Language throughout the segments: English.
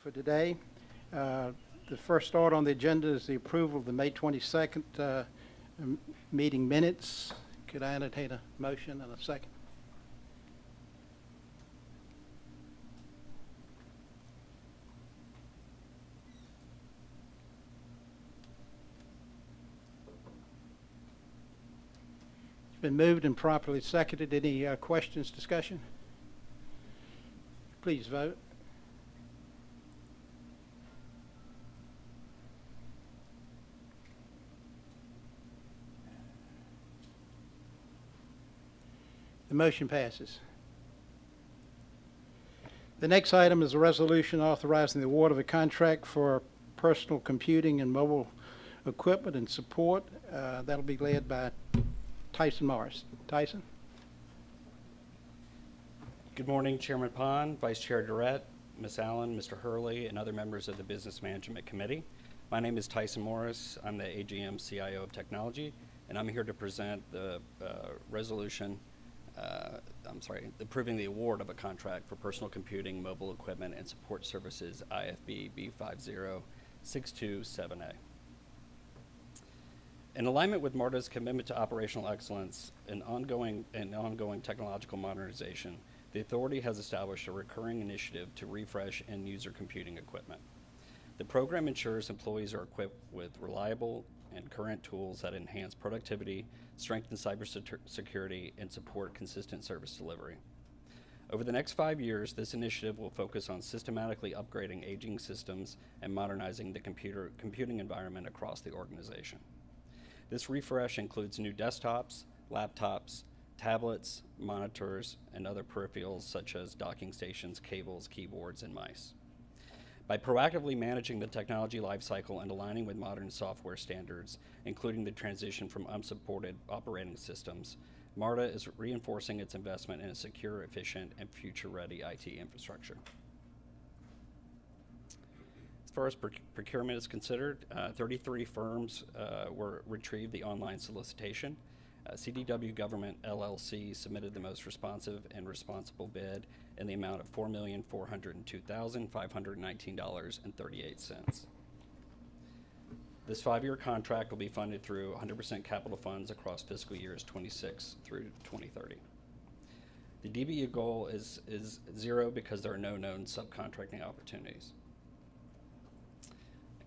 for today. The first order on the agenda is the approval of the May 22nd meeting minutes. Could I entertain a motion and a second? It's been moved and properly seconded. Any questions, discussion? Please vote. The motion passes. The next item is a resolution authorizing the award of a contract for personal computing and mobile equipment and support. That'll be led by Tyson Morris. Tyson? Good morning, Chairman Pond, Vice Chair Garnett, Ms. Allen, Mr. Hurley, and other members of the Business Management Committee. My name is Tyson Morris. I'm the AGM CIO of Technology, and I'm here to present the resolution approving the award of a contract for personal computing, mobile equipment, and support services, IFB B50627A. In alignment with MARTA's commitment to operational excellence and ongoing technological modernization, the authority has established a recurring initiative to refresh end-user computing equipment. The program ensures employees are equipped with reliable and current tools that enhance productivity, strengthen cybersecurity, and support consistent service delivery. Over the next 5 years, this initiative will focus on systematically upgrading aging systems and modernizing the computing environment across the organization. This refresh includes new desktops, laptops, tablets, monitors, and other peripherals such as docking stations, cables, keyboards, and mice. By proactively managing the technology lifecycle and aligning with modern software standards, including the transition from unsupported operating systems, MARTA is reinforcing its investment in a secure, efficient, and future-ready IT infrastructure. As far as procurement is considered, 33 firms retrieved the online solicitation. CDW Government LLC submitted the most responsive and responsible bid in the amount of $4,402,519.38. This 5-year contract will be funded through 100% capital funds across fiscal years 26 through 2030. The DBU goal is 0 because there are no known subcontracting opportunities.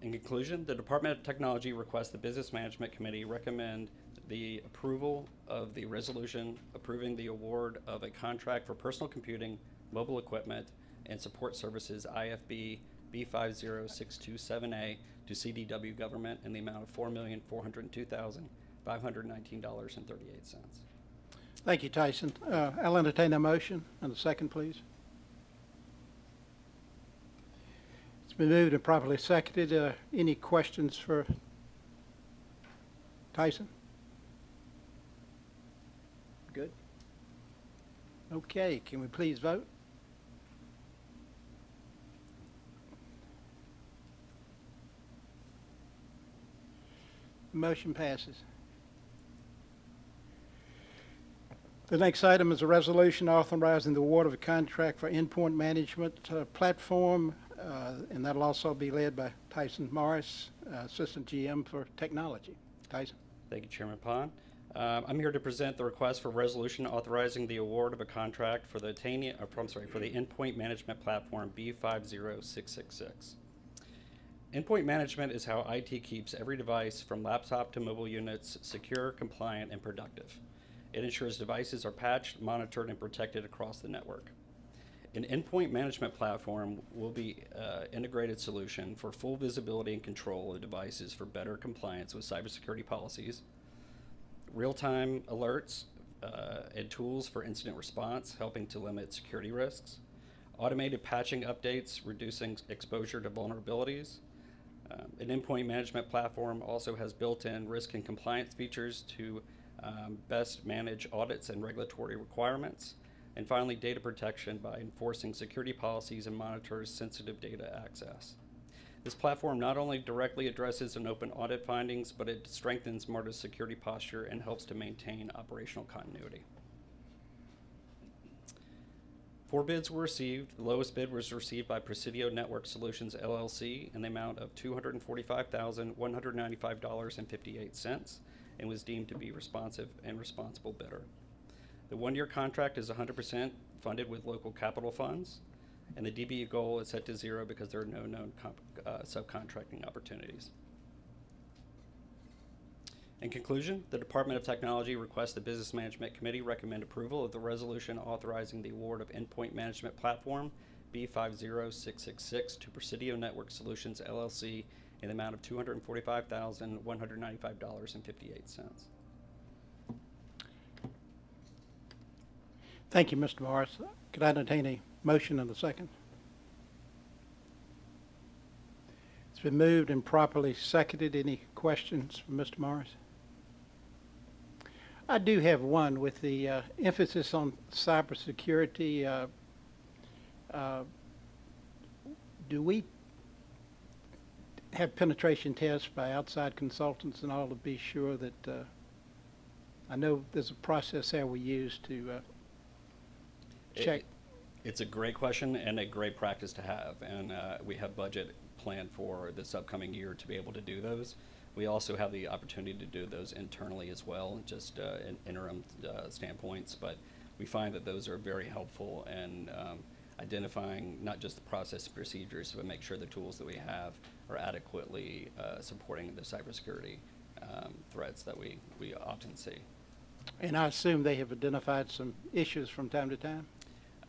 In conclusion, the Department of Technology requests the Business Management Committee recommend the approval of the resolution approving the award of a contract for personal computing, mobile equipment, and support services IFB B50627A to CDW Government in the amount of $4,402,519.38. Thank you, Tyson. I'll entertain a motion and a second, please. It's been moved and properly seconded. Any questions for Tyson? Good. Okay, can we please vote? Motion passes. The next item is a resolution authorizing the award of a contract for Endpoint management platform, and that'll also be led by Tyson Morris, Assistant GM for Technology. Tyson. Thank you, Chairman Pond. I'm here to present the request for resolution authorizing the award of a contract for the Endpoint management platform B50666. Endpoint management is how IT keeps every device from laptop to mobile units secure, compliant, and productive. It ensures devices are patched, monitored, and protected across the network. An endpoint management platform will be an integrated solution for full visibility and control of devices for better compliance with cybersecurity policies, real-time alerts and tools for incident response, helping to limit security risks, automated patching updates, reducing exposure to vulnerabilities. An endpoint management platform also has built-in risk and compliance features to best manage audits and regulatory requirements. And finally, data protection by enforcing security policies and monitors sensitive data access. This platform not only directly addresses an open audit findings, but it strengthens MARTA's security posture and helps to maintain operational continuity. 4 bids were received. The lowest bid was received by Presidio Network Solutions LLC in the amount of $245,195.58 and was deemed to be responsive and responsible bidder. The 1-year contract is 100% funded with local capital funds, and the DBE goal is set to 0 because there are no known subcontracting opportunities. In conclusion, the Department of Technology requests the Business Management Committee recommend approval of the resolution authorizing the award of Endpoint Management Platform B50666 to Presidio Network Solutions LLC in the amount of $245,195.58. Thank you, Mr. Morris. Could I entertain a motion and a second? It's been moved and properly seconded. Any questions for Mr. Morris? I do have one with the emphasis on cybersecurity. Do we have penetration tests by outside consultants and all to be sure that, I know there's a process there we use to check. It's a great question and a great practice to have, and we have budget planned for this upcoming year to be able to do those. We also have the opportunity to do those internally as well, just in interim standpoints, but we find that those are very helpful in identifying not just the process and procedures, but make sure the tools that we have are adequately supporting the cybersecurity threats that we often see. And I assume they have identified some issues from time to time?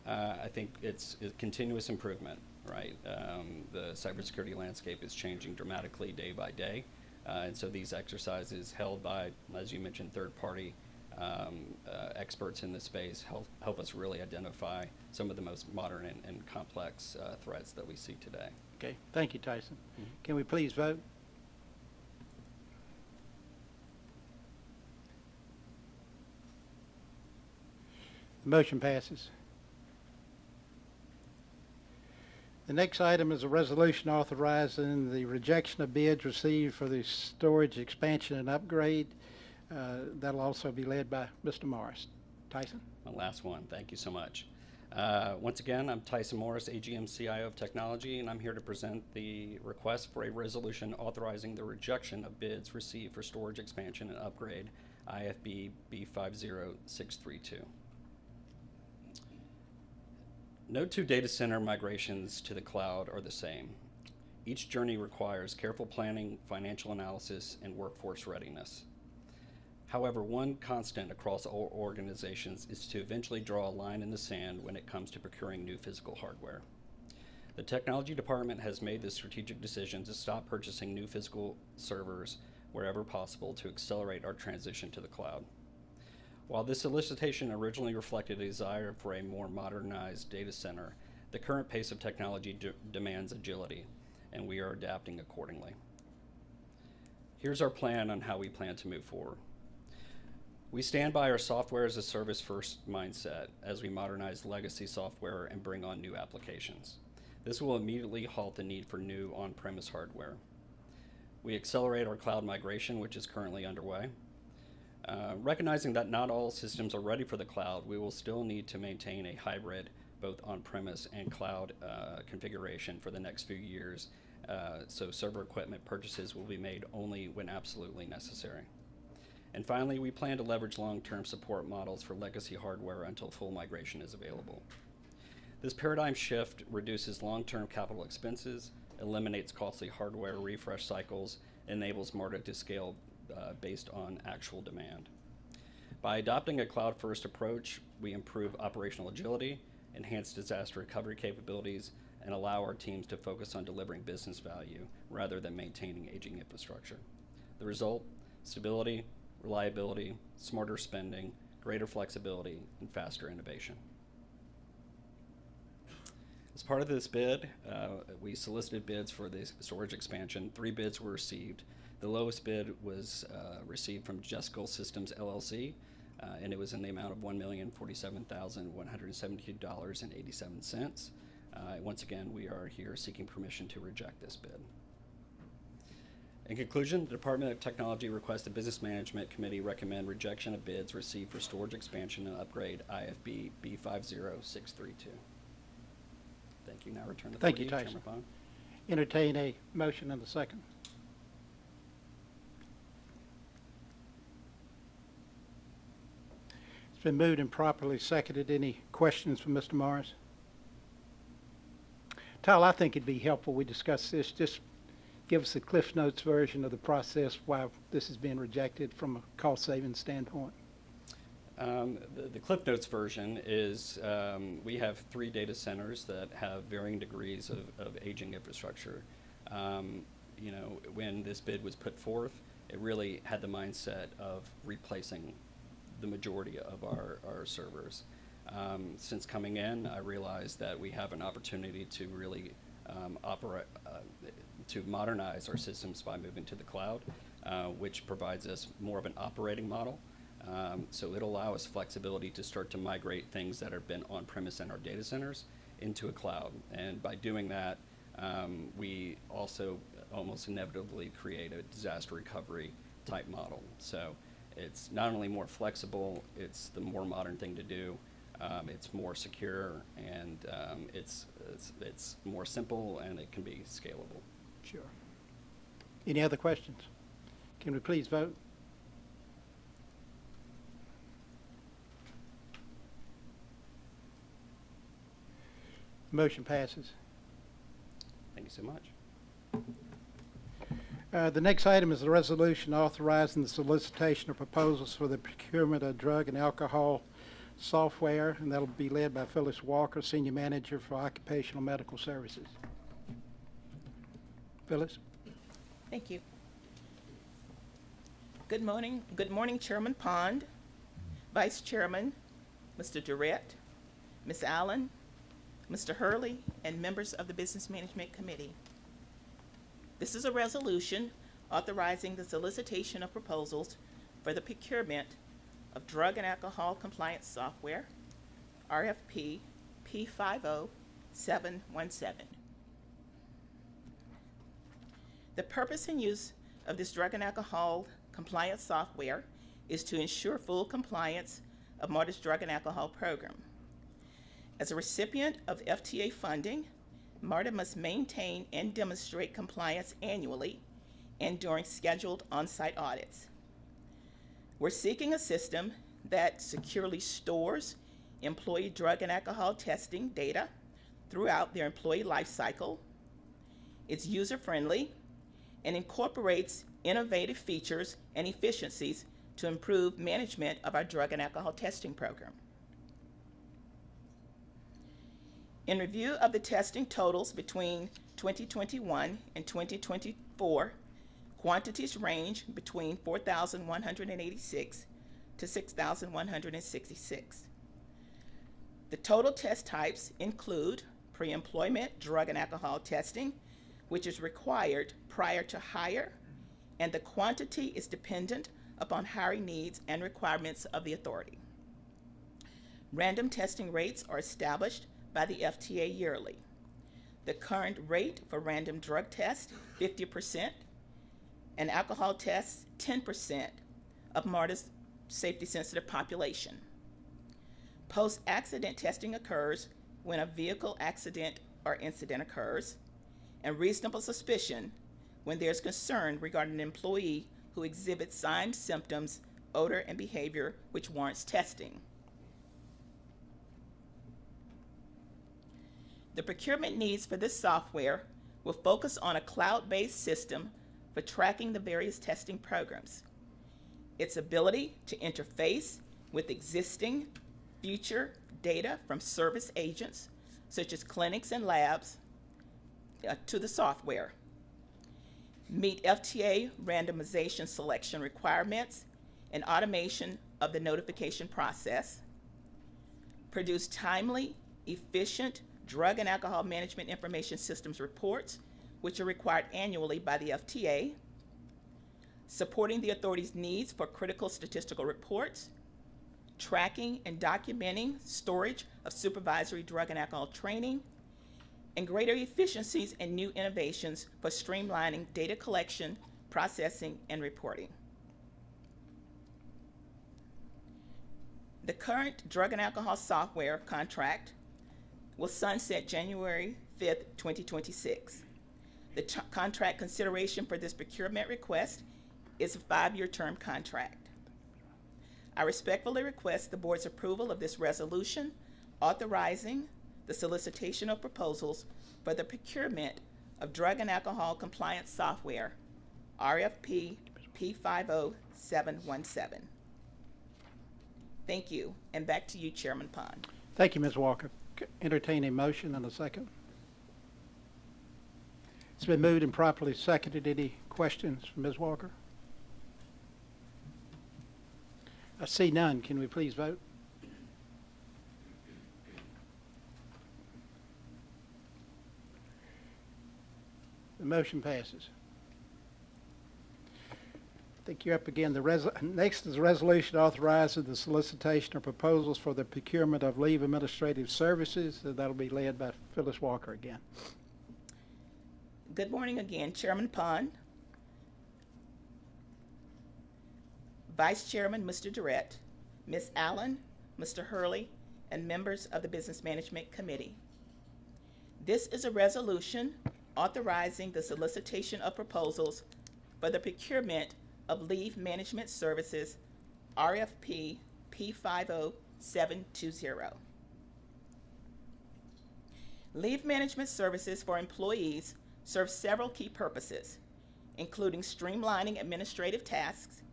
I think it's a continuous improvement, right? The cybersecurity landscape is changing dramatically day by day. And so these exercises held by, as you mentioned, third-party experts in this space help us really identify some of the most modern and complex threats that we see today. Okay, thank you, Tyson. Can we please vote? The motion passes. The next item is a resolution authorizing the rejection of bids received for the storage expansion and upgrade. That'll also be led by Mr. Morris. Tyson? My last one. Thank you so much. Once again, I'm Tyson Morris, AGM CIO of Technology, and I'm here to present the request for a resolution authorizing the rejection of bids received for storage expansion and upgrade, IFB B50632. No two data center migrations to the cloud are the same. Each journey requires careful planning, financial analysis, and workforce readiness. However, one constant across all organizations is to eventually draw a line in the sand when it comes to procuring new physical hardware. The technology department has made the strategic decision to stop purchasing new physical servers wherever possible to accelerate our transition to the cloud. While this solicitation originally reflected a desire for a more modernized data center, the current pace of technology demands agility, and we are adapting accordingly. Here's our plan on how we plan to move forward. We stand by our software as a service first mindset as we modernize legacy software and bring on new applications. This will immediately halt the need for new on-premise hardware. We accelerate our cloud migration, which is currently underway. Recognizing that not all systems are ready for the cloud, we will still need to maintain a hybrid, both on-premise and cloud configuration for the next few years, so server equipment purchases will be made only when absolutely necessary. And finally, we plan to leverage long-term support models for legacy hardware until full migration is available. This paradigm shift reduces long-term capital expenses, eliminates costly hardware refresh cycles, enables MARTA to scale based on actual demand. By adopting a cloud-first approach, we improve operational agility, enhance disaster recovery capabilities, and allow our teams to focus on delivering business value rather than maintaining aging infrastructure. The result, stability, reliability, smarter spending, greater flexibility, and faster innovation. As part of this bid, we solicited bids for the storage expansion. 3 bids were received. The lowest bid was received from Jessical Systems LLC, and it was in the amount of $1,047,172.87. Once again, we are here seeking permission to reject this bid. In conclusion, the Department of Technology requests the Business Management Committee recommend rejection of bids received for storage expansion and upgrade IFB B50632. Thank you. Now return the floor Thank to you, Chairman Tyson. Bond. Entertain a motion and a second. It's been moved and properly seconded. Any questions from Mr. Morris? Tyler, I think it'd be helpful we discuss this. Just give us a Cliff Notes version of the process why this is being rejected from a cost-saving standpoint. The Cliff Notes version is we have 3 data centers that have varying degrees of aging infrastructure. You know, when this bid was put forth, it really had the mindset of replacing the majority of our servers. Since coming in, I realized that we have an opportunity to really to modernize our systems by moving to the cloud, which provides us more of an operating model. So it'll allow us flexibility to start to migrate things that have been on-premise in our data centers into a cloud. And by doing that, we also almost inevitably create a disaster recovery type model. So it's not only more flexible, it's the more modern thing to do. It's more secure, and it's more simple, and it can be scalable. Sure. Any other questions? Can we please vote? Motion passes. Thank you so much. The next item is the resolution authorizing the solicitation of proposals for the procurement of drug and alcohol software, and that'll be led by Phyllis Walker, Senior Manager for Occupational Medical Services. Phyllis? Thank you. Good morning, Chairman Pond, Vice Chairman, Mr. Garnett, Ms. Allen, Mr. Hurley, and members of the Business Management Committee. This is a resolution authorizing the solicitation of proposals for the procurement of drug and alcohol compliance software, RFP P50717. The purpose and use of this drug and alcohol compliance software is to ensure full compliance of MARTA's drug and alcohol program. As a recipient of FTA funding, MARTA must maintain and demonstrate compliance annually and during scheduled on-site audits. We're seeking a system that securely stores employee drug and alcohol testing data throughout their employee life cycle. It's user-friendly and incorporates innovative features and efficiencies to improve management of our drug and alcohol testing program. In review of the testing totals between 2021 and 2024, quantities range between 4,186 to 6,166. The total test types include pre-employment drug and alcohol testing, which is required prior to hire, and the quantity is dependent upon hiring needs and requirements of the authority. Random testing rates are established by the FTA yearly. The current rate for random drug tests, 50%, and alcohol tests, 10% of MARTA's safety-sensitive population. Post-accident testing occurs when a vehicle accident or incident occurs, and reasonable suspicion when there's concern regarding an employee who exhibits signs, symptoms, odor, and behavior which warrants testing. The procurement needs for this software will focus on a cloud-based system for tracking the various testing programs. Its ability to interface with existing future data from service agents, such as clinics and labs, to the software. Meet FTA randomization selection requirements and automation of the notification process. Produce timely, efficient drug and alcohol management information systems reports, which are required annually by the FTA. Supporting the authority's needs for critical statistical reports. Tracking and documenting storage of supervisory drug and alcohol training, and greater efficiencies and new innovations for streamlining data collection, processing, and reporting. The current drug and alcohol software contract will sunset January 5th, 2026. The contract consideration for this procurement request is a 5-year term contract. I respectfully request the board's approval of this resolution authorizing the solicitation of proposals for the procurement of drug and alcohol compliance software, RFP P50717. Thank you, and back to you, Chairman Pond. Thank you, Ms. Walker. Entertain a motion and a second. It's been moved and properly seconded. Any questions from Ms. Walker? I see none. Can we please vote? The motion passes. I think you're up again. Next is a resolution authorizing the solicitation of proposals for the procurement of leave administrative services. That'll be led by Phyllis Walker again. Good morning again, Chairman Pond, Vice Chairman Mr. Durrett, Ms. Allen, Mr. Hurley, and members of the Business Management Committee. This is a resolution authorizing the solicitation of proposals for the procurement of leave management services, RFP P50720. Leave management services for employees serve several key purposes, including streamlining administrative tasks,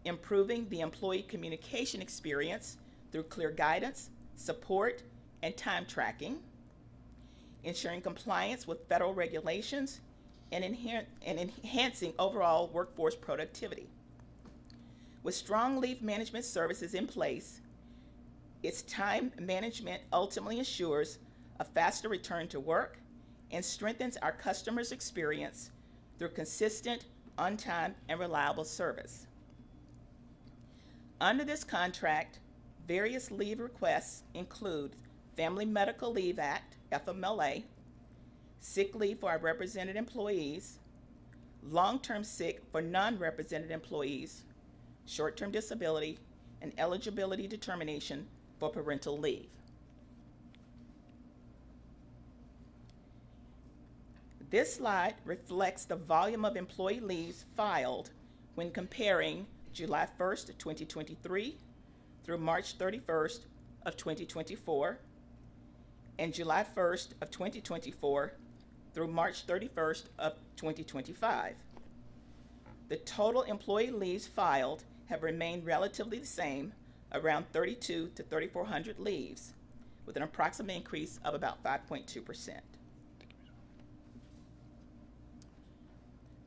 improving the employee communication experience through clear guidance, support, and time tracking, ensuring compliance with federal regulations, and enhancing overall workforce productivity. With strong leave management services in place, its time management ultimately ensures a faster return to work and strengthens our customers' experience through consistent, on-time, and reliable service. Under this contract, various leave requests include Family Medical Leave Act, FMLA, sick leave for our represented employees, long-term sick for non-represented employees, short-term disability, and eligibility determination for parental leave. This slide reflects the volume of employee leaves filed when comparing July 1st, 2023 through March 31st of 2024 and July 1st of 2024 through March 31st of 2025. The total employee leaves filed have remained relatively the same, around 3,200 to 3,400 leaves, with an approximate increase of about 5.2%.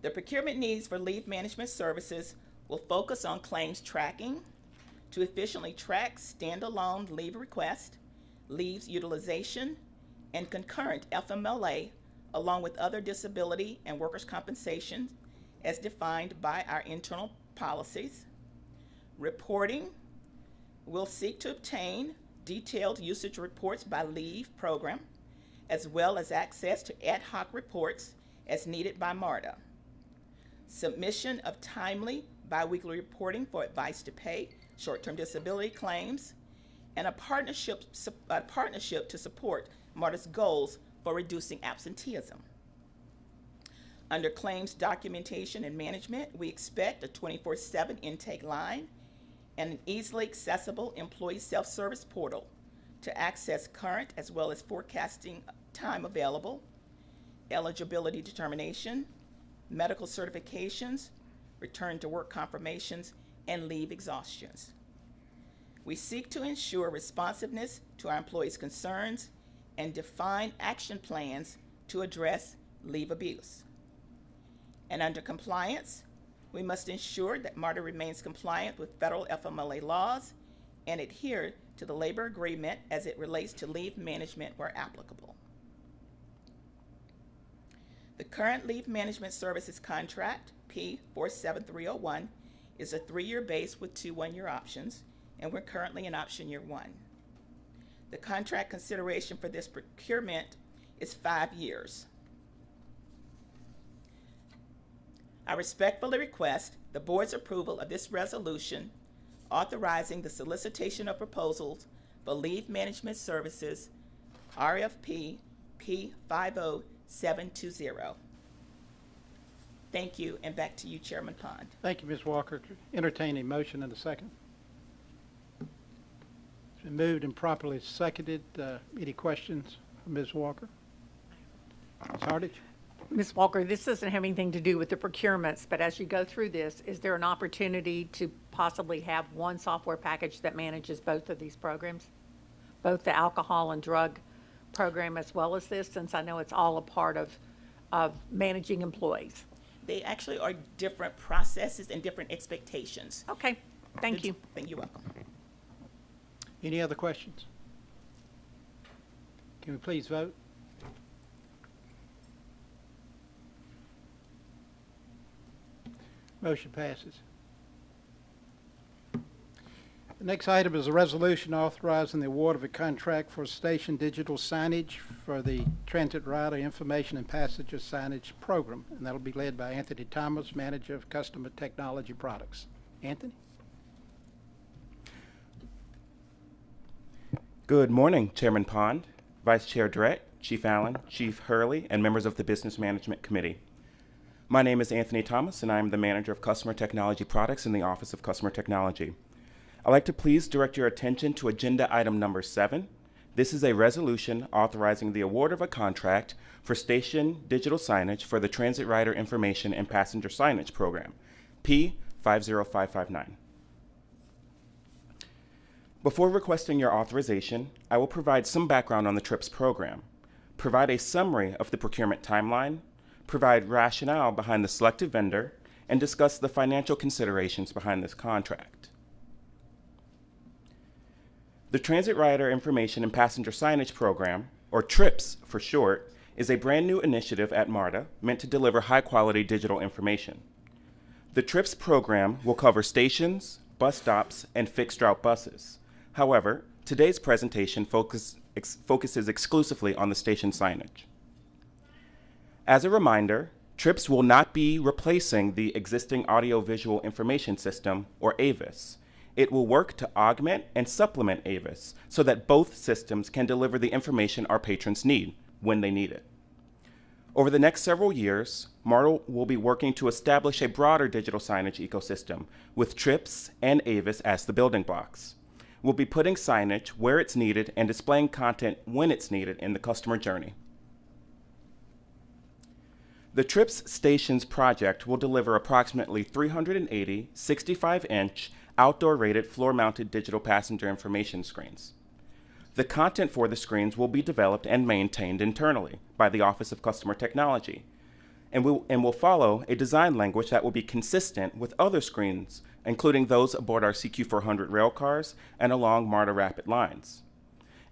The procurement needs for leave management services will focus on claims tracking to efficiently track standalone leave requests, leaves utilization, and concurrent FMLA, along with other disability and workers' compensation as defined by our internal policies. Reporting will seek to obtain detailed usage reports by leave program, as well as access to ad hoc reports as needed by MARTA. Submission of timely biweekly reporting for advice to pay short-term disability claims, and a partnership to support MARTA's goals for reducing absenteeism. Under claims documentation and management, we expect a 24/7 intake line and an easily accessible employee self-service portal to access current as well as forecasting time available, eligibility determination, medical certifications, return to work confirmations, and leave exhaustions. We seek to ensure responsiveness to our employees' concerns and define action plans to address leave abuse. And under compliance, we must ensure that MARTA remains compliant with federal FMLA laws and adhere to the labor agreement as it relates to leave management where applicable. The current leave management services contract, P47301, is a 3-year base with 2 one-year options, and we're currently in option year 1. The contract consideration for this procurement is 5 years. I respectfully request the board's approval of this resolution authorizing the solicitation of proposals for leave management services RFP P50720. Thank you, and back to you, Chairman Pond. Thank you, Ms. Walker. Entertain a motion and a second. It's been moved and properly seconded. Any questions for Ms. Walker? Ms. Hardage? Ms. Walker, this doesn't have anything to do with the procurements, but as you go through this, is there an opportunity to possibly have one software package that manages both of these programs? Both the alcohol and drug program as well as this, since I know it's all a part of managing employees? They actually are different processes and different expectations. Okay, thank you. Thank you. Welcome. Any other questions? Can we please vote? Motion passes. The next item is a resolution authorizing the award of a contract for station digital signage for the Transit Rider Information and Passenger Signage Program, and that'll be led by Anthony Thomas, Manager of Customer Technology Products. Anthony? Good morning, Chairman Pond, Vice Chair Garnett, Chief Allen, Chief Hurley, and members of the Business Management Committee. My name is Anthony Thomas, and I am the Manager of Customer Technology Products in the Office of Customer Technology. I'd like to please direct your attention to agenda item number 7. This is a resolution authorizing the award of a contract for station digital signage for the Transit Rider Information and Passenger Signage Program, P50559. Before requesting your authorization, I will provide some background on the TRIPS program, provide a summary of the procurement timeline, provide rationale behind the selected vendor, and discuss the financial considerations behind this contract. The Transit Rider Information and Passenger Signage Program, or TRIPS for short, is a brand new initiative at MARTA meant to deliver high-quality digital information. The TRIPS program will cover stations, bus stops, and fixed-route buses. However, today's presentation focuses exclusively on the station signage. As a reminder, TRIPS will not be replacing the existing Audiovisual Information System, or AVIS. It will work to augment and supplement AVIS so that both systems can deliver the information our patrons need when they need it. Over the next several years, MARTA will be working to establish a broader digital signage ecosystem with TRIPS and AVIS as the building blocks. We'll be putting signage where it's needed and displaying content when it's needed in the customer journey. The TRIPS Stations project will deliver approximately 380 65-inch outdoor-rated floor-mounted digital passenger information screens. The content for the screens will be developed and maintained internally by the Office of Customer Technology, and will follow a design language that will be consistent with other screens, including those aboard our CQ400 rail cars and along MARTA Rapid lines.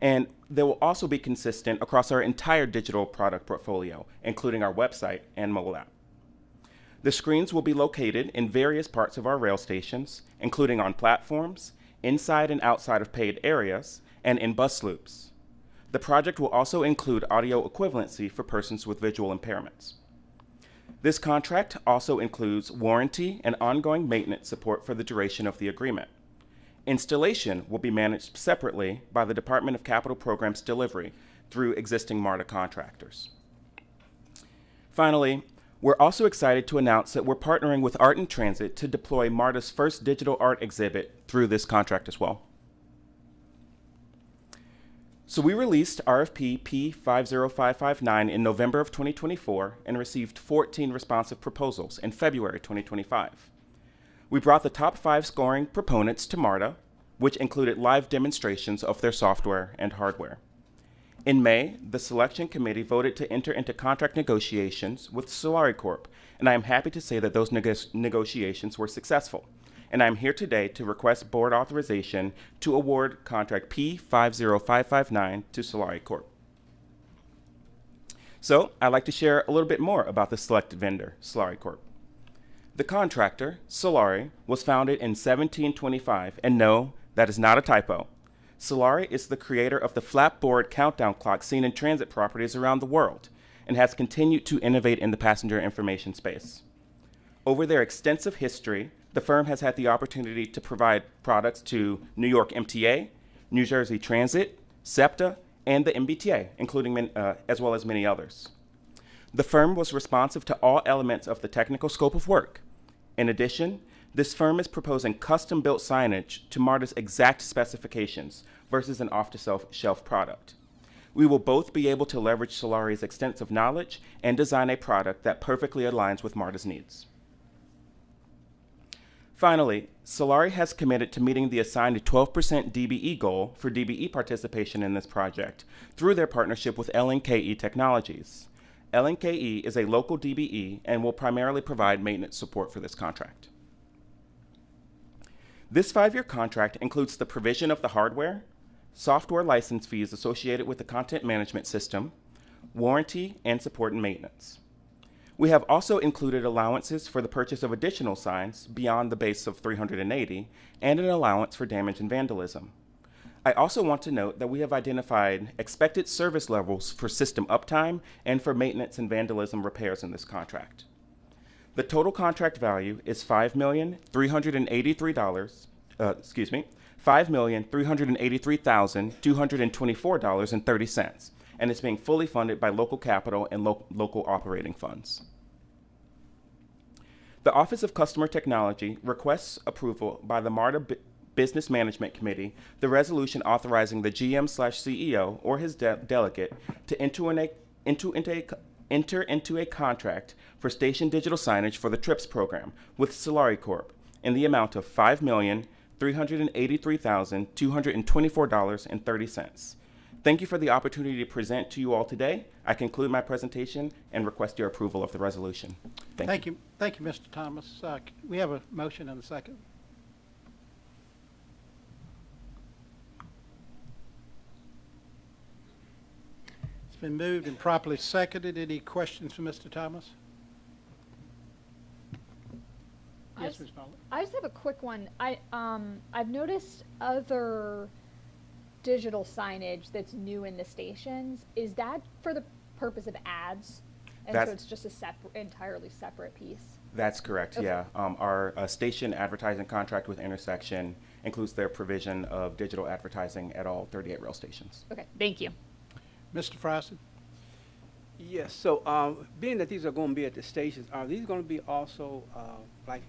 And they will also be consistent across our entire digital product portfolio, including our website and mobile app. The screens will be located in various parts of our rail stations, including on platforms, inside and outside of paid areas, and in bus loops. The project will also include audio equivalency for persons with visual impairments. This contract also includes warranty and ongoing maintenance support for the duration of the agreement. Installation will be managed separately by the Department of Capital Programs Delivery through existing MARTA contractors. Finally, we're also excited to announce that we're partnering with Art in Transit to deploy MARTA's first digital art exhibit through this contract as well. So we released RFP P50559 in November of 2024 and received 14 responsive proposals in February 2025. We brought the top 5 scoring proponents to MARTA, which included live demonstrations of their software and hardware. In May, the selection committee voted to enter into contract negotiations with Solari Corp, and I am happy to say that those negotiations were successful. And I am here today to request board authorization to award contract P50559 to Solari Corp. So I'd like to share a little bit more about the selected vendor, Solari Corp. The contractor, Solari, was founded in 1725, and no, that is not a typo. Solari is the creator of the flapboard countdown clock seen in transit properties around the world and has continued to innovate in the passenger information space. Over their extensive history, the firm has had the opportunity to provide products to New York MTA, New Jersey Transit, SEPTA, and the MBTA, including as well as many others. The firm was responsive to all elements of the technical scope of work. In addition, this firm is proposing custom-built signage to MARTA's exact specifications versus an off-the-shelf product. We will both be able to leverage Solari's extensive knowledge and design a product that perfectly aligns with MARTA's needs. Finally, Solari has committed to meeting the assigned 12% DBE goal for DBE participation in this project through their partnership with LNKE Technologies. LNKE is a local DBE and will primarily provide maintenance support for this contract. This 5-year contract includes the provision of the hardware, software license fees associated with the content management system, warranty, and support and maintenance. We have also included allowances for the purchase of additional signs beyond the base of 380 and an allowance for damage and vandalism. I also want to note that we have identified expected service levels for system uptime and for maintenance and vandalism repairs in this contract. The total contract value is $5,383,224.30, and it's being fully funded by local capital and local operating funds. The Office of Customer Technology requests approval by the MARTA Business Management Committee the resolution authorizing the GM/CEO or his delegate to enter into a contract for station digital signage for the TRIPS program with Solari Corp. In the amount of $5,383,224.30. Thank you for the opportunity to present to you all today. I conclude my presentation and request your approval of the resolution. Thank you. Thank you, Mr. Thomas. We have a motion and a second. It's been moved and properly seconded. Any questions for Mr. Thomas? Yes, Ms. Bowler. I just have a quick one. I've noticed other digital signage that's new in the stations. Is that for the purpose of ads? And so it's just a entirely separate piece? That's correct, okay. Yeah. Our station advertising contract with Intersection includes their provision of digital advertising at all 38 rail stations. Okay, thank you. Mr. Frosted? Yes, so being that these are going to be at the stations, are these going to be also like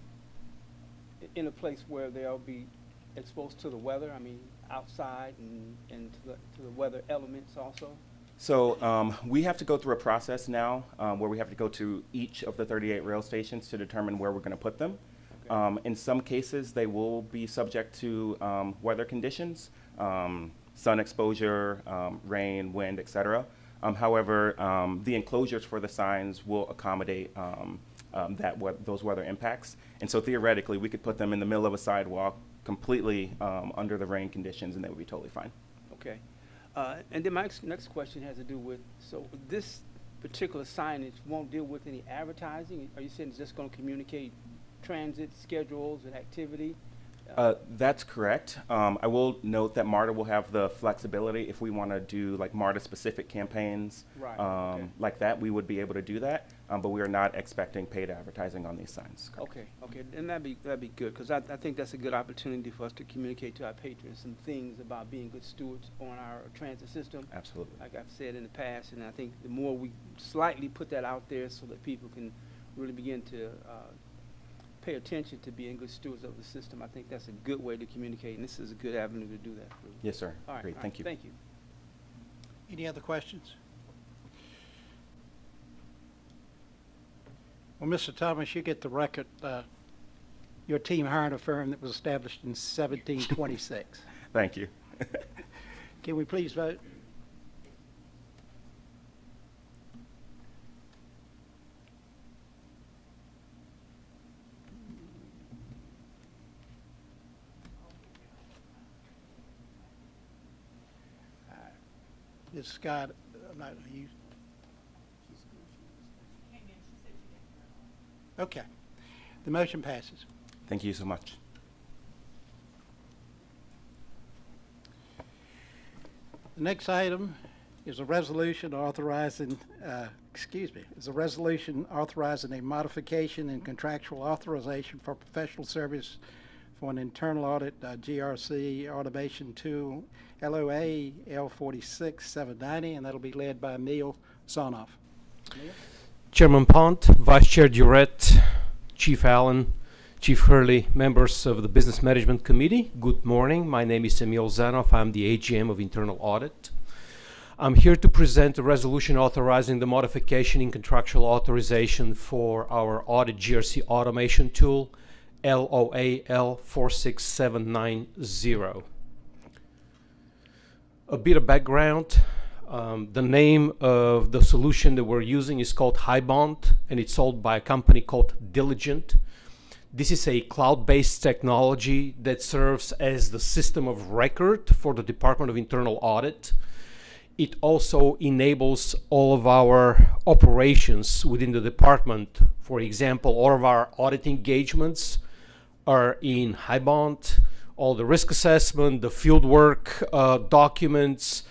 in a place where they'll be exposed to the weather? I mean, outside and to the weather elements also? So we have to go through a process now where we have to go to each of the 38 rail stations to determine where we're going to put them. Okay. In some cases, they will be subject to weather conditions, sun exposure, rain, wind, etc. However, the enclosures for the signs will accommodate those weather impacts. And so theoretically, we could put them in the middle of a sidewalk completely under the rain conditions, and they would be totally fine. Okay. And then my next question has to do with, so this particular signage won't deal with any advertising? Are you saying it's just going to communicate transit schedules and activity? That's correct. I will note that MARTA will have the flexibility if we want to do like MARTA-specific campaigns, right, okay, like that. We would be able to do that, but we are not expecting paid advertising on these signs. Okay, okay, and that'd be good, because I think that's a good opportunity for us to communicate to our patrons some things about being good stewards on our transit system. Absolutely. Like I've said in the past, and I think the more we slightly put that out there so that people can really begin to pay attention to being good stewards of the system, I think that's a good way to communicate, and this is a good avenue to do that. Yes, sir. All right, great. Thank you. Thank you. Any other questions? Well, Mr. Thomas, you get the record. Your team hired a firm that was established in 1726. Thank you. Can we please vote? Ms. Scott, I'm not you. Okay. The motion passes. Thank you so much. The next item is a resolution authorizing, a modification and contractual authorization for professional service for an internal audit, GRC automation tool, LOA L46790, and that'll be led by Emil Zonoff. Chairman Pont, Vice Chair Durrett, Chief Allen, Chief Hurley, members of the Business Management Committee, good morning. My name is Emil Zanoff. I'm the AGM of Internal Audit. I'm here to present a resolution authorizing the modification in contractual authorization for our audit GRC automation tool, LOA L46790. A bit of background. The name of the solution that we're using is called HighBond, and it's sold by a company called Diligent. This is a cloud-based technology that serves as the system of record for the Department of Internal Audit. It also enables all of our operations within the department. For example, all of our audit engagements are in HighBond. All the risk assessment, the field work documents,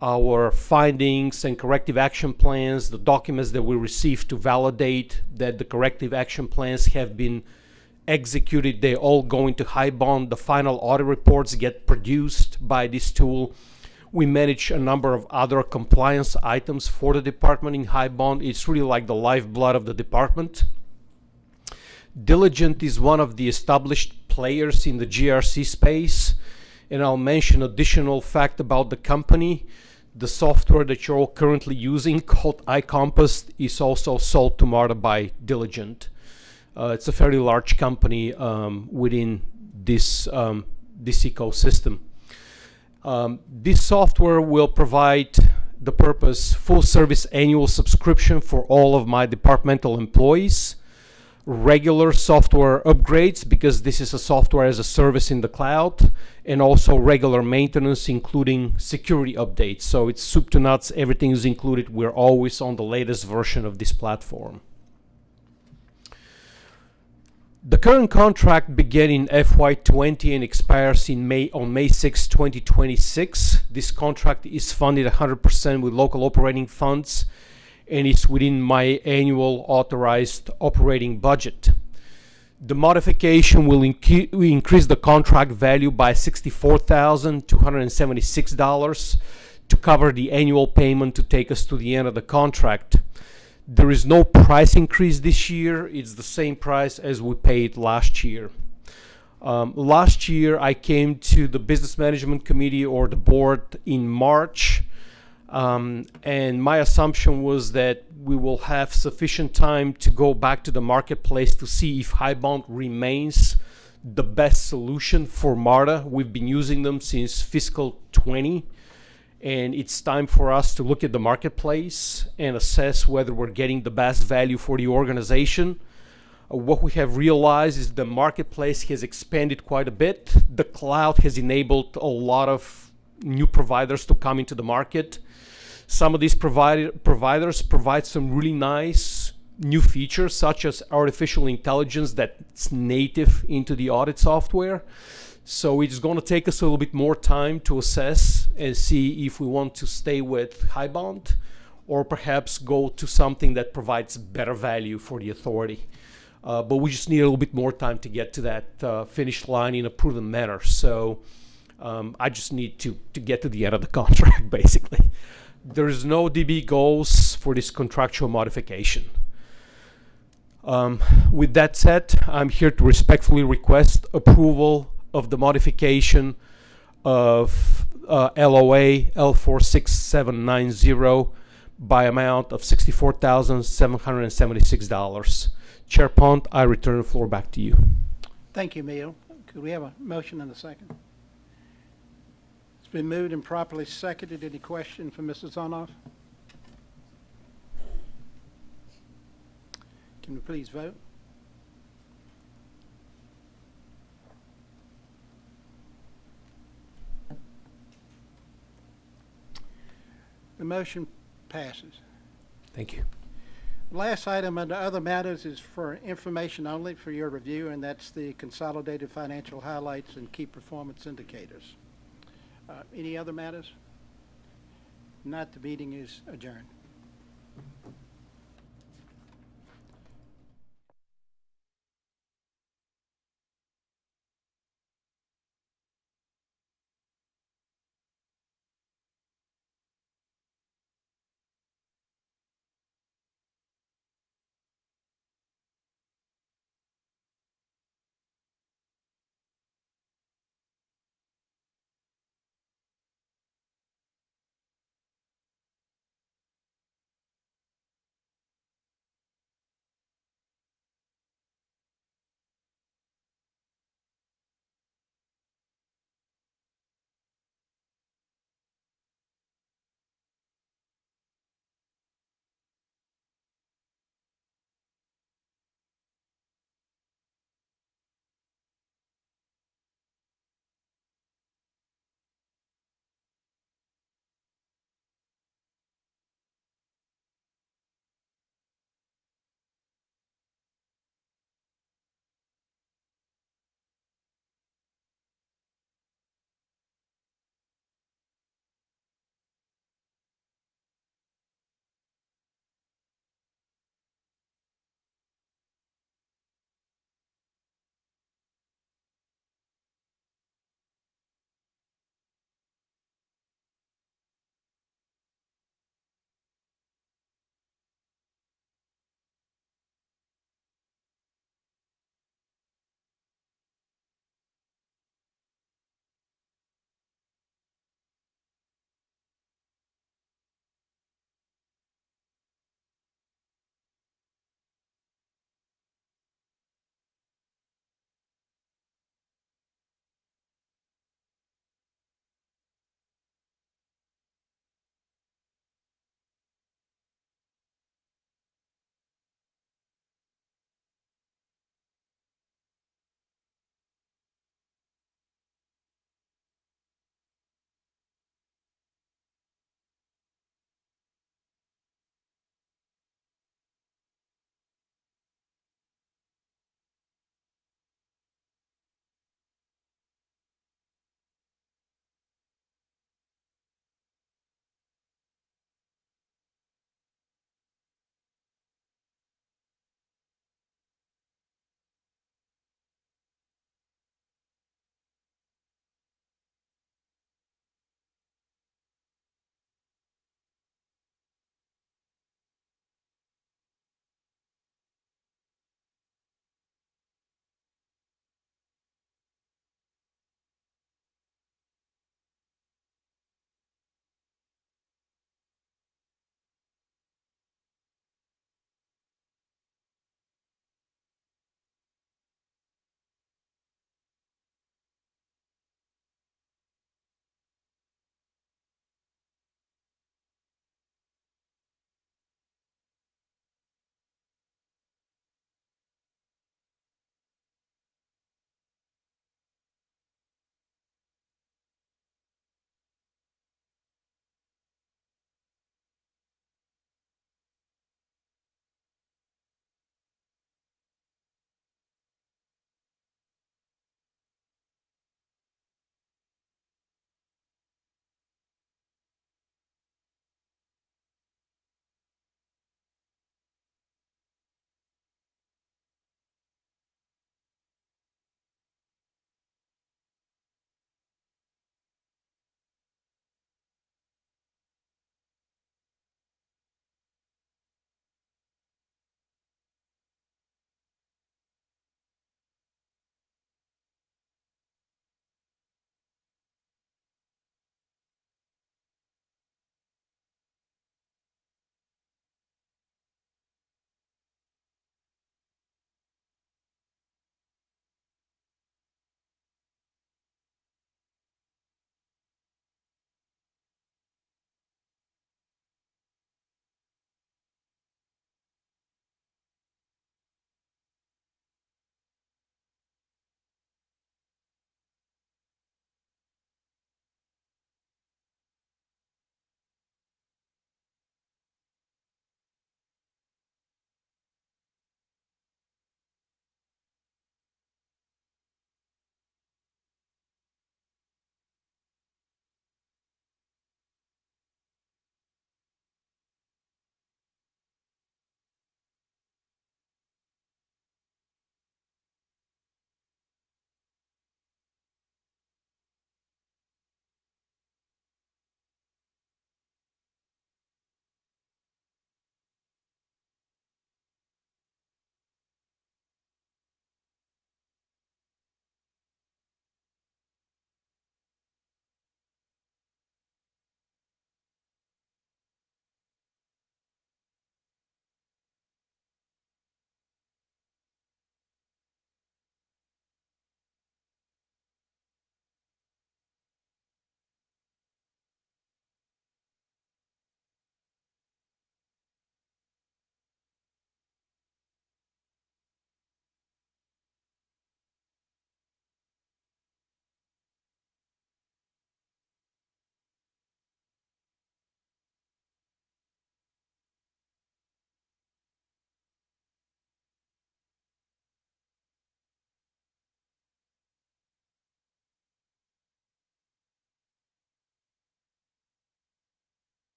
our findings and corrective action plans, the documents that we receive to validate that the corrective action plans have been executed, they all go into HighBond. The final audit reports get produced by this tool. We manage a number of other compliance items for the department in HighBond. It's really like the lifeblood of the department. Diligent is one of the established players in the GRC space, and I'll mention additional fact about the company. The software that you're all currently using, called iCompass, is also sold to MARTA by Diligent. It's a fairly large company within this ecosystem. This software will provide the purpose full service annual subscription for all of my departmental employees, regular software upgrades because this is a software as a service in the cloud, and also regular maintenance including security updates. So it's soup to nuts, everything is included. We're always on the latest version of this platform. The current contract began in FY20 and expires on May 6, 2026. This contract is funded 100% with local operating funds and is within my annual authorized operating budget. The modification will increase the contract value by $64,276 to cover the annual payment to take us to the end of the contract. There is no price increase this year. It's the same price as we paid last year. Last year, I came to the Business Management Committee or the board in March, and my assumption was that we will have sufficient time to go back to the marketplace to see if HighBond remains the best solution for MARTA. We've been using them since fiscal 20. And it's time for us to look at the marketplace and assess whether we're getting the best value for the organization. What we have realized is the marketplace has expanded quite a bit. The cloud has enabled a lot of new providers to come into the market. Some of these providers provide some really nice new features, such as artificial intelligence that's native into the audit software. So it's going to take us a little bit more time to assess and see if we want to stay with HighBond or perhaps go to something that provides better value for the authority. But we just need a little bit more time to get to that finish line in a prudent manner. So I just need to get to the end of the contract, basically. There is no DB goals for this contractual modification. With that said, I'm here to respectfully request approval of the modification of LOA L46790 by amount of $64,776. Chair Pont, I return the floor back to you. Thank you, Emil. Could we have a motion and a second? It's been moved and properly seconded. Any question for Mrs. Zonoff? Can we please vote? The motion passes. Thank you. The last item under other matters is for information only for your review, and that's the consolidated financial highlights and key performance indicators. Any other matters? Not, the meeting is adjourned.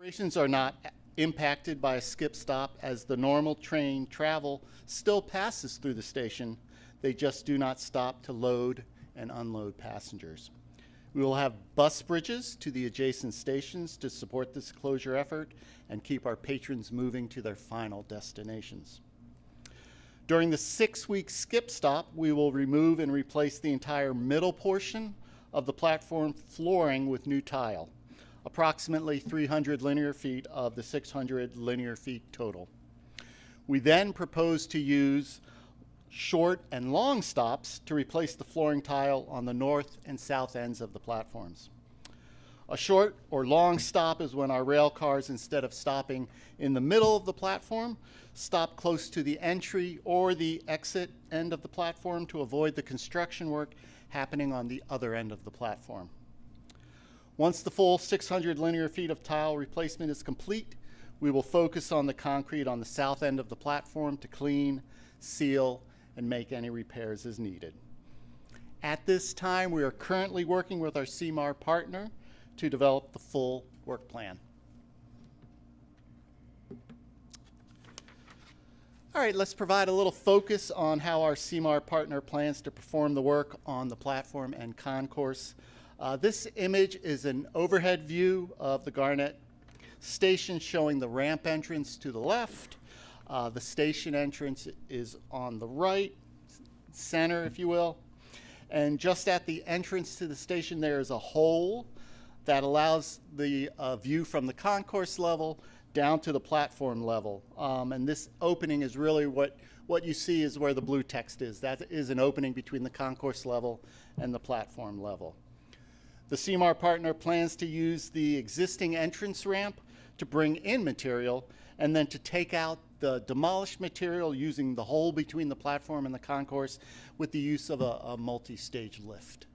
Operations are not impacted by a skip stop as the normal train travel still passes through the station. They just do not stop to load and unload passengers. We will have bus bridges to the adjacent stations to support this closure effort and keep our patrons moving to their final destinations. During the 6-week skip stop, we will remove and replace the entire middle portion of the platform flooring with new tile, approximately 300 linear feet of the 600 linear feet total. We then propose to use short and long stops to replace the flooring tile on the north and south ends of the platforms. A short or long stop is when our rail cars, instead of stopping in the middle of the platform, stop close to the entry or the exit end of the platform to avoid the construction work happening on the other end of the platform. Once the full 600 linear feet of tile replacement is complete, we will focus on the concrete on the south end of the platform to clean, seal, and make any repairs as needed. At this time, we are currently working with our CMAR partner to develop the full work plan. All right, let's provide a little focus on how our CMAR partner plans to perform the work on the platform and concourse. This image is an overhead view of the Garnett station showing the ramp entrance to the left. The station entrance is on the right, center, if you will. And just at the entrance to the station, there is a hole that allows the view from the concourse level down to the platform level. And this opening is really what you see is where the blue text is. That is an opening between the concourse level and the platform level. The CMAR partner plans to use the existing entrance ramp to bring in material and then to take out the demolished material using the hole between the platform and the concourse with the use of a multi-stage lift.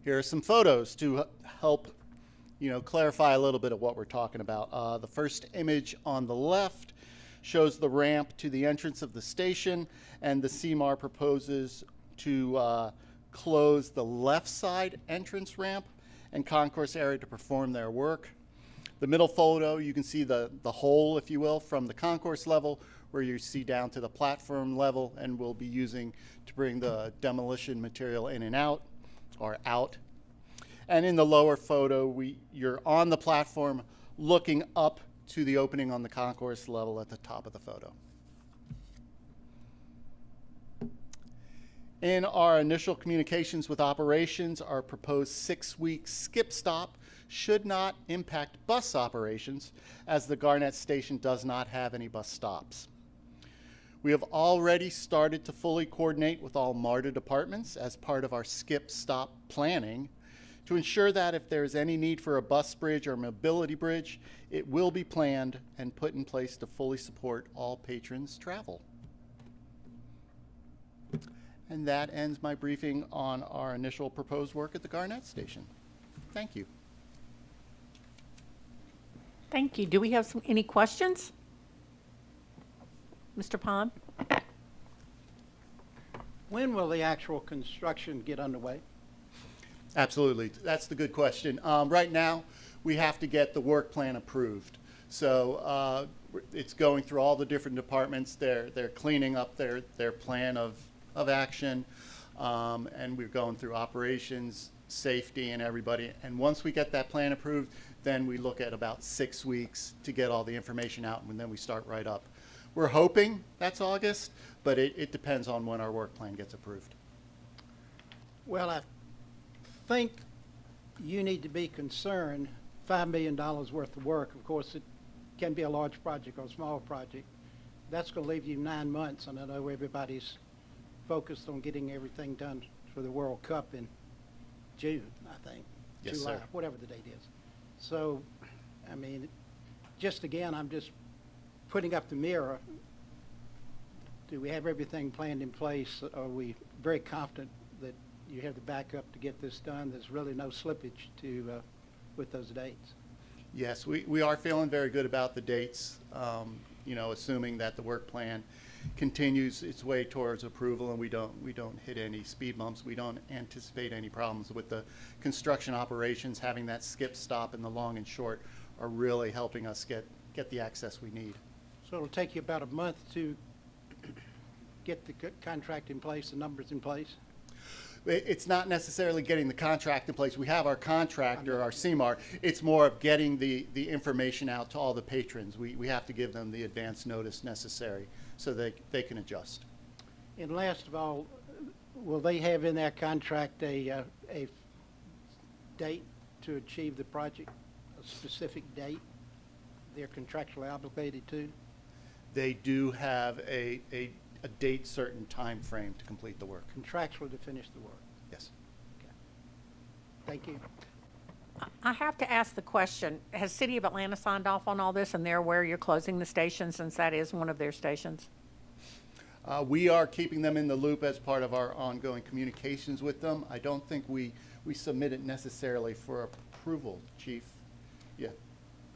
Here are some photos to help clarify a little bit of what we're talking about. The first image on the left shows the ramp to the entrance of the station, and the CMAR proposes to close the left side entrance ramp and concourse area to perform their work. The middle photo, you can see the hole, if you will, from the concourse level where you see down to the platform level, and we'll be using to bring the demolition material in and out, or out. And in the lower photo, you're on the platform looking up to the opening on the concourse level at the top of the photo. In our initial communications with operations, our proposed 6-week skip stop should not impact bus operations, as the Garnett station does not have any bus stops. We have already started to fully coordinate with all MARTA departments as part of our skip stop planning to ensure that if there is any need for a bus bridge or mobility bridge, it will be planned and put in place to fully support all patrons' travel. And that ends my briefing on our initial proposed work at the Garnett station. Thank you. Thank you. Do we have any questions? Mr. Pond? When will the actual construction get underway? Absolutely. That's the good question. Right now, we have to get the work plan approved. So it's going through all the different departments. They're cleaning up their plan of action, and we're going through operations, safety, and everybody. And once we get that plan approved, then we look at about 6 weeks to get all the information out, and then we start right up. We're hoping that's August, but it depends on when our work plan gets approved. Well, I think you need to be concerned. $5 million worth of work. Of course, it can be a large project or a small project. That's going to leave you 9 months, and I know everybody's focused on getting everything done for the World Cup in June, I think. Yes, July, sir. whatever the date is. So, I mean, just again, I'm just putting up the mirror. Do we have everything planned in place? Are we very confident that you have the backup to get this done? There's really no slippage to with those dates. Yes, we are feeling very good about the dates, assuming that the work plan continues its way towards approval, and we don't hit any speed bumps. We don't anticipate any problems with the construction operations. Having that skip stop in the long and short are really helping us get the access we need. So it'll take you about a month to get the contract in place, the numbers in place? It's not necessarily getting the contract in place. We have our contractor, our CMAR. It's more of getting the information out to all the patrons. We have to give them the advance notice necessary so they can adjust. And last of all, will they have in their contract a date to achieve the project, a specific date they're contractually obligated to? They do have a date certain time frame to complete the work. Contractually to finish the work? Yes. Okay. Thank you. I have to ask the question, has City of Atlanta signed off on all this and they're aware you're closing the station since that is one of their stations? We are keeping them in the loop as part of our ongoing communications with them. I don't think we submit it necessarily for approval, Chief. Yeah.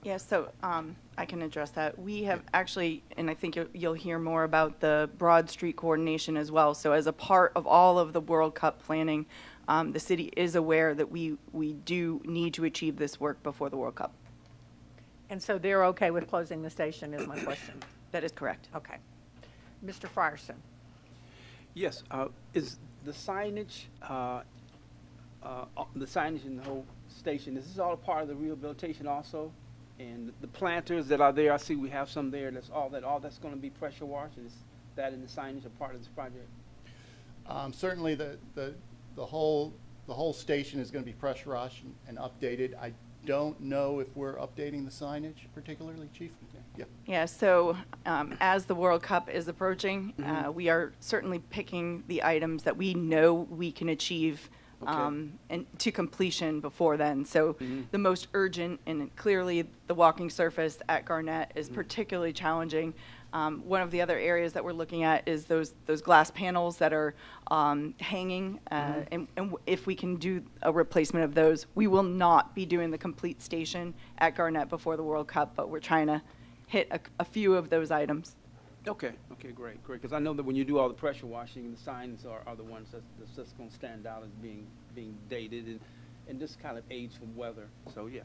Yeah, so I can address that. We have actually, and I think you'll hear more about the Broad Street coordination as well. So as a part of all of the World Cup planning, the city is aware that we do need to achieve this work before the World Cup. And so they're okay with closing the station is my question. That is correct. Okay. Mr. Frierson. Yes, is the signage in the whole station, is this all a part of the rehabilitation also? And the planters that are there, I see we have some there, all that's going to be pressure washed. Is that in the signage a part of this project? Certainly the whole station is going to be pressure washed and updated. I don't know if we're updating the signage particularly, Chief. Yeah. Yeah, so as the World Cup is approaching, we are certainly picking the items that we know we can achieve and to completion before then. So the most urgent and clearly the walking surface at Garnett is particularly challenging. One of the other areas that we're looking at is those glass panels that are hanging, and if we can do a replacement of those, we will not be doing the complete station at Garnett before the World Cup, but we're trying to hit a few of those items. Okay, great. Because I know that when you do all the pressure washing, the signs are the ones that's just going to stand out as being dated, and this kind of aids from weather. So yeah.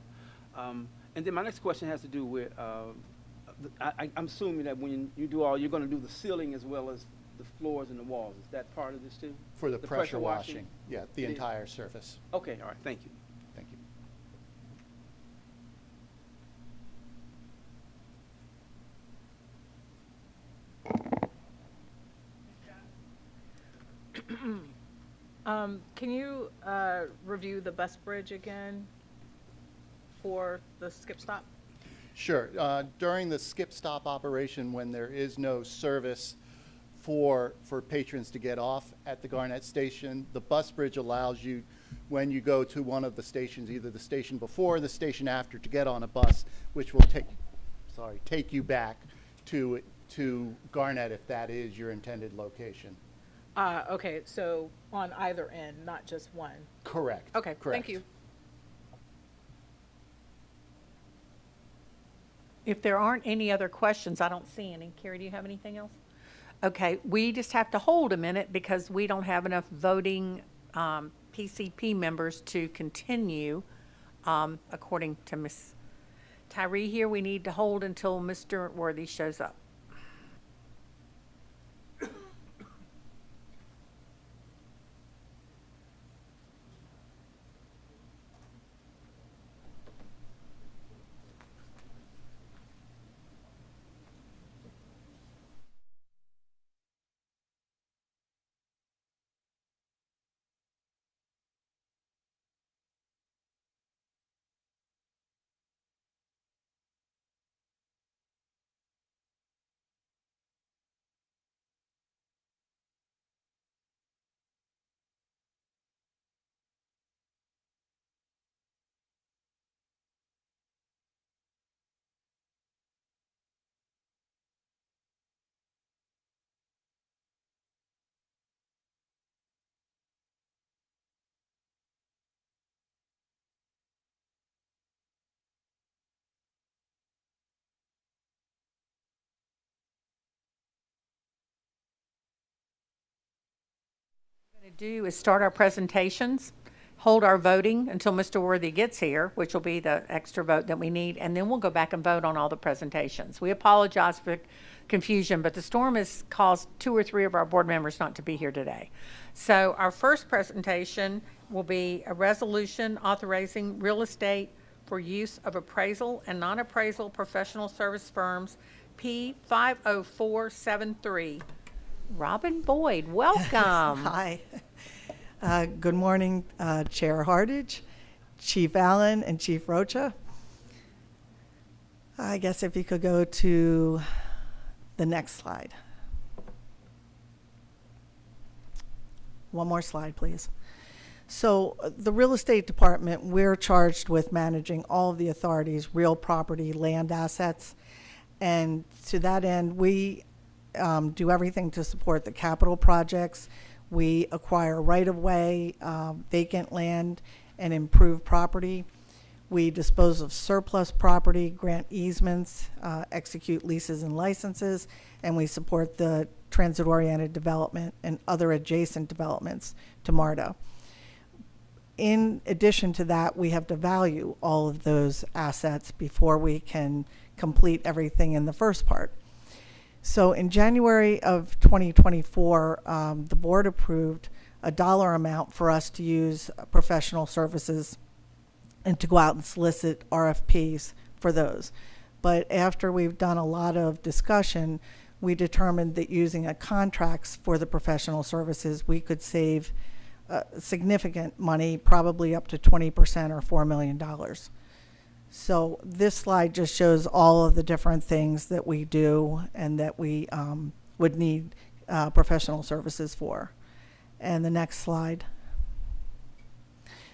And then my next question has to do with, I'm assuming that when you do you're going to do the ceiling as well as the floors and the walls. Is that part of this too? For the pressure washing. Yeah, the entire surface. Okay, all right, thank you. Thank you. Can you review the bus bridge again for the skip stop? Sure. During the skip stop operation, when there is no service for patrons to get off at the Garnett station, the bus bridge allows you, when you go to one of the stations, either the station before or the station after, to get on a bus, which will take you back to Garnett if that is your intended location. Okay, so on either end, not just one. Correct. Okay, Correct. thank you. If there aren't any other questions, I don't see any. Carrie, do you have anything else? Okay, we just have to hold a minute because we don't have enough voting PCP members to continue. According to Ms. Tyree here, we need to hold until Mr. Worthy shows up. Do is start our presentations, hold our voting until Mr. Worthy gets here, which will be the extra vote that we need, and then we'll go back and vote on all the presentations. We apologize for confusion, but the storm has caused 2 or 3 of our board members not to be here today. So our first presentation will be a resolution authorizing real estate for use of appraisal and non-appraisal professional service firms, P50473. Robin Boyd, welcome. Hi. Good morning, Chair Hardage, Chief Allen, and Chief Rocha. I guess if you could go to the next slide. One more slide, please. So the real estate department, we're charged with managing all of the authority's real property, land assets. And to that end, we do everything to support the capital projects. We acquire right-of-way, vacant land, and improve property. We dispose of surplus property, grant easements, execute leases and licenses, and we support the transit-oriented development and other adjacent developments to MARTA. In addition to that, we have to value all of those assets before we can complete everything in the first part. So in January of 2024, the board approved a dollar amount for us to use professional services and to go out and solicit RFPs for those. But after we've done a lot of discussion, we determined that using a contracts for the professional services, we could save significant money, probably up to 20% or $4 million. So this slide just shows all of the different things that we do and that we would need professional services for. And the next slide.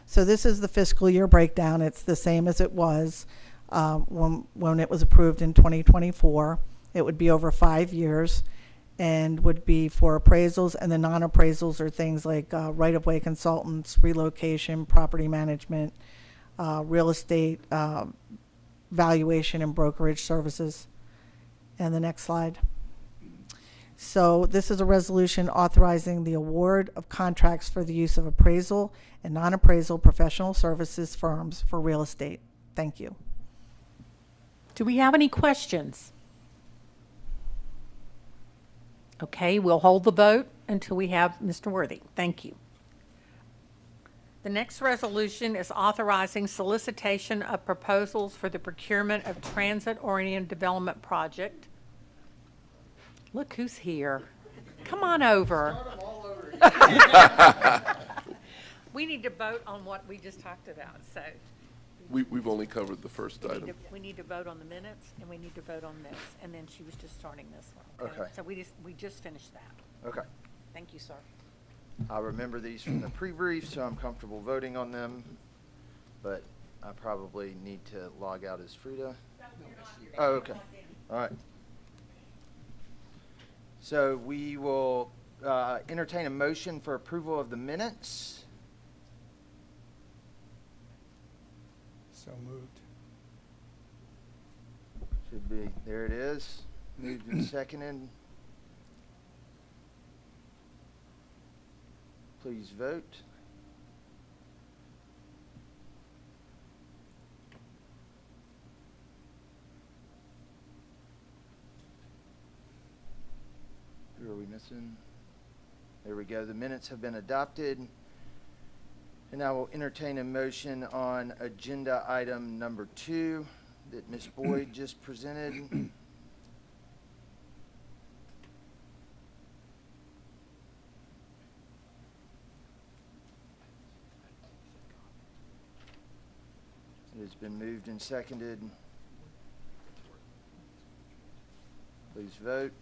So this is the fiscal year breakdown. It's the same as it was when it was approved in 2024. It would be over 5 years and would be for appraisals, and the non-appraisals are things like right-of-way consultants, relocation, property management, real estate valuation and brokerage services. And the next slide. So this is a resolution authorizing the award of contracts for the use of appraisal and non-appraisal professional services firms for real estate. Thank you. Do we have any questions? Okay, we'll hold the vote until we have Mr. Worthy. Thank you. The next resolution is authorizing solicitation of proposals for the procurement of transit-oriented development project. Look who's here. Come on over. We need to vote on what we just talked about, so. We've only covered the first item. We need to vote on the minutes, and we need to vote on this, and then she was just starting this one. Okay. So we just finished that. Okay. Thank you, sir. I remember these from the pre-brief, so I'm comfortable voting on them, but I probably need to log out as Frida. Oh, okay. All right. So we will entertain a motion for approval of the minutes. So moved. Should be, there it is. Moved and seconded. Please vote. Who are we missing? There we go. The minutes have been adopted. And I will entertain a motion on agenda item number 2 that Ms. Boyd just presented. It has been moved and seconded. Please vote.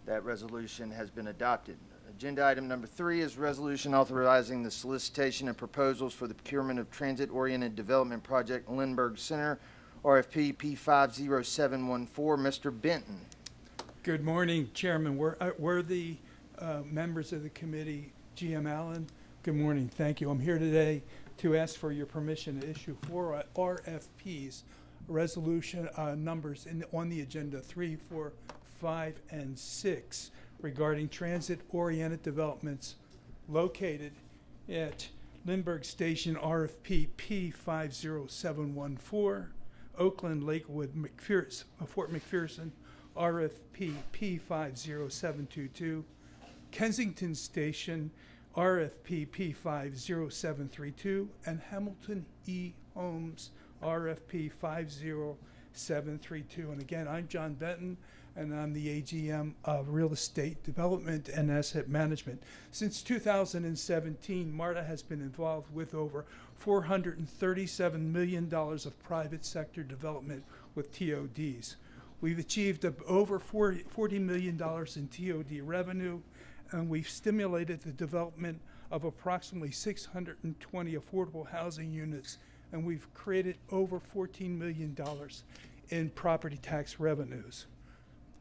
That resolution has been adopted. Agenda item number 3 is resolution authorizing the solicitation of proposals for the procurement of transit-oriented development project Lindbergh Center, RFP P50714. Mr. Benton. Good morning, Chairman. Worthy members of the committee, GM Allen. Good morning. Thank you. I'm here today to ask for your permission to issue 4 RFPs, resolution numbers on the agenda 3, 4, 5, and 6 regarding transit-oriented developments located at Lindbergh Station RFP P50714, Oakland Lakewood Fort McPherson RFP P50722, Kensington Station RFP P50732, and Hamilton E. Homes RFP 50732. And again, I'm John Benton, and I'm the AGM of Real Estate Development and Asset Management. Since 2017, MARTA has been involved with over $437 million of private sector development with TODs. We've achieved over $40 million in TOD revenue, and we've stimulated the development of approximately 620 affordable housing units, and we've created over $14 million in property tax revenues.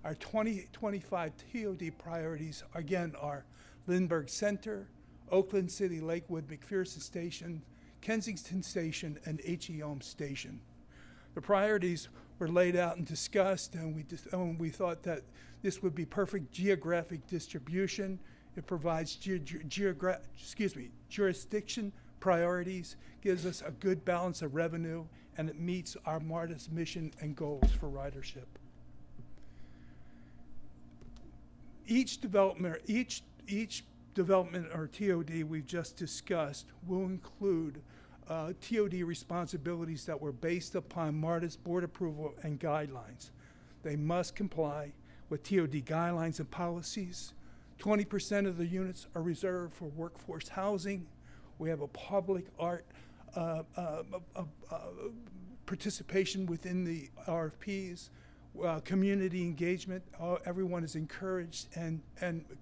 Our 2025 TOD priorities, again, are Lindbergh Center, Oakland City Lakewood McPherson Station, Kensington Station, and H.E. Holmes Station. The priorities were laid out and discussed, and we thought that this would be perfect geographic distribution. It provides jurisdiction priorities, gives us a good balance of revenue, and it meets our MARTA's mission and goals for ridership. Each development or TOD we've just discussed will include TOD responsibilities that were based upon MARTA's board approval and guidelines. They must comply with TOD guidelines and policies. 20% of the units are reserved for workforce housing. We have a public art participation within the RFPs. Community engagement, everyone is encouraged, and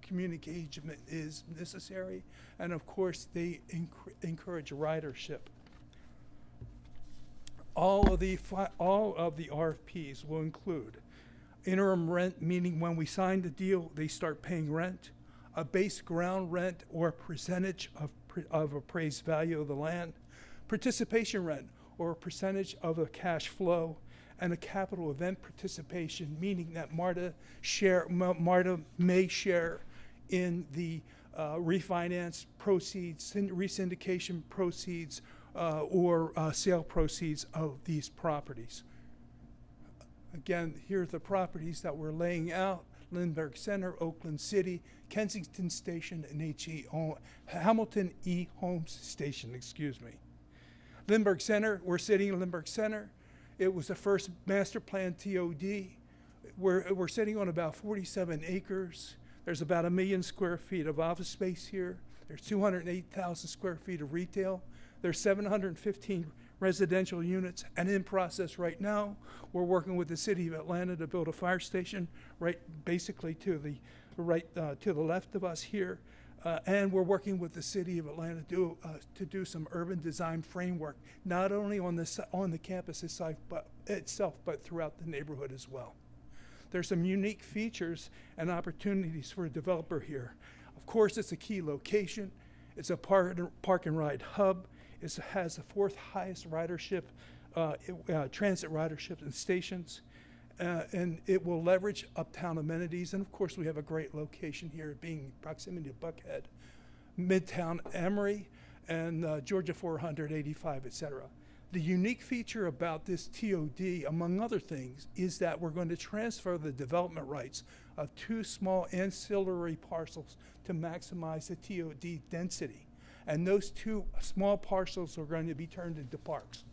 community engagement is necessary. And of course, they encourage ridership. All of the RFPs will include interim rent, meaning when we sign the deal, they start paying rent, a base ground rent or a percentage of appraised value of the land, participation rent or a percentage of the cash flow, and a capital event participation, meaning that MARTA may share in the refinance proceeds, resyndication proceeds, or sale proceeds of these properties. Again, here are the properties that we're laying out: Lindbergh Center, Oakland City, Kensington Station, and Hamilton E. Holmes Station, excuse me. Lindbergh Center, we're sitting in Lindbergh Center. It was the first master plan TOD. We're sitting on about 47 acres. There's about 1 million square feet of office space here. There's 208,000 square feet of retail. There's 715 residential units, and in process right now, we're working with the city of Atlanta to build a fire station basically to the left of us here. And we're working with the city of Atlanta to do some urban design framework, not only on the campus itself, but throughout the neighborhood as well. There's some unique features and opportunities for a developer here. Of course, it's a key location. It's a park and ride hub. It has the 4th highest ridership, transit ridership and stations. And it will leverage uptown amenities. And of course, we have a great location here, being proximity to Buckhead, Midtown Emory, and Georgia 485, et cetera. The unique feature about this TOD, among other things, is that we're going to transfer the development rights of 2 small ancillary parcels to maximize the TOD density. And those 2 small parcels are going to be turned into parks.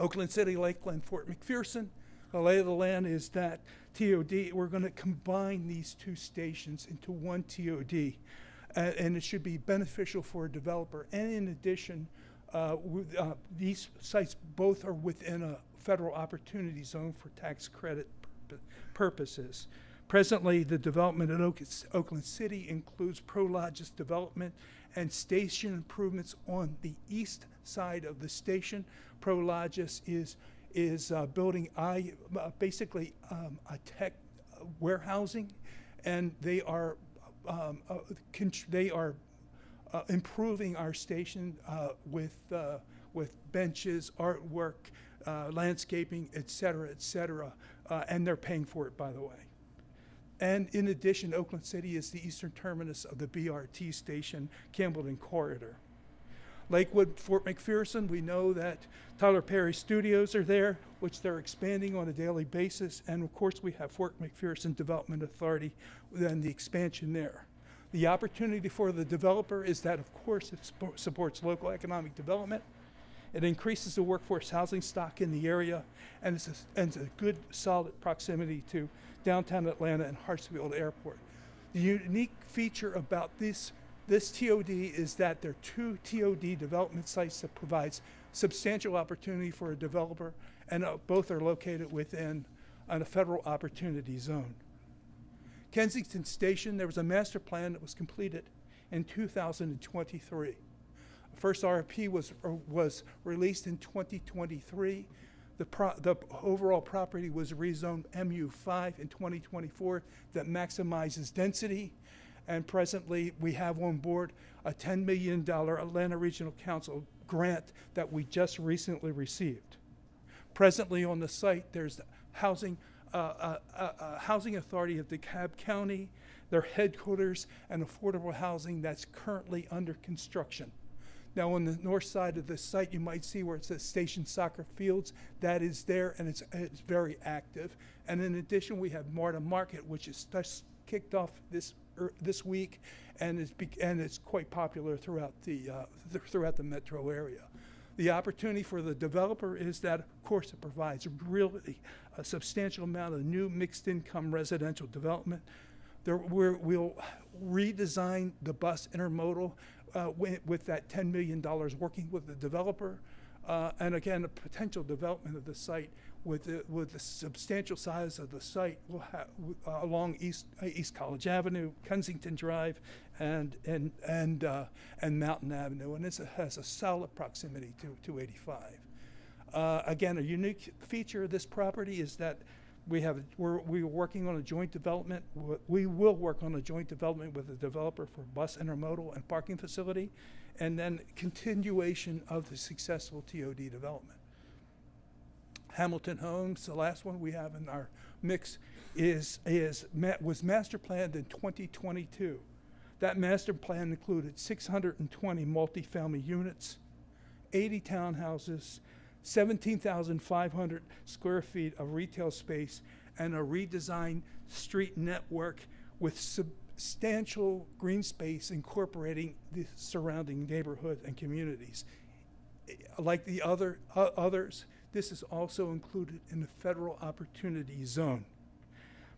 Oakland City, Lakeland, Fort McPherson. The lay of the land is that TOD, we're going to combine these 2 stations into one TOD, and it should be beneficial for a developer. And in addition, these sites both are within a federal opportunity zone for tax credit purposes. Presently, the development at Oakland City includes Prologis development and station improvements on the east side of the station. Prologis is is building basically a tech warehousing, and they are improving our station with benches, artwork, landscaping, et cetera, and they're paying for it, by the way. And in addition, Oakland City is the eastern terminus of the BRT station, Campbellton Corridor. Lakewood, Fort McPherson, we know that Tyler Perry Studios are there, which they're expanding on a daily basis. And of course, we have Fort McPherson Development Authority and the expansion there. The opportunity for the developer is that, of course, it supports local economic development. It increases the workforce housing stock in the area, and it's a good, solid proximity to downtown Atlanta and Hartsfield Airport. The unique feature about this TOD is that there are 2 TOD development sites that provides substantial opportunity for a developer, and both are located within a federal opportunity zone. Kensington Station, there was a master plan that was completed in 2023. The first RFP was released in 2023. The overall property was rezoned MU5 in 2024 that maximizes density. And presently, we have on board a $10 million Atlanta Regional Council grant that we just recently received. Presently on the site, there's the housing authority of DeKalb County, their headquarters, and affordable housing that's currently under construction. Now, on the north side of the site, you might see where it says Station Soccer Fields. That is there, and it's very active. And in addition, we have MARTA Market, which is just kicked off this week, and it's quite popular throughout the metro area. The opportunity for the developer is that, of course, it provides really a substantial amount of new mixed-income residential development. We'll redesign the bus intermodal with that $10 million working with the developer, and again, a potential development of the site with the substantial size of the site will have along East College Avenue, Kensington Drive, and Mountain Avenue, and it has a solid proximity to 285. Again, a unique feature of this property is that we're working on a joint development. We will work on a joint development with the developer for bus intermodal and parking facility, and then continuation of the successful TOD development. Hamilton Homes, the last one we have in our mix, was master planned in 2022. That master plan included 620 multifamily units, 80 townhouses, 17,500 square feet of retail space, and a redesigned street network with substantial green space incorporating the surrounding neighborhood and communities. Like the others, this is also included in the federal opportunity zone.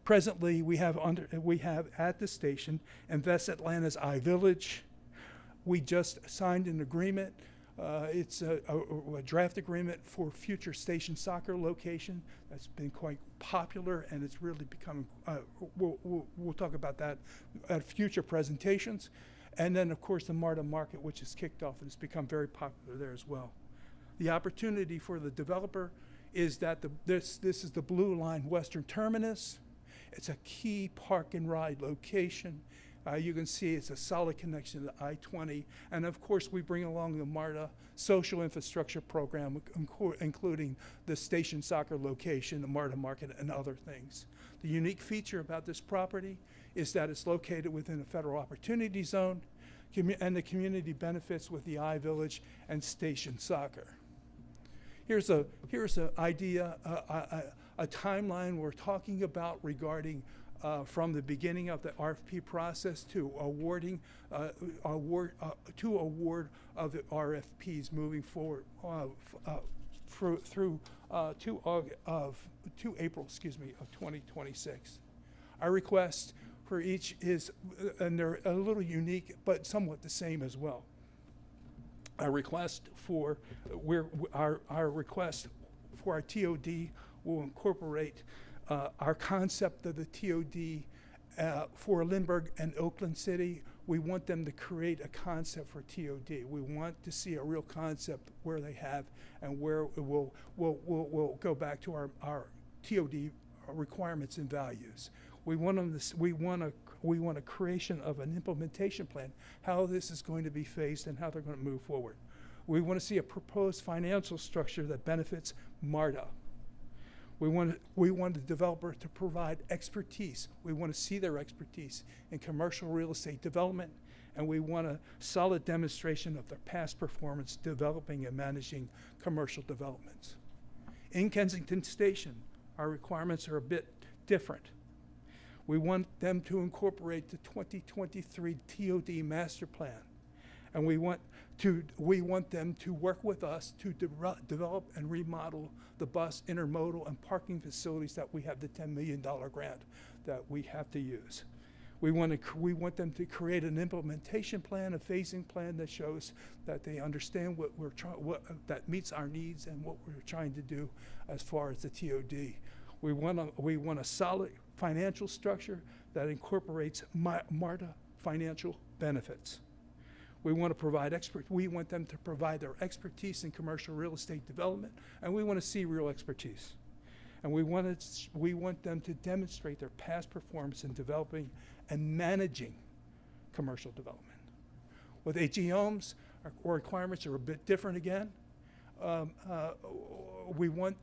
Presently, we have at the station Invest Atlanta's iVillage. We just signed an agreement. It's a draft agreement for future station soccer location that's been quite popular, and it's really becoming, we'll talk about that at future presentations. And then, of course, the MARTA Market, which is kicked off and has become very popular there as well. The opportunity for the developer is that this is the Blue Line Western Terminus. It's a key park and ride location. You can see it's a solid connection to I-20. And of course, we bring along the MARTA social infrastructure program, including the station soccer location, the MARTA Market, and other things. The unique feature about this property is that it's located within a federal opportunity zone, and the community benefits with the iVillage and station soccer. Here's an idea, a timeline we're talking about regarding from the beginning of the RFP process to award of the RFPs moving forward through to April, of 2026. Our request for each is, and they're a little unique, but somewhat the same as well. Our request for our request for our TOD will incorporate our concept of the TOD for Lindbergh and Oakland City, we want them to create a concept for TOD. We want to see a real concept where they have and where we'll go back to our TOD requirements and values. We want them to, we want a creation of an implementation plan, how this is going to be phased and how they're going to move forward. We want to see a proposed financial structure that benefits MARTA. We want the developer to provide expertise. We want to see their expertise in commercial real estate development, and we want a solid demonstration of their past performance developing and managing commercial developments. In Kensington Station, our requirements are a bit different. We want them to incorporate the 2023 TOD master plan, and we want them to work with us to develop and remodel the bus, intermodal, and parking facilities that we have the $10 million grant that we have to use. We want them to create an implementation plan, a phasing plan that shows that they understand what that meets our needs and what we're trying to do as far as the TOD. We want a solid financial structure that incorporates MARTA financial benefits. We want them to provide their expertise in commercial real estate development, and we want to see real expertise. And we want them to demonstrate their past performance in developing and managing commercial development. With HE Homes, our requirements are a bit different again. We want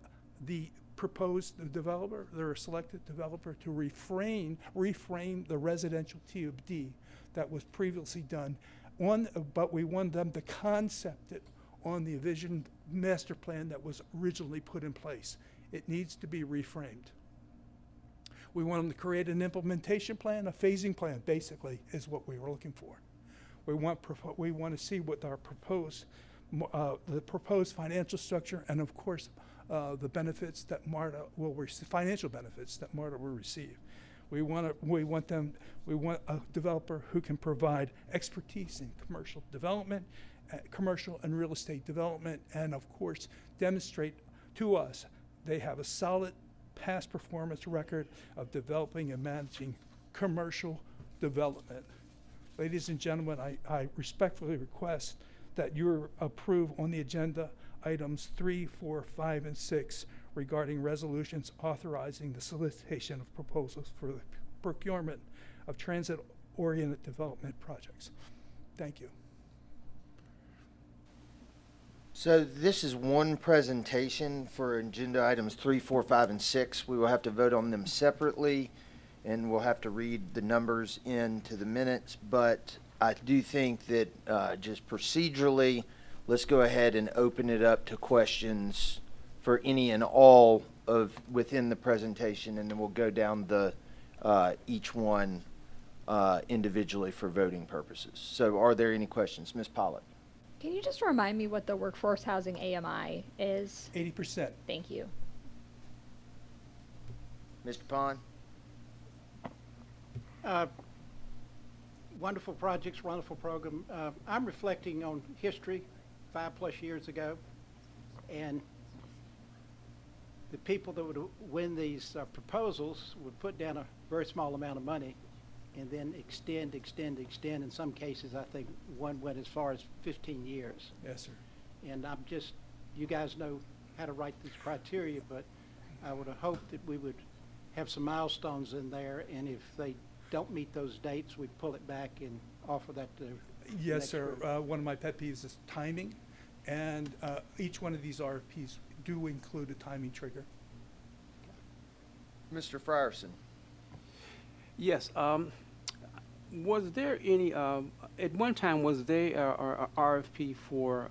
the proposed developer, their selected developer, to reframe the residential TOD that was previously done, but we want them to concept it on the vision master plan that was originally put in place. It needs to be reframed. We want them to create an implementation plan, a phasing plan, basically, is what we were looking for. We want to see what our the proposed financial structure, and of course, the benefits that MARTA will receive, financial benefits that MARTA will receive. We want a developer who can provide expertise in commercial development, commercial and real estate development, and of course, demonstrate to us they have a solid past performance record of developing and managing commercial development. Ladies and gentlemen, I respectfully request that you approve on the agenda items 3, 4, 5, and 6 regarding resolutions authorizing the solicitation of proposals for the procurement of transit-oriented development projects. Thank you. So this is one presentation for agenda items 3, 4, 5, and 6. We will have to vote on them separately, and we'll have to read the numbers into the minutes. But I do think that just procedurally, let's go ahead and open it up to questions for any and all of within the presentation, and then we'll go down the each one individually for voting purposes. So are there any questions? Ms. Pollock. Can you just remind me what the workforce housing AMI is? 80%. Thank you. Mr. Pond? Wonderful projects, wonderful program. I'm reflecting on history 5+ years ago, and the people that would win these proposals would put down a very small amount of money and then extend. In some cases, I think one went as far as 15 years. Yes, sir. And you guys know how to write these criteria, but I would have hoped that we would have some milestones in there, and if they don't meet those dates, we pull it back and offer that to Yes, sir. One of my pet peeves is timing, and each one of these RFPs do include a timing trigger. Mr. Frierson. Yes. Was there any, at one time, was there a RFP for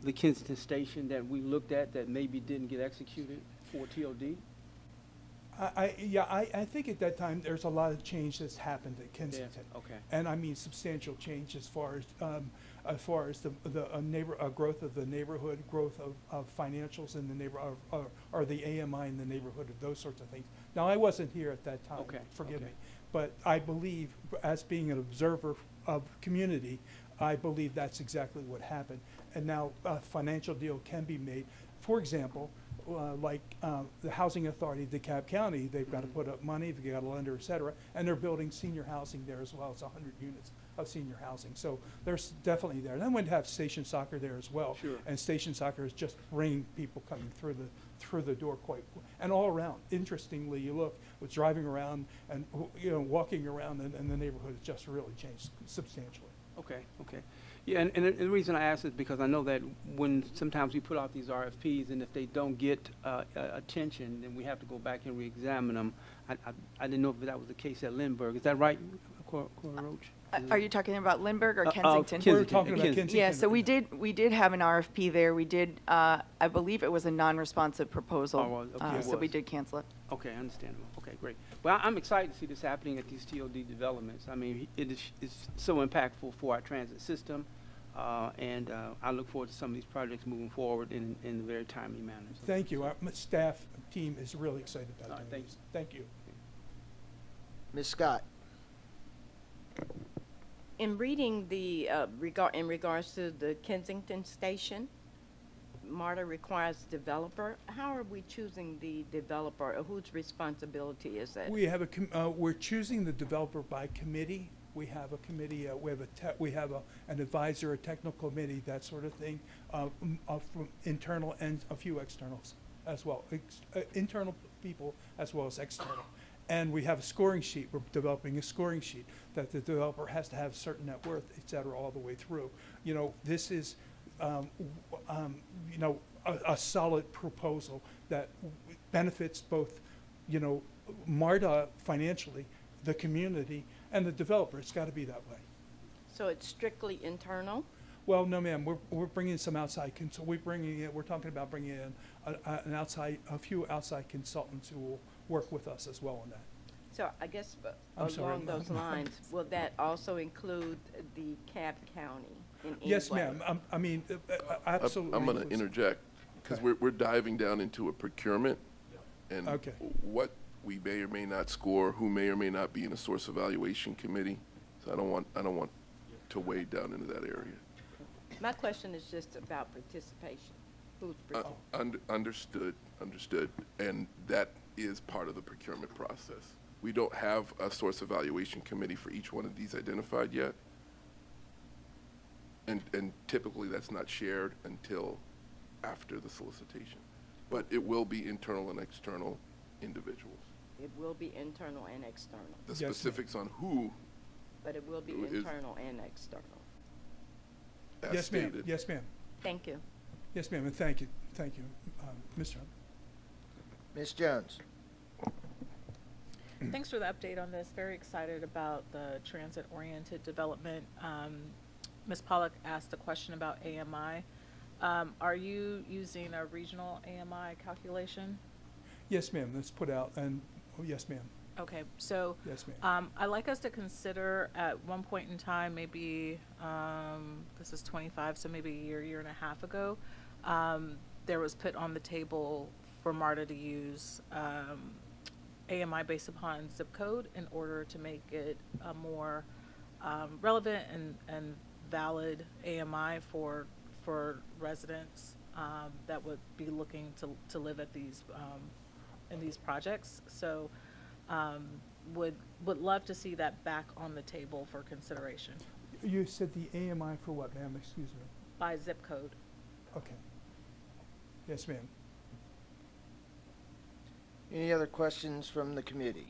the Kensington Station that we looked at that maybe didn't get executed for TOD? I think at that time there's a lot of change that's happened at Kensington. Yeah, okay. And I mean substantial change as far as the growth of the neighborhood, growth of financials in the neighborhood, or the AMI in the neighborhood, of those sorts of things. Now, I wasn't here at that time. Okay. Forgive Okay. me, but I believe, as being an observer of community, I believe that's exactly what happened. And now a financial deal can be made. For example, the Housing Authority, DeKalb County, they've got to put up money, they've got a lender, et cetera, and they're building senior housing there as well. It's 100 units of senior housing. So there's definitely there. And then we'd have station soccer there as well. Sure. And station soccer is just bringing people coming through the door and all around. Interestingly, you look, with driving around and walking around, and the neighborhood has just really changed substantially. Okay, okay. Yeah, and the reason I ask is because I know that when sometimes we put out these RFPs, and if they don't get attention, then we have to go back and re-examine them. I didn't know if that was the case at Lindbergh. Is that right, Cora Roach? Are you talking about Lindbergh or Kensington? We're talking about Kensington. Yeah, so we did have an RFP there. We did, I believe it was a non-responsive proposal. Oh, well, okay, it so we was. did cancel it. Okay, understandable. Okay, great. Well, I'm excited to see this happening at these TOD developments. I mean, it's so impactful for our transit system, and I look forward to some of these projects moving forward in a very timely manner. So, Thank you. Our staff team is really excited about All right, doing this. Thank you. Ms. Scott? In reading the, in regards to the Kensington station, MARTA requires developer. How are we choosing the developer, or whose responsibility is that? We have we're choosing the developer by committee. We have a committee, we have an advisor, a technical committee, that sort of thing, from internal and a few externals as well, internal people as well as external. And we have a scoring sheet. We're developing a scoring sheet that the developer has to have certain net worth, et cetera, all the way through. This is, a solid proposal that benefits both, MARTA financially, the community, and the developer. It's got to be that way. So it's strictly internal? Well, no, ma'am. We're bringing some outside. We're talking about bringing in a few outside consultants who will work with us as well on that. So I guess sorry, those lines, will that also include the Cobb County in any Yes, way? ma'am. I mean, absolutely. I'm going to interject because we're diving down into a procurement, and what we may or may not score, who may or may not be in a source evaluation committee. So I don't want to wade down into that area. My question is just about participation. Who's Understood, and that is part of the procurement process. We don't have a source evaluation committee for each one of these identified yet, and typically that's not shared until after the solicitation. But it will be internal and external individuals. It will be internal and external. The specifics on who. But it will be internal and external. Yes, ma'am. Yes, ma'am. Thank you. Yes, ma'am, and thank you, Mr. Ms. Jones? Thanks for the update on this. Very excited about the transit-oriented development. Ms. Pollock asked a question about AMI. Are you using a regional AMI calculation? Yes, ma'am. That's put out, and yes, ma'am. Okay, so yes, ma'am. I'd like us to consider at one point in time, maybe this is 25, so maybe a year and a half ago, there was put on the table for MARTA to use AMI based upon zip code in order to make it a more relevant and valid AMI for residents that would be looking to live at these in these projects. So would love to see that back on the table for consideration. You said the AMI for what, ma'am? Excuse me. By zip code. Okay. Yes, ma'am. Any other questions from the committee?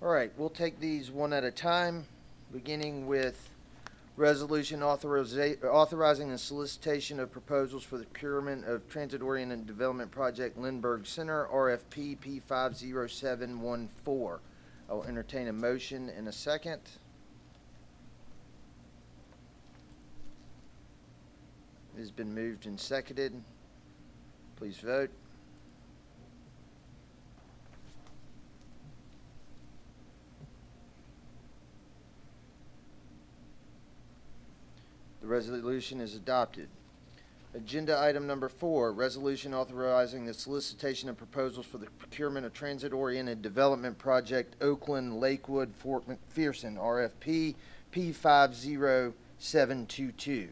All right, we'll take these one at a time, beginning with resolution authorizing the solicitation of proposals for the procurement of transit-oriented development project Lindbergh Center, RFP P50714. I'll entertain a motion in a second. It has been moved and seconded. Please vote. The resolution is adopted. Agenda item number 4, resolution authorizing the solicitation of proposals for the procurement of transit-oriented development project Oakland Lakewood Fort McPherson, RFP P50722.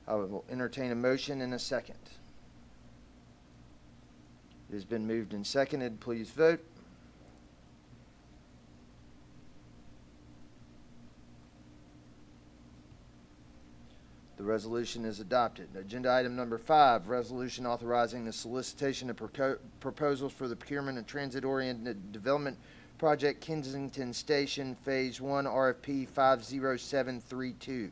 I will entertain a motion in a second. It has been moved and seconded. Please vote. The resolution is adopted. Agenda item number 5, resolution authorizing the solicitation of proposals for the procurement of transit-oriented development project Kensington Station Phase 1 RFP 50732.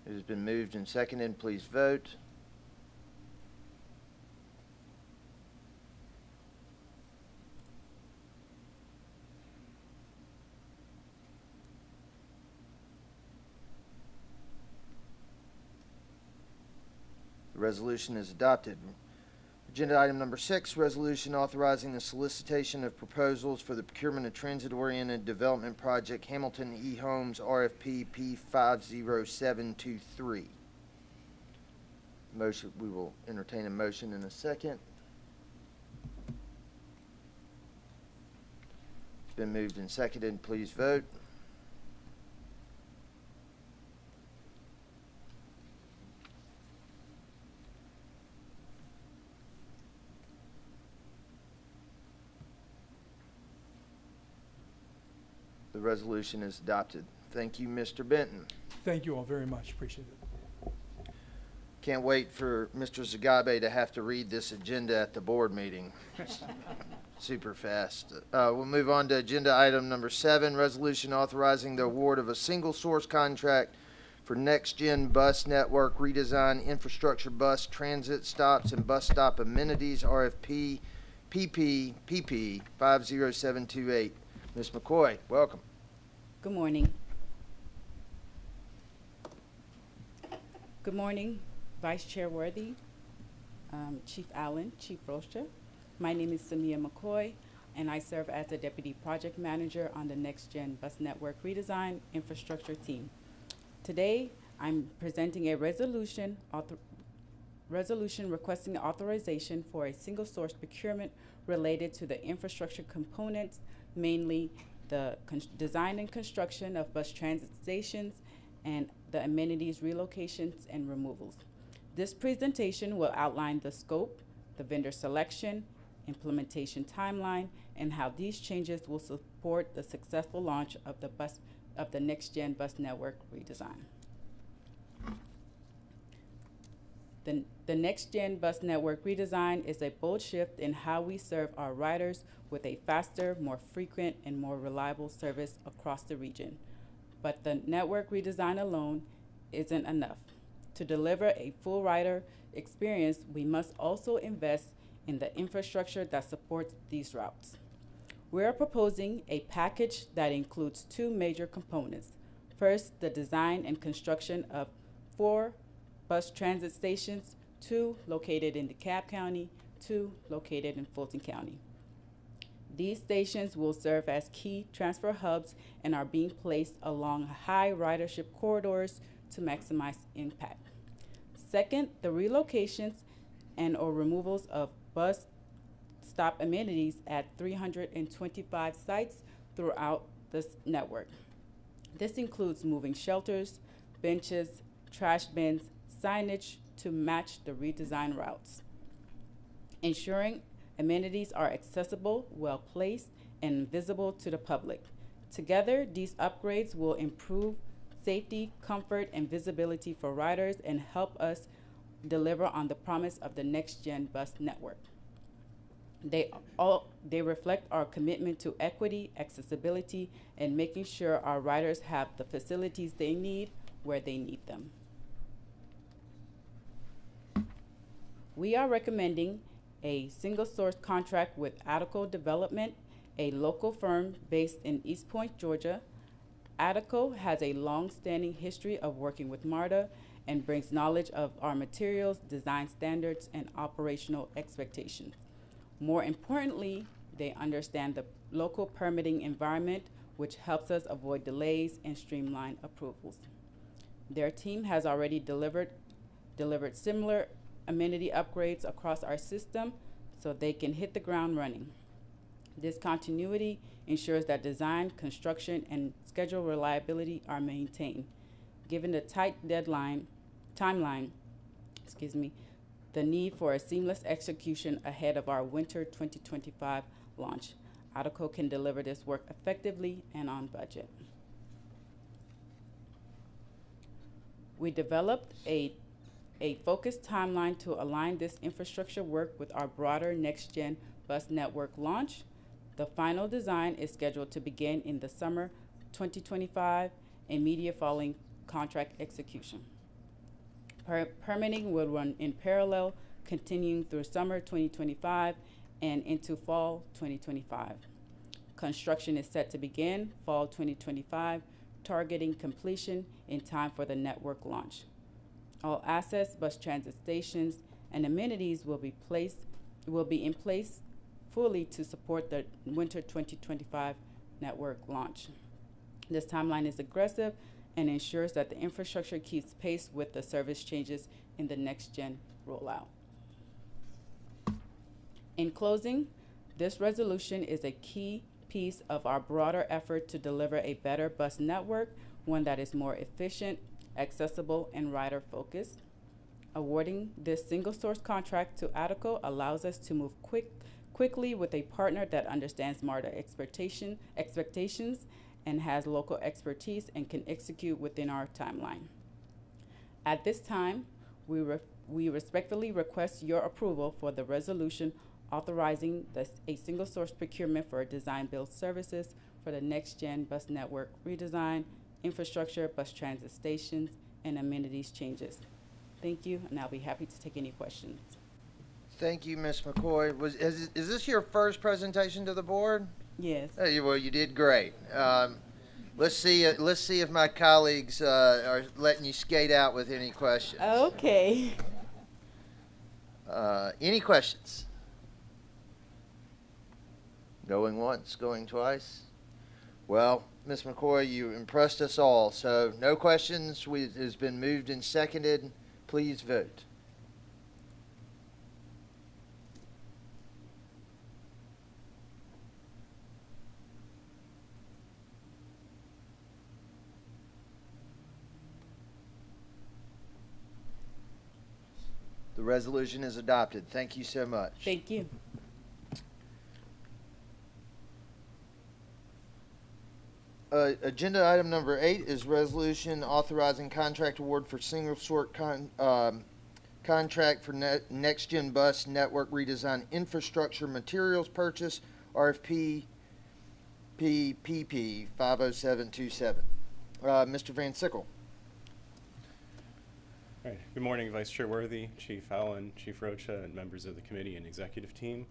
It has been moved and seconded. Please vote. The resolution is adopted. Agenda item number 6, resolution authorizing the solicitation of proposals for the procurement of transit-oriented development project Hamilton E. Homes RFP P50723. Motion, we will entertain a motion in a second. It's been moved and seconded. Please vote. The resolution is adopted. Thank you, Mr. Benton. Thank you all very much. Appreciate it. Can't wait for Mr. Zagabe to have to read this agenda at the board meeting. Super fast. We'll move on to agenda item number 7, resolution authorizing the award of a single source contract for next-gen bus network redesign, infrastructure bus transit stops, and bus stop amenities, RFP PP 50728. Ms. McCoy, welcome. Good morning. Good morning, Vice Chair Worthy, Chief Allen, Chief Rocha. My name is Samia McCoy, and I serve as the Deputy Project Manager on the Next Gen Bus Network Redesign Infrastructure team. Today, I'm presenting a resolution requesting authorization for a single source procurement related to the infrastructure components, mainly the design and construction of bus transit stations and the amenities relocations and removals. This presentation will outline the scope, the vendor selection, implementation timeline, and how these changes will support the successful launch of the Next Gen Bus Network redesign. The Next Gen Bus Network redesign is a bold shift in how we serve our riders with a faster, more frequent, and more reliable service across the region. But the network redesign alone isn't enough. To deliver a full rider experience, we must also invest in the infrastructure that supports these routes. We are proposing a package that includes 2 major components. First, the design and construction of 4 bus transit stations, 2 located in DeKalb County, 2 located in Fulton County. These stations will serve as key transfer hubs and are being placed along high ridership corridors to maximize impact. Second, the relocations and or removals of bus stop amenities at 325 sites throughout this network. This includes moving shelters, benches, trash bins, signage to match the redesigned routes. Ensuring amenities are accessible, well placed, and visible to the public. Together, these upgrades will improve safety, comfort, and visibility for riders and help us deliver on the promise of the Next Gen Bus Network. They reflect our commitment to equity, accessibility, and making sure our riders have the facilities they need where they need them. We are recommending a single source contract with Attico Development, a local firm based in East Point, Georgia. Attico has a long-standing history of working with MARTA and brings knowledge of our materials, design standards, and operational expectations. More importantly, they understand the local permitting environment, which helps us avoid delays and streamline approvals. Their team has already delivered similar amenity upgrades across our system so they can hit the ground running. This continuity ensures that design, construction, and schedule reliability are maintained. Given the tight timeline, the need for a seamless execution ahead of our winter 2025 launch, ADICO can deliver this work effectively and on budget. We developed a focused timeline to align this infrastructure work with our broader next-gen bus network launch. The final design is scheduled to begin in the summer 2025, immediate following contract execution. Permitting will run in parallel, continuing through summer 2025 and into fall 2025. Construction is set to begin fall 2025, targeting completion in time for the network launch. All assets, bus transit stations, and amenities will be in place fully to support the winter 2025 network launch. This timeline is aggressive and ensures that the infrastructure keeps pace with the service changes in the next-gen rollout. In closing, this resolution is a key piece of our broader effort to deliver a better bus network, one that is more efficient, accessible, and rider-focused. Awarding this single-source contract to ADICO allows us to move quickly with a partner that understands MARTA expectations and has local expertise and can execute within our timeline. At this time, we respectfully request your approval for the resolution authorizing a single-source procurement for design-build services for the next-gen bus network redesign, infrastructure, bus transit stations, and amenities changes. Thank you, and I'll be happy to take any questions. Thank you, Ms. McCoy. Is this your first presentation to the board? Yes. Well, you did great. Let's see if my colleagues are letting you skate out with any questions. Okay. Any questions? Going once, going twice? Well, Ms. McCoy, you impressed us all. So no questions. It has been moved and seconded. Please vote. The resolution is adopted. Thank you so much. Thank you. Agenda item number 8 is resolution authorizing contract award for single sort contract for next-gen bus network redesign infrastructure materials purchase, RFP PPP 50727. Mr. Van Sickle. All right. Good morning, Vice Chair Worthy, Chief Allen, Chief Rocha, and members of the committee and executive team.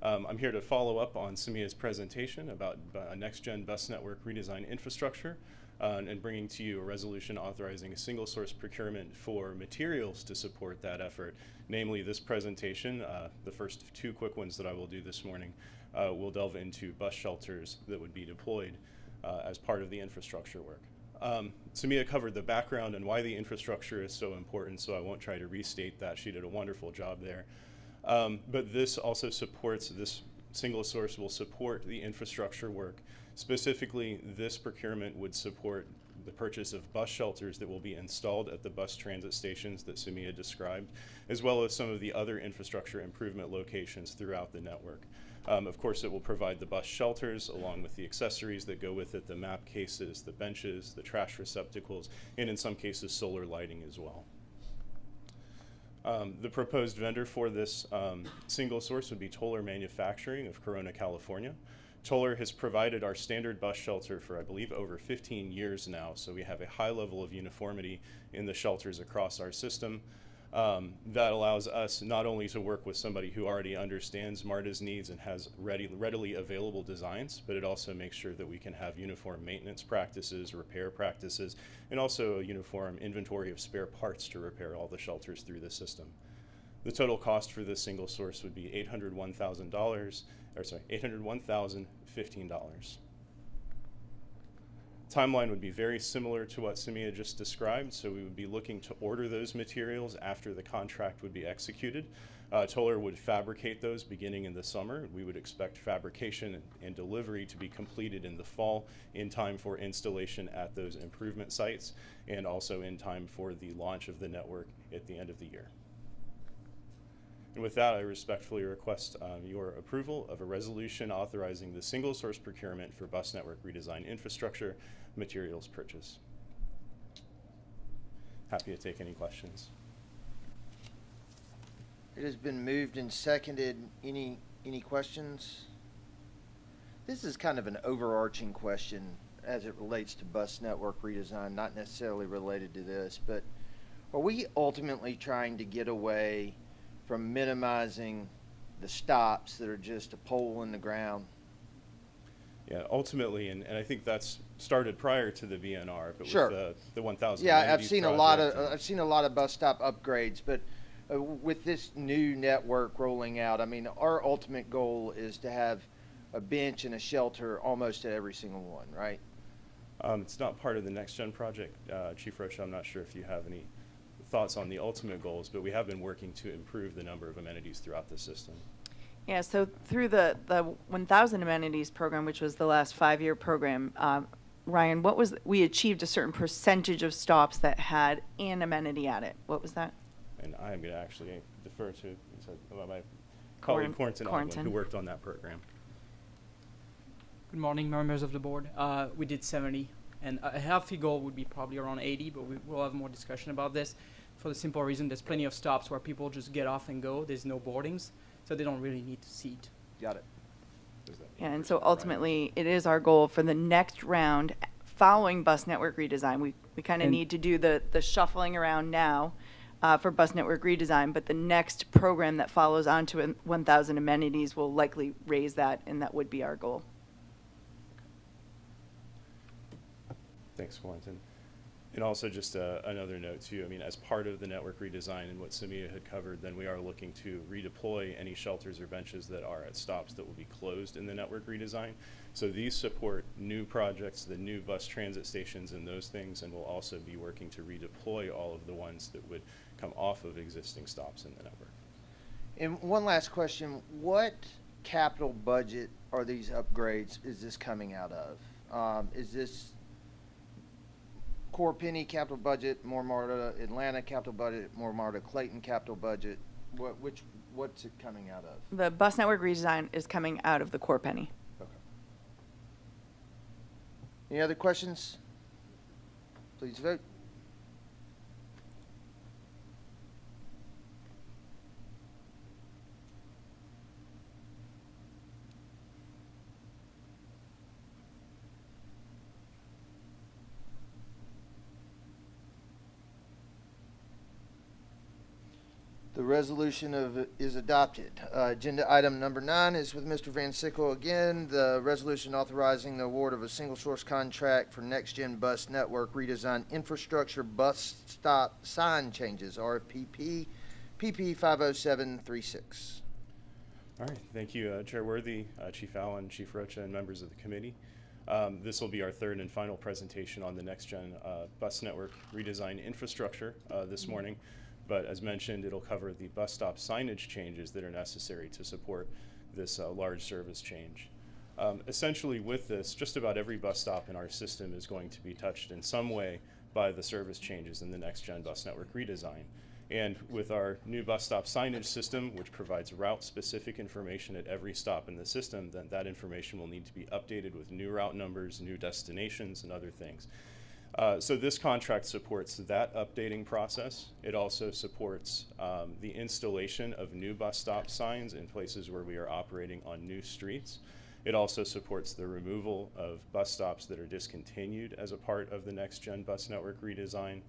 I'm here to follow up on Samia's presentation about next-gen bus network redesign infrastructure and bringing to you a resolution authorizing a single-source procurement for materials to support that effort. Namely, this presentation, the first two quick ones that I will do this morning, will delve into bus shelters that would be deployed as part of the infrastructure work. Samia covered the background and why the infrastructure is so important, so I won't try to restate that. She did a wonderful job there. But this also supports, this single source will support the infrastructure work. Specifically, this procurement would support the purchase of bus shelters that will be installed at the bus transit stations that Samia described, as well as some of the other infrastructure improvement locations throughout the network. Of course, it will provide the bus shelters along with the accessories that go with it, the map cases, the benches, the trash receptacles, and in some cases, solar lighting as well. The proposed vendor for this single source would be Toller Manufacturing of Corona, California. Toller has provided our standard bus shelter for, I believe, over 15 years now, so we have a high level of uniformity in the shelters across our system. That allows us not only to work with somebody who already understands MARTA's needs and has readily available designs, but it also makes sure that we can have uniform maintenance practices, repair practices, and also a uniform inventory of spare parts to repair all the shelters through the system. The total cost for this single source would be $801,015. Timeline would be very similar to what Samia just described, so we would be looking to order those materials after the contract would be executed. Toller would fabricate those beginning in the summer. We would expect fabrication and delivery to be completed in the fall in time for installation at those improvement sites and also in time for the launch of the network at the end of the year. And with that, I respectfully request your approval of a resolution authorizing the single source procurement for bus network redesign infrastructure materials purchase. Happy to take any questions. It has been moved and seconded. Any questions? This is kind of an overarching question as it relates to bus network redesign, not necessarily related to this, but are we ultimately trying to get away from minimizing the stops that are just a pole in the ground? Yeah, ultimately, and I think that's started prior to the BNR, but sure. With the 1,000. Yeah, I've seen a lot of bus stop upgrades, but with this new network rolling out, I mean, our ultimate goal is to have a bench and a shelter almost at every single one, right? It's not part of the Next Gen project, Chief Rocha. I'm not sure if you have any thoughts on the ultimate goals, but we have been working to improve the number of amenities throughout the system. Yeah, so through the 1,000 amenities program, which was the last 5-year program, Ryan, we achieved a certain percentage of stops that had an amenity at it. What was that? And I am going to actually defer to my colleague Cornton, who worked on that program. Good morning, members of the board. We did 70, and a healthy goal would be probably around 80, but we'll have more discussion about this for the simple reason there's plenty of stops where people just get off and go. There's no boardings, so they don't really need to seat. Got it. Yeah, and so ultimately, it is our goal for the next round following bus network redesign. We kind of need to do the shuffling around now for bus network redesign, but the next program that follows on to 1,000 amenities will likely raise that, and that would be our goal. Thanks, Quentin. And also just another note too, I mean, as part of the network redesign and what Samia had covered, then we are looking to redeploy any shelters or benches that are at stops that will be closed in the network redesign. So these support new projects, the new bus transit stations and those things, and we'll also be working to redeploy all of the ones that would come off of existing stops in the network. And one last question, what capital budget are these upgrades, is this coming out of? Is this Core Penny capital budget, more MARTA Atlanta capital budget, more MARTA Clayton capital budget? What's it coming out of? The bus network redesign is coming out of the Core Penny. Okay. Any other questions? Please vote. The resolution is adopted. Agenda item number 9 is with Mr. Van Sickle again. The resolution authorizing the award of a single source contract for Next Gen Bus Network Redesign Infrastructure Bus Stop Sign Changes, RFPP, PP 50736. All right, thank you, Chair Worthy, Chief Allen, Chief Rocha, and members of the committee. This will be our third and final presentation on the Next Gen Bus Network Redesign Infrastructure this morning. But as mentioned, it'll cover the bus stop signage changes that are necessary to support this large service change. Essentially with this, just about every bus stop in our system is going to be touched in some way by the service changes in the Next Gen Bus Network redesign. And with our new bus stop signage system, which provides route-specific information at every stop in the system, then that information will need to be updated with new route numbers, new destinations, and other things. So this contract supports that updating process. It also supports the installation of new bus stop signs in places where we are operating on new streets. It also supports the removal of bus stops that are discontinued as a part of the Next Gen Bus Network redesign.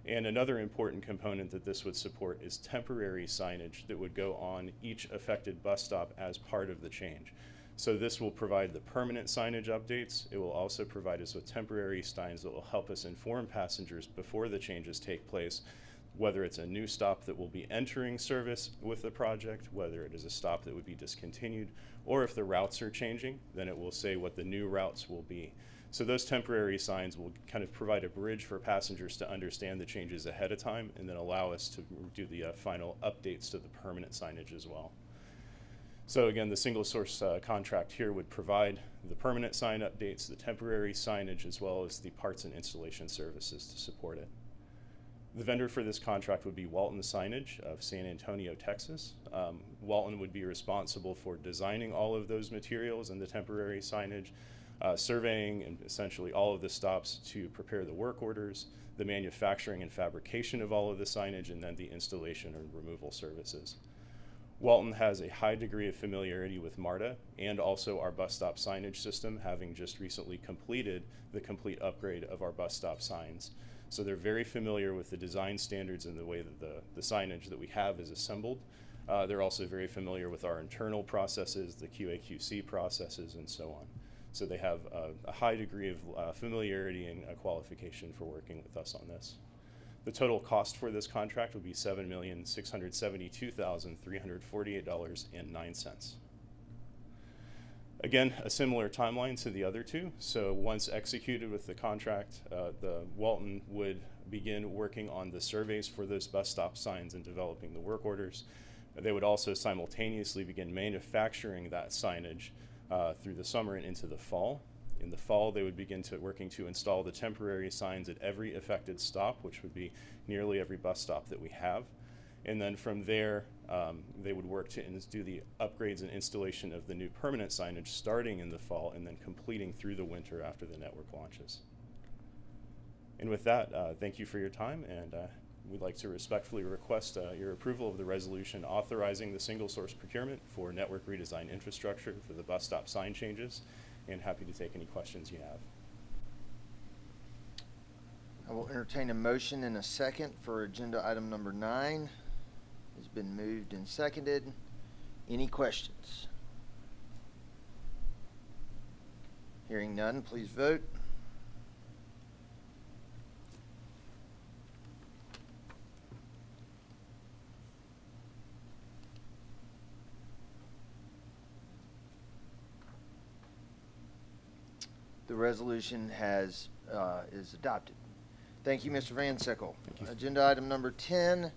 And another important component that this would support is temporary signage that would go on each affected bus stop as part of the change. So this will provide the permanent signage updates. It will also provide us with temporary signs that will help us inform passengers before the changes take place, whether it's a new stop that will be entering service with the project, whether it is a stop that would be discontinued, or if the routes are changing, then it will say what the new routes will be. So those temporary signs will kind of provide a bridge for passengers to understand the changes ahead of time and then allow us to do the final updates to the permanent signage as well. So again, the single source contract here would provide the permanent sign updates, the temporary signage, as well as the parts and installation services to support it. The vendor for this contract would be Walton Signage of San Antonio, Texas. Walton would be responsible for designing all of those materials and the temporary signage, surveying and essentially all of the stops to prepare the work orders, the manufacturing and fabrication of all of the signage, and then the installation and removal services. Walton has a high degree of familiarity with MARTA and also our bus stop signage system, having just recently completed the complete upgrade of our bus stop signs. So they're very familiar with the design standards and the way that the signage that we have is assembled. They're also very familiar with our internal processes, the QA/QC processes, and so on. So they have a high degree of familiarity and qualification for working with us on this. The total cost for this contract would be $7,672,348.09. Again, a similar timeline to the other two. So once executed with the contract, the Walton would begin working on the surveys for those bus stop signs and developing the work orders. They would also simultaneously begin manufacturing that signage through the summer and into the fall. In the fall, they would begin working to install the temporary signs at every affected stop, which would be nearly every bus stop that we have. And then from there, they would work to do the upgrades and installation of the new permanent signage starting in the fall and then completing through the winter after the network launches. And with that, thank you for your time, and we'd like to respectfully request your approval of the resolution authorizing the single source procurement for network redesign infrastructure for the bus stop sign changes, and happy to take any questions you have. I will entertain a motion in a second for agenda item number 9. It's been moved and seconded. Any questions? Hearing none, please vote. The resolution is adopted. Thank you, Mr. Van Sickle. Agenda item number 10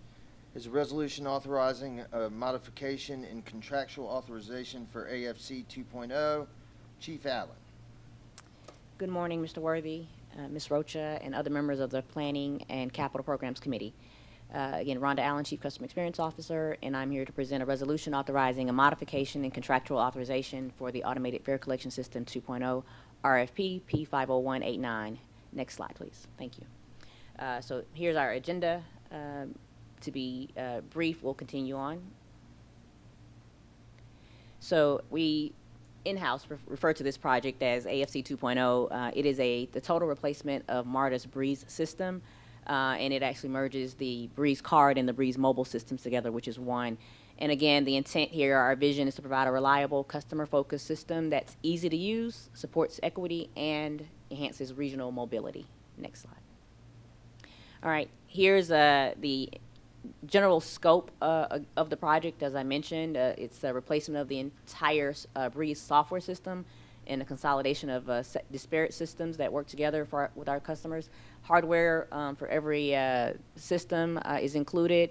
is a resolution authorizing a modification in contractual authorization for AFC 2.0. Chief Allen. Good morning, Mr. Worthy, Ms. Rocha, and other members of the Planning and Capital Programs Committee. Again, Rhonda Allen, Chief Customer Experience Officer, and I'm here to present a resolution authorizing a modification in contractual authorization for the Automated Fare Collection System 2.0 RFP P50189. Next slide, please. Thank you. So here's our agenda. To be brief, we'll continue on. So we in-house refer to this project as AFC 2.0. It is the total replacement of MARTA's Breeze system, and it actually merges the Breeze card and the Breeze mobile systems together, which is one. And again, the intent here, our vision is to provide a reliable, customer-focused system that's easy to use, supports equity, and enhances regional mobility. Next slide. All right, here's the general scope of the project. As I mentioned, it's a replacement of the entire Breeze software system and a consolidation of disparate systems that work together with our customers. Hardware for every system is included.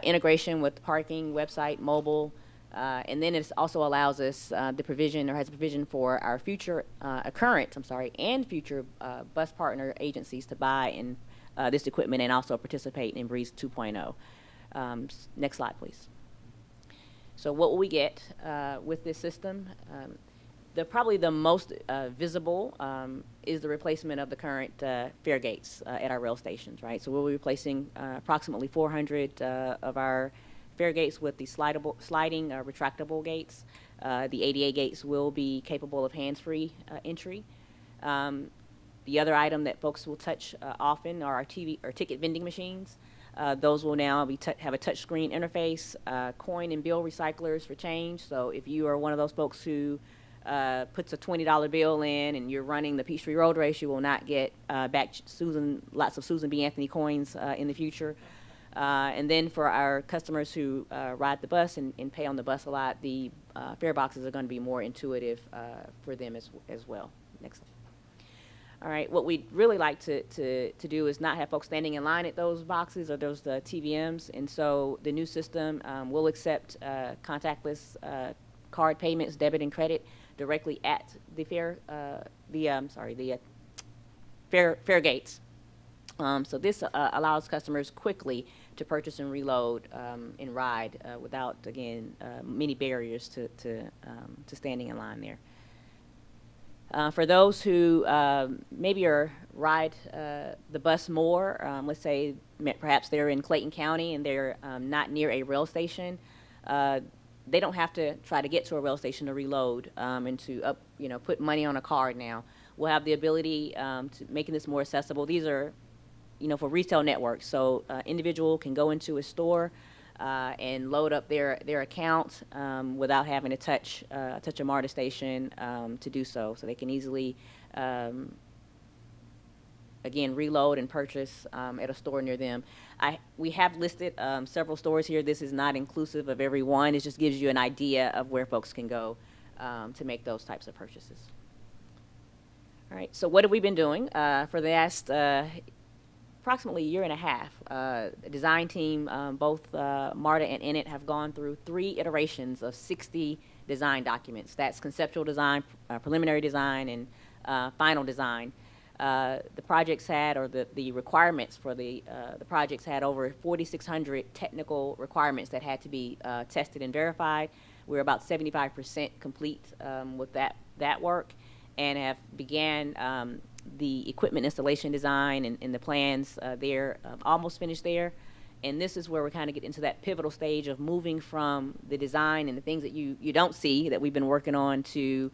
Integration with parking, website, mobile, and then it also allows us the provision, or has a provision for our future, and future bus partner agencies to buy in this equipment and also participate in Breeze 2.0. Next slide, please. So what will we get with this system? Probably the most visible is the replacement of the current fare gates at our rail stations, right? So we'll be replacing approximately 400 of our fare gates with the sliding retractable gates. The ADA gates will be capable of hands-free entry. The other item that folks will touch often are our ticket vending machines. Those will now have a touchscreen interface, coin and bill recyclers for change. So if you are one of those folks who puts a $20 bill in and you're running the Peachtree Road Race, you will not get back lots of Susan B. Anthony coins in the future. And then for our customers who ride the bus and pay on the bus a lot, the fare boxes are going to be more intuitive for them as well. Next slide. All right, what we'd really like to do is not have folks standing in line at those boxes or those TVMs, and so the new system will accept contactless card payments, debit and credit, directly at the fare gates. So this allows customers quickly to purchase and reload and ride without, again, many barriers to standing in line there. For those who maybe ride the bus more, let's say perhaps they're in Clayton County and they're not near a rail station, they don't have to try to get to a rail station to reload and to put money on a card now. We'll have the ability to making this more accessible. These are, for retail networks, so individual can go into a store and load up their account without having to touch a MARTA station to do so. So they can easily, again, reload and purchase at a store near them. We have listed several stores here. This is not inclusive of every one. It just gives you an idea of where folks can go to make those types of purchases. All right, so what have we been doing for the last approximately a year and a half? The design team, both MARTA and Endpoint, have gone through 3 iterations of 60 design documents. That's conceptual design, preliminary design, and final design. The projects had, or the requirements for the projects had over 4,600 technical requirements that had to be tested and verified. We're about 75% complete with that work, and have began the equipment installation design and the plans there, almost finished there. And this is where we kind of get into that pivotal stage of moving from the design and the things that you don't see that we've been working on to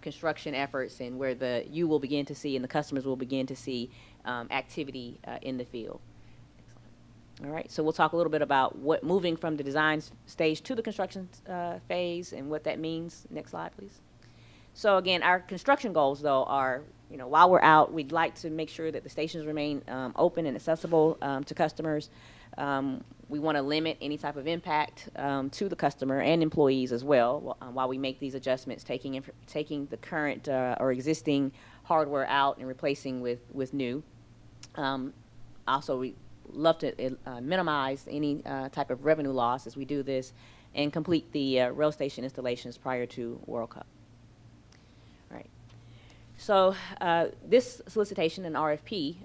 construction efforts, and where you will begin to see and the customers will begin to see activity in the field. All right, so we'll talk a little bit about what moving from the design stage to the construction phase and what that means. Next slide, please. So again, our construction goals, though, are, while we're out, we'd like to make sure that the stations remain open and accessible to customers. We want to limit any type of impact to the customer and employees as well while we make these adjustments, taking the current or existing hardware out and replacing with new. Also, we love to minimize any type of revenue loss as we do this, and complete the rail station installations prior to World Cup. So this solicitation and RFP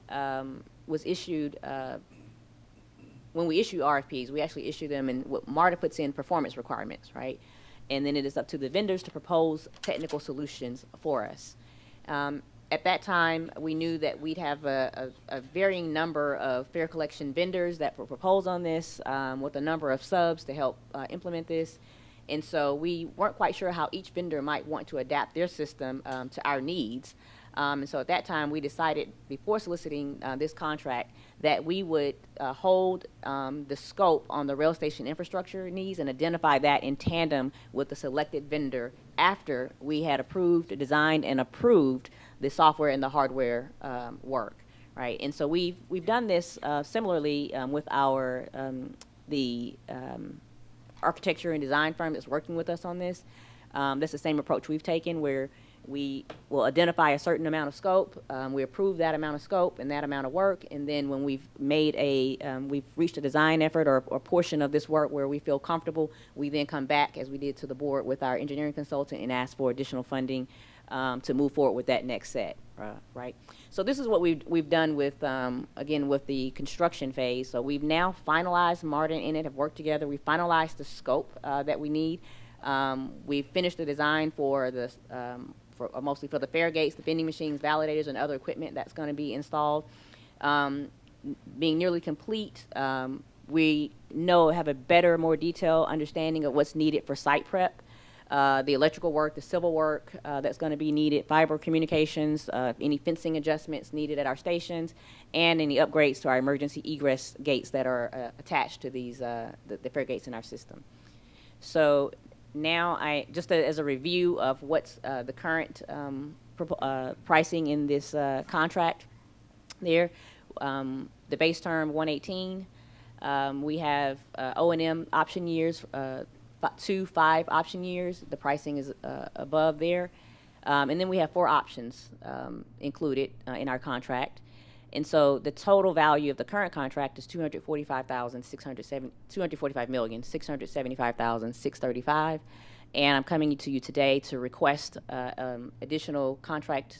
was issued, when we issue RFPs, we actually issue them, and what MARTA puts in performance requirements, right? And then it is up to the vendors to propose technical solutions for us. At that time, we knew that we'd have a varying number of fare collection vendors that were proposed on this, with a number of subs to help implement this. And so we weren't quite sure how each vendor might want to adapt their system to our needs. And so at that time, we decided, before soliciting this contract, that we would hold the scope on the rail station infrastructure needs and identify that in tandem with the selected vendor after we had approved, designed, and approved the software and the hardware work, right? And so we've done this similarly with our architecture and design firm that's working with us on this. That's the same approach we've taken, where we will identify a certain amount of scope, we approve that amount of scope and that amount of work, and then when we've made we've reached a design effort or portion of this work where we feel comfortable, we then come back, as we did to the board with our engineering consultant, and ask for additional funding to move forward with that next set, right? So this is what we've done with, again, with the construction phase. So we've now finalized, MARTA and Endpoint have worked together. We've finalized the scope that we need. We've finished the design for the, mostly for the fare gates, the vending machines, validators, and other equipment that's going to be installed. Being nearly complete, we have a better, more detailed understanding of what's needed for site prep. The electrical work, the civil work that's going to be needed, fiber communications, any fencing adjustments needed at our stations, and any upgrades to our emergency egress gates that are attached to these the fare gates in our system. So now, just as a review of what's the current pricing in this contract there, the base term 118, we have O&M option years, 2, 5 option years. The pricing is above there. And then we have 4 options included in our contract. And so the total value of the current contract is $245,675,635. And I'm coming to you today to request additional contract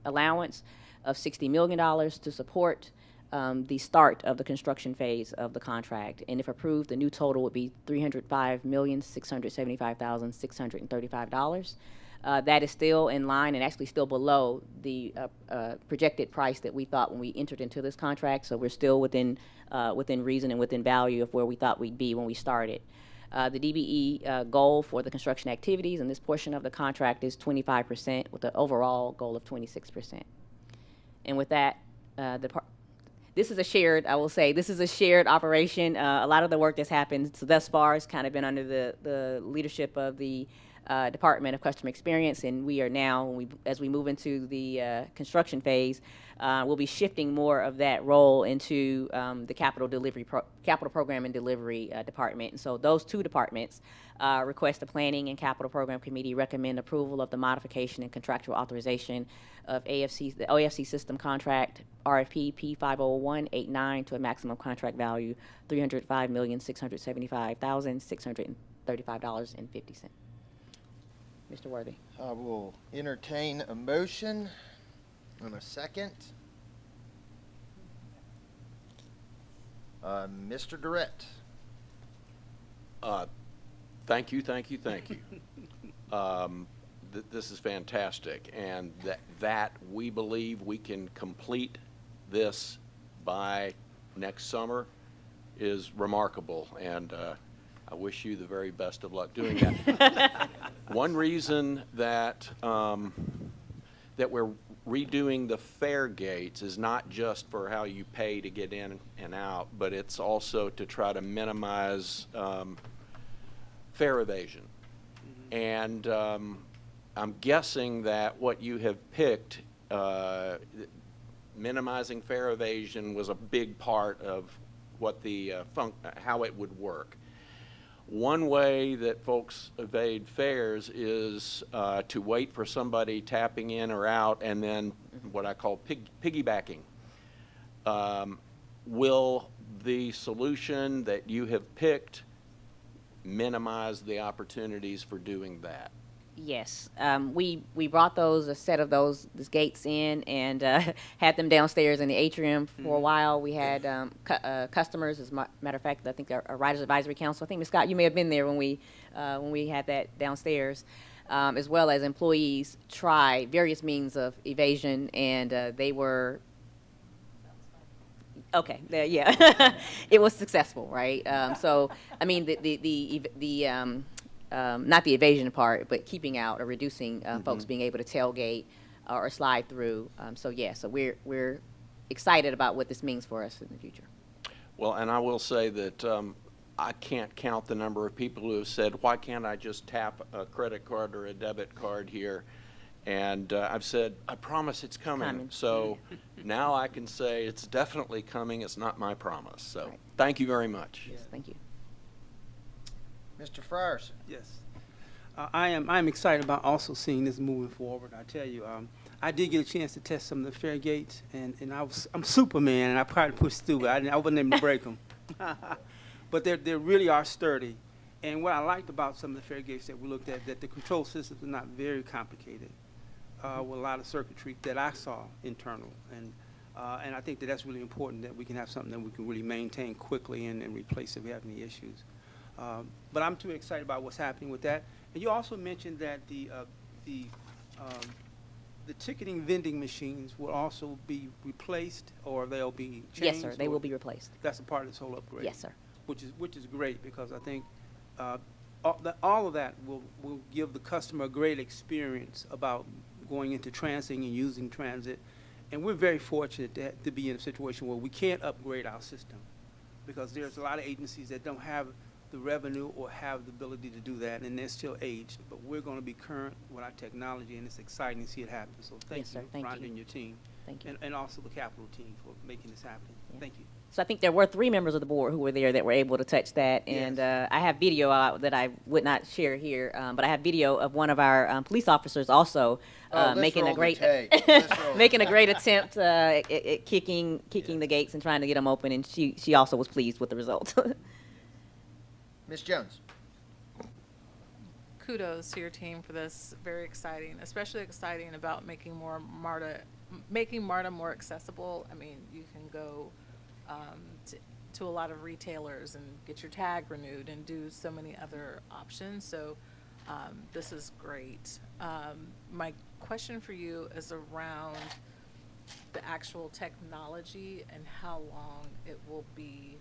allowance of $60 million to support the start of the construction phase of the contract. And if approved, the new total would be $305,675,635. That is still in line and actually still below the projected price that we thought when we entered into this contract. So we're still within reason and within value of where we thought we'd be when we started. The DBE goal for the construction activities in this portion of the contract is 25%, with the overall goal of 26%. And with that, this is a shared, I will say, this is a shared operation. A lot of the work that's happened thus far has kind of been under the leadership of the Department of Customer Experience, and we are now, as we move into the construction phase, we'll be shifting more of that role into the capital program and delivery department. And so those 2 departments request the Planning and Capital Program Committee recommend approval of the modification and contractual authorization of the OFC system contract RFP P50189 to a maximum contract value $305,675,635.50. Mr. Worthy. I will entertain a motion and a second. Mr. Garnett. Thank you. This is fantastic, and that we believe we can complete this by next summer is remarkable, and I wish you the very best of luck doing that. One reason that that we're redoing the fare gates is not just for how you pay to get in and out, but it's also to try to minimize fare evasion. And I'm guessing that what you have picked, minimizing fare evasion, was a big part of what the how it would work. One way that folks evade fares is to wait for somebody tapping in or out, and then what I call piggybacking. Will the solution that you have picked minimize the opportunities for doing that? Yes, we brought a set of those gates in and had them downstairs in the atrium for a while. We had customers, as a matter of fact, I think our Riders Advisory Council, I think Ms. Scott, you may have been there when we had that downstairs, as well as employees try various means of evasion, and they were okay. Yeah, it was successful, right? So I mean the not the evasion part, but keeping out or reducing folks being able to tailgate or slide through. So we're excited about what this means for us in the future. Well, and I will say that I can't count the number of people who have said, why can't I just tap a credit card or a debit card here? And I've said, I promise it's coming. So now I can say it's definitely coming. It's not my promise. So thank you very much. Yes, thank you. Mr. Frierson. Yes. I am excited about also seeing this moving forward. I tell you, I did get a chance to test some of the fare gates, and I'm Superman, and I probably pushed through, but I wasn't able to break them. But they really are sturdy. And what I liked about some of the fare gates that we looked at, that the control systems are not very complicated, with a lot of circuitry that I saw internal. And I think that that's really important, that we can have something that we can really maintain quickly and replace if we have any issues. But I'm too excited about what's happening with that. And you also mentioned that the ticketing vending machines will also be replaced, or they'll be changed? Yes, sir. They will be replaced. That's a part of this whole upgrade. Yes, sir. Which is great, because I think all of that will give the customer a great experience about going into transit and using transit. And we're very fortunate to be in a situation where we can't upgrade our system, because there's a lot of agencies that don't have the revenue or have the ability to do that, and they're still aged. But we're going to be current with our technology, and it's exciting to see it happen. So thank you, Rhonda, and your team. Thank you. And also the capital team for making this happen. Thank you. So I think there were 3 members of the board who were there that were able to touch that. And I have video that I would not share here, but I have video of one of our police officers also making a great making a great attempt at kicking the gates and trying to get them open. And she also was pleased with the result. Ms. Jones. Kudos to your team for this. Very exciting, especially exciting about making MARTA more accessible. I mean, you can go to a lot of retailers and get your tag renewed and do so many other options. So this is great. My question for you is around the actual technology and how long it will be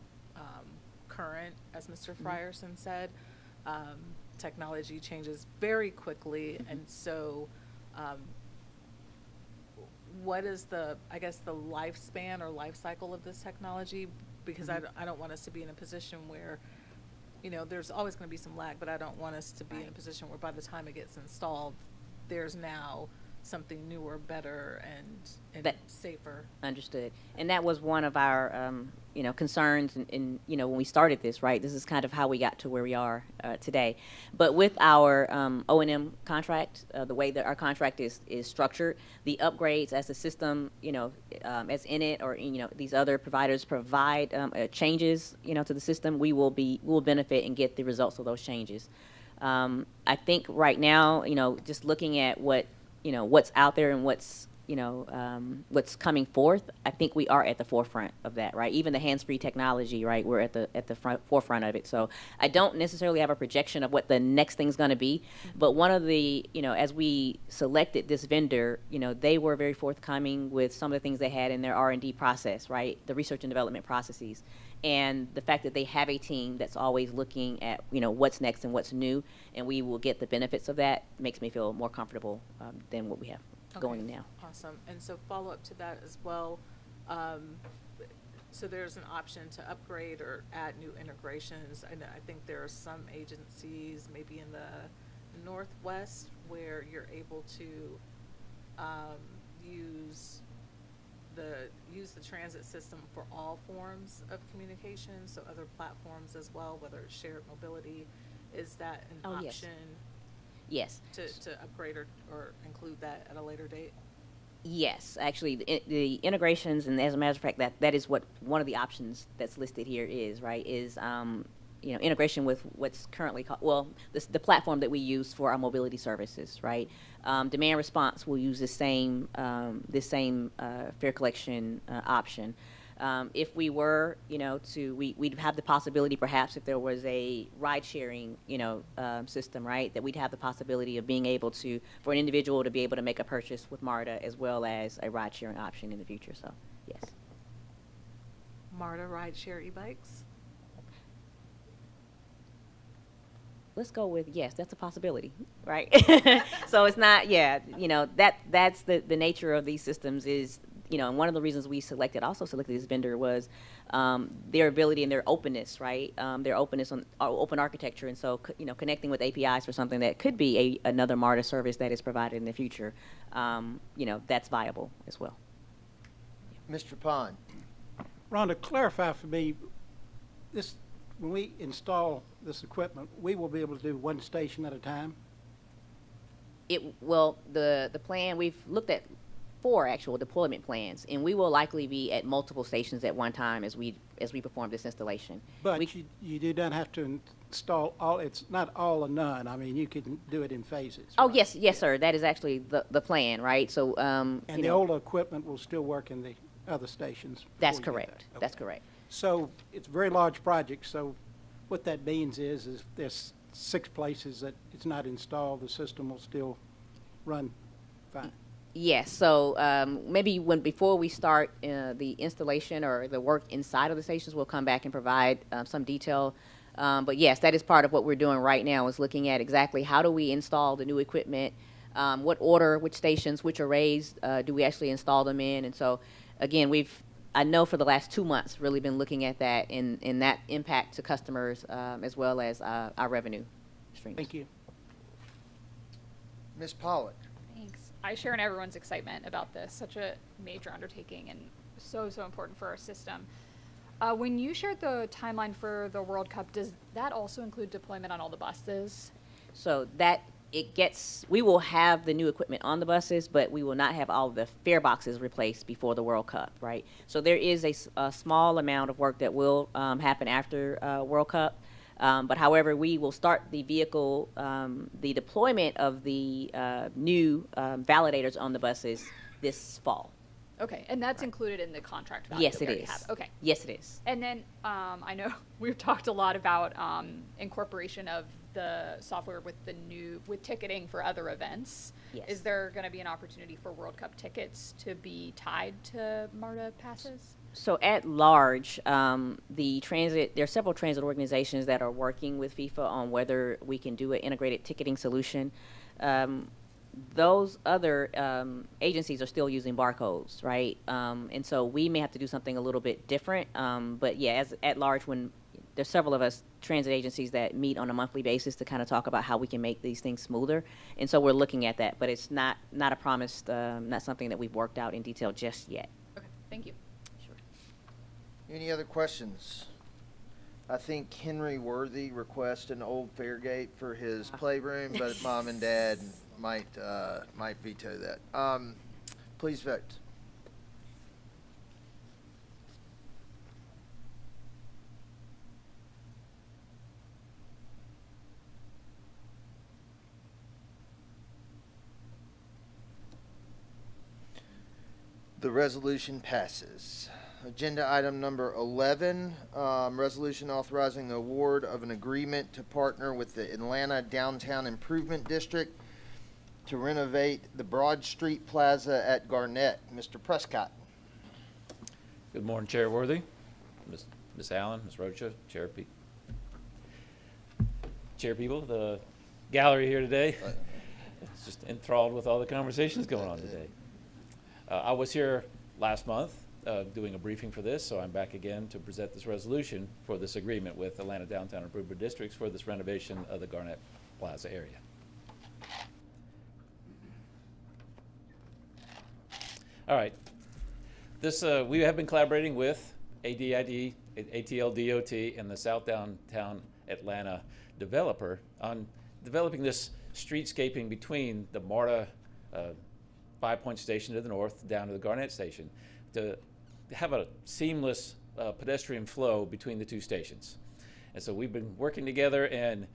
current. As Mr. Frierson said, technology changes very quickly, and so what is the lifespan or life cycle of this technology? Because I don't want us to be in a position where, there's always going to be some lag, but I don't want us to be in a position where by the time it gets installed, there's now something newer, better, and safer. Understood. And that was one of our, concerns in when we started this, right? This is kind of how we got to where we are today. But with our O&M contract, the way that our contract is structured, the upgrades as the system, as in it or, these other providers provide changes, to the system, we will benefit and get the results of those changes. I think right now, just looking at what's out there and what's coming forth, I think we are at the forefront of that, right? Even the hands-free technology, right? We're at the forefront of it. So I don't necessarily have a projection of what the next thing's going to be, but one of the, as we selected this vendor, they were very forthcoming with some of the things they had in their R&D process, right? The research and development processes. And the fact that they have a team that's always looking at, what's next and what's new, and we will get the benefits of that, makes me feel more comfortable than what we have going now. Awesome. And so follow up to that as well. So there's an option to upgrade or add new integrations. I think there are some agencies, maybe in the Northwest, where you're able to use the transit system for all forms of communication, so other platforms as well, whether it's shared mobility. Is that an option? Yes. To upgrade or include that at a later date? Yes, actually, the integrations, and as a matter of fact, that is what one of the options that's listed here is, right, is integration with what's currently called, the platform that we use for our mobility services, right? Demand response will use this same fare collection option. If we were, we'd have the possibility, perhaps, if there was a ride-sharing, system, right, that we'd have the possibility of being able to, for an individual to be able to make a purchase with MARTA as well as a ride-sharing option in the future. So, yes. MARTA ride-share e-bikes? Let's go with yes, that's a possibility, right? So it's not, that's the nature of these systems is, and one of the reasons we selected this vendor was their ability and their openness, right? Their openness on open architecture, and so connecting with APIs for something that could be another MARTA service that is provided in the future, that's viable as well. Mr. Pond. Rhonda, clarify for me, when we install this equipment, we will be able to do one station at a time? The plan, we've looked at 4 actual deployment plans, and we will likely be at multiple stations at one time as we perform this installation. But you do not have to install all, it's not all or none. I mean, you can do it in phases. Oh, right? Yes, sir. That is actually the plan, right? So, and the older equipment will still work in the other stations? That's correct. Okay. That's correct. So it's a very large project, so what that means is there's 6 places that it's not installed, the system will still run fine. Yes, so maybe before we start the installation or the work inside of the stations, we'll come back and provide some detail. But yes, that is part of what we're doing right now, is looking at exactly how do we install the new equipment, what order, which stations, which arrays do we actually install them in. And so, again, I know for the last 2 months, really been looking at that and that impact to customers as well as our revenue streams. Thank you. Ms. Pollock. Thanks. I share in everyone's excitement about this, such a major undertaking and so important for our system. When you shared the timeline for the World Cup, does that also include deployment on all the buses? So that we will have the new equipment on the buses, but we will not have all of the fare boxes replaced before the World Cup, right? So there is a small amount of work that will happen after World Cup. But however, we will start the vehicle, the deployment of the new validators on the buses this fall. Okay, and that's included in the contract value? Yes, that we it already is. have. Okay. Yes, it is. And then I know we've talked a lot about incorporation of the software with ticketing for other events. Yes. Is there going to be an opportunity for World Cup tickets to be tied to MARTA passes? So at large, there are several transit organizations that are working with FIFA on whether we can do an integrated ticketing solution. Those other agencies are still using barcodes, right? And so we may have to do something a little bit different. But yeah, at large, when there's several of us transit agencies that meet on a monthly basis to kind of talk about how we can make these things smoother. And so we're looking at that, but it's not a promise, not something that we've worked out in detail just yet. Okay, thank you. Any other questions? I think Henry Worthy requested an old Fairgate for his playroom, but Mom and Dad might veto that. Please vote. The resolution passes. Agenda item number 11, resolution authorizing the award of an agreement to partner with the Atlanta Downtown Improvement District to renovate the Broad Street Plaza at Garnett. Mr. Prescott. Good morning, Chair Worthy, Ms. Allen, Ms. Rocha, Chair people, the gallery here today. It's just enthralled with all the conversations going on today. I was here last month doing a briefing for this, so I'm back again to present this resolution for this agreement with Atlanta Downtown Improvement Districts for this renovation of the Garnett Plaza area. All right, this we have been collaborating with ADID, ATL DOT, and the South Downtown Atlanta developer on developing this streetscaping between the MARTA 5-point station to the north down to the Garnett station to have a seamless pedestrian flow between the two stations. And so we've been working together and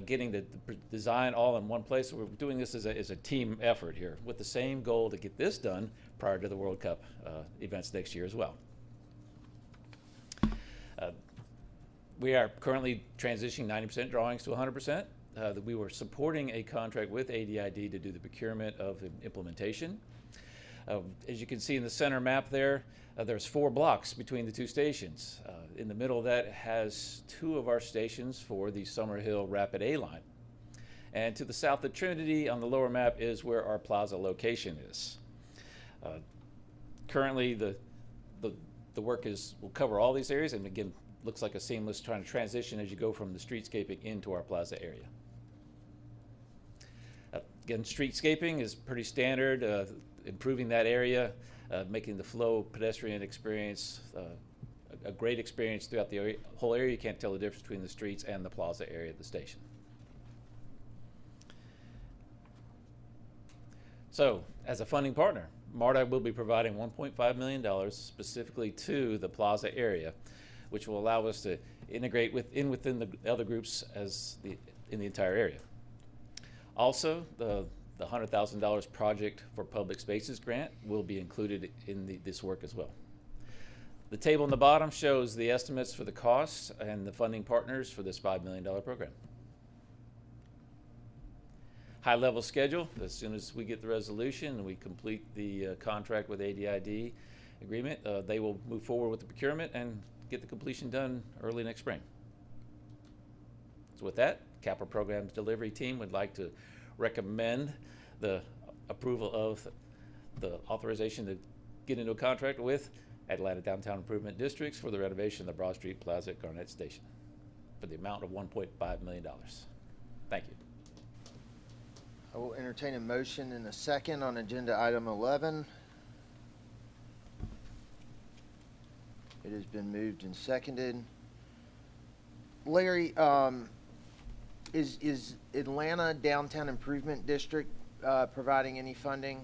getting the design all in one place. So we're doing this as a team effort here with the same goal to get this done prior to the World Cup events next year as well. We are currently transitioning 90% drawings to 100%. We were supporting a contract with ADID to do the procurement of implementation. As you can see in the center map there, there's 4 blocks between the two stations. In the middle of that has 2 of our stations for the Summerhill Rapid A line. And to the south of Trinity on the lower map is where our plaza location is. Currently, the work will cover all these areas, and again, looks like a seamless trying to transition as you go from the streetscaping into our plaza area. Again, streetscaping is pretty standard, improving that area, making the flow pedestrian experience a great experience throughout the whole area. You can't tell the difference between the streets and the plaza area of the station. So, as a funding partner, MARTA will be providing $1.5 million specifically to the plaza area, which will allow us to integrate within the other groups in the entire area. Also, the $100,000 project for public spaces grant will be included in this work as well. The table on the bottom shows the estimates for the costs and the funding partners for this $5 million program. High-level schedule: as soon as we get the resolution and we complete the contract with ADID agreement, they will move forward with the procurement and get the completion done early next spring. So with that, Capital Programs Delivery Team would like to recommend the approval of the authorization to get into a contract with Atlanta Downtown Improvement Districts for the renovation of the Broad Street Plaza at Garnett Station for the amount of $1.5 million. Thank you. I will entertain a motion in a second on agenda item 11. It has been moved and seconded. Larry, is Atlanta Downtown Improvement District providing any funding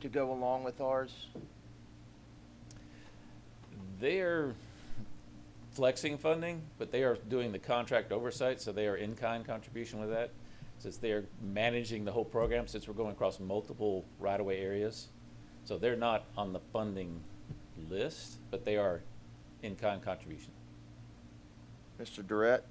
to go along with ours? They're flexing funding, but they are doing the contract oversight, so they are in-kind contribution with that. Since they're managing the whole program, since we're going across multiple right-of-way areas. So they're not on the funding list, but they are in-kind contribution. Mr. Durrett?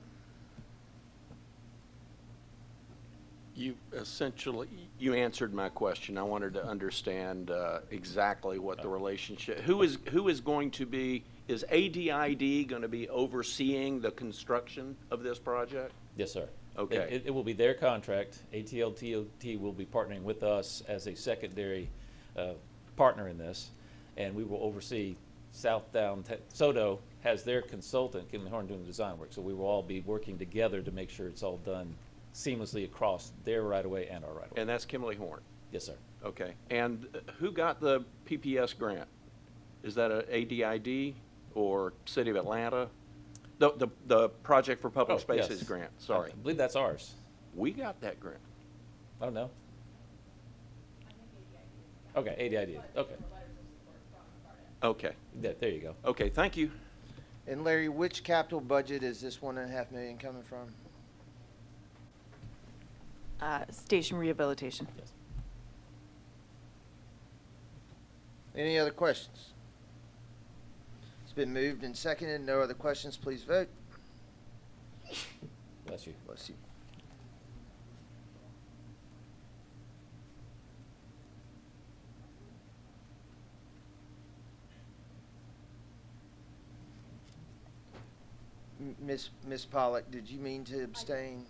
You essentially, you answered my question. I wanted to understand exactly what the relationship, who is going to be, is ADID going to be overseeing the construction of this project? Yes, sir. Okay. It will be their contract. ATL-TOT will be partnering with us as a secondary partner in this, and we will oversee SoDo has their consultant, Kinley Horn, doing the design work, so we will all be working together to make sure it's all done seamlessly across their right-of-way and our right-of-way. And that's Kimley Horn? Yes, sir. Okay. And who got the PPS grant? Is that a ADID or City of Atlanta? The Project for Public Spaces Yes. grant, sorry. I believe that's ours. We got that grant. I don't know. Okay, ADID. Okay. Okay. There you go. Okay, thank you. And Larry, which capital budget is this $1.5 million coming from? Station rehabilitation. Yes. Any other questions? It's been moved and seconded. No other questions. Please vote. Bless you. Bless you. Miss Pollock, did you mean to abstain?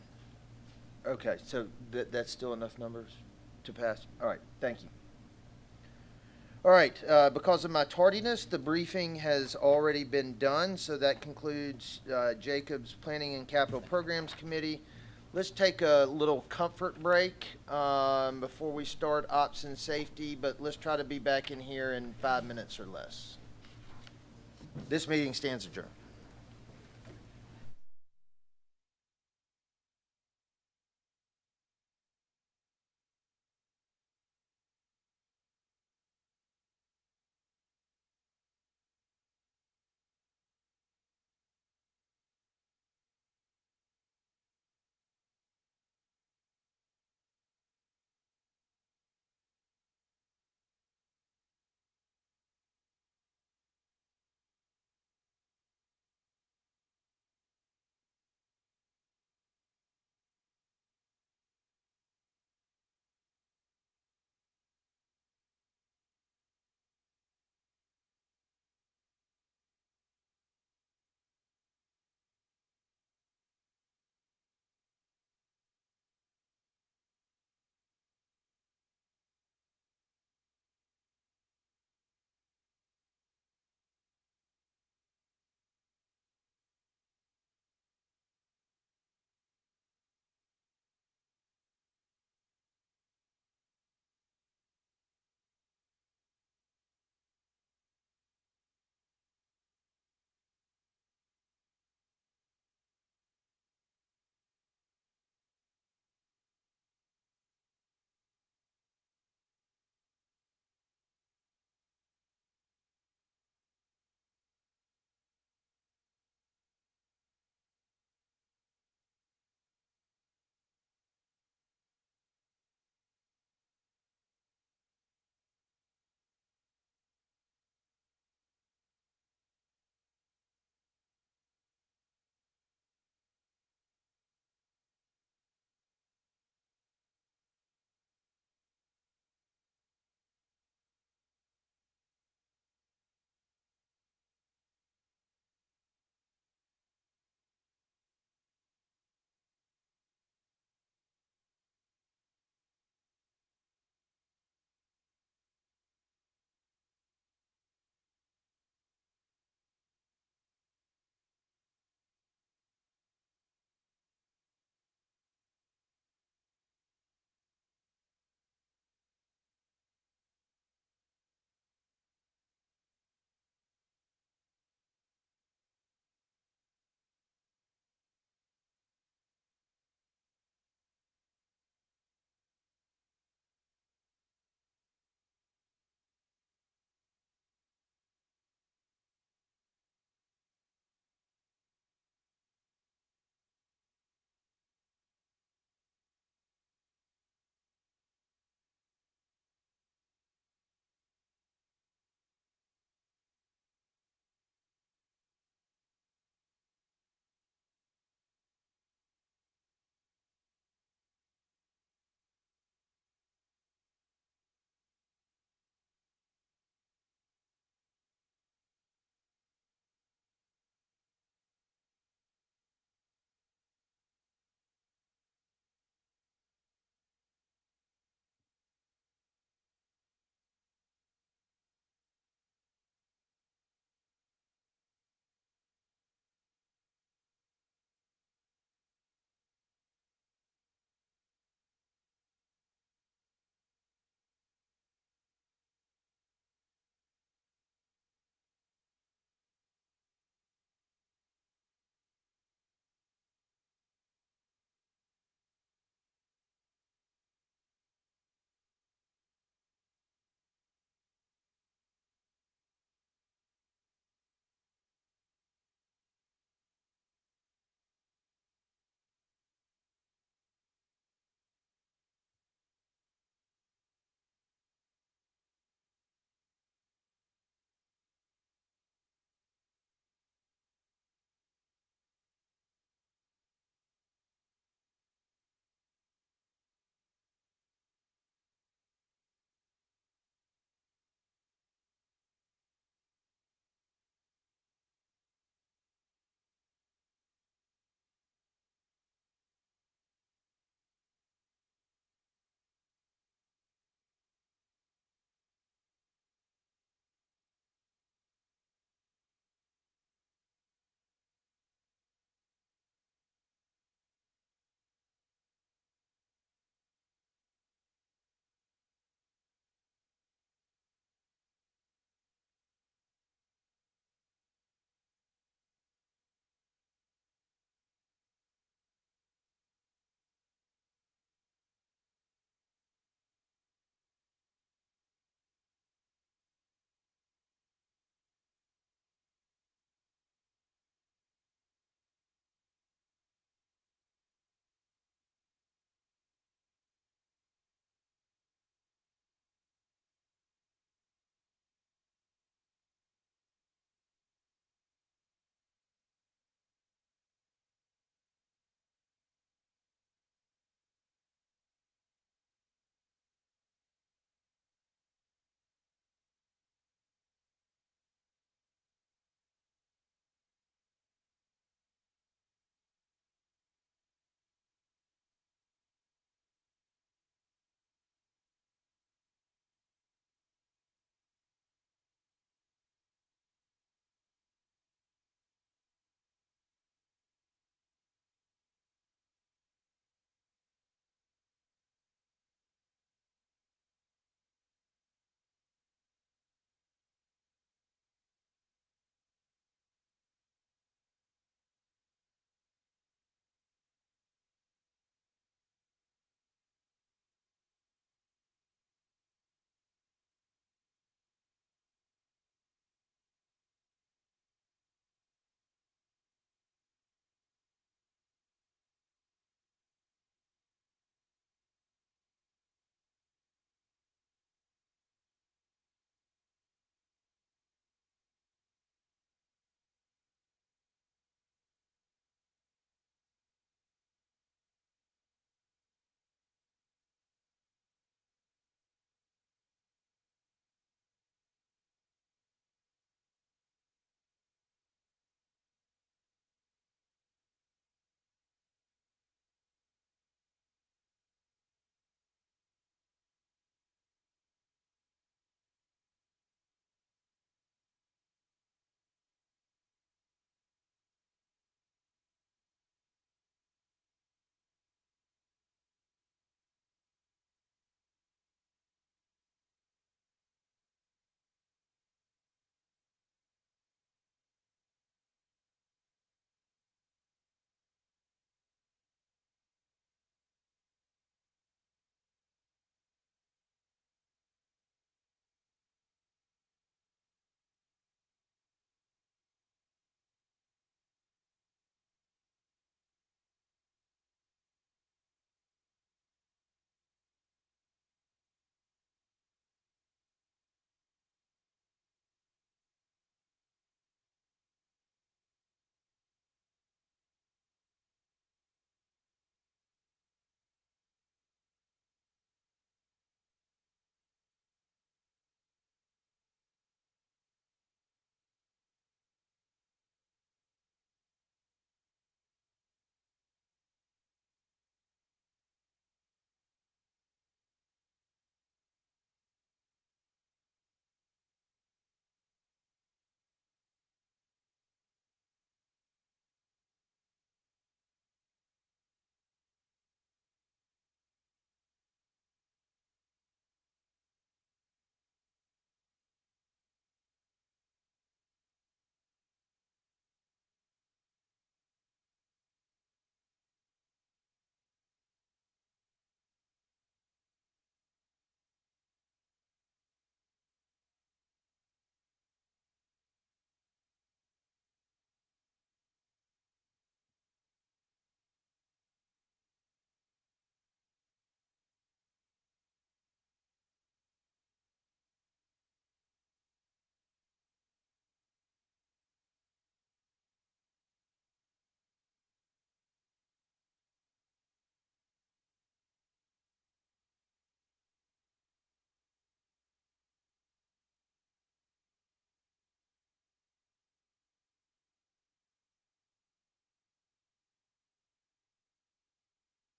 Okay, so that's still enough numbers to pass? All right, thank you. All right, because of my tardiness, the briefing has already been done, so that concludes Jacob's Planning and Capital Programs Committee. Let's take a little comfort break before we start Ops and Safety, but let's try to be back in here in 5 minutes or less. This meeting stands adjourned.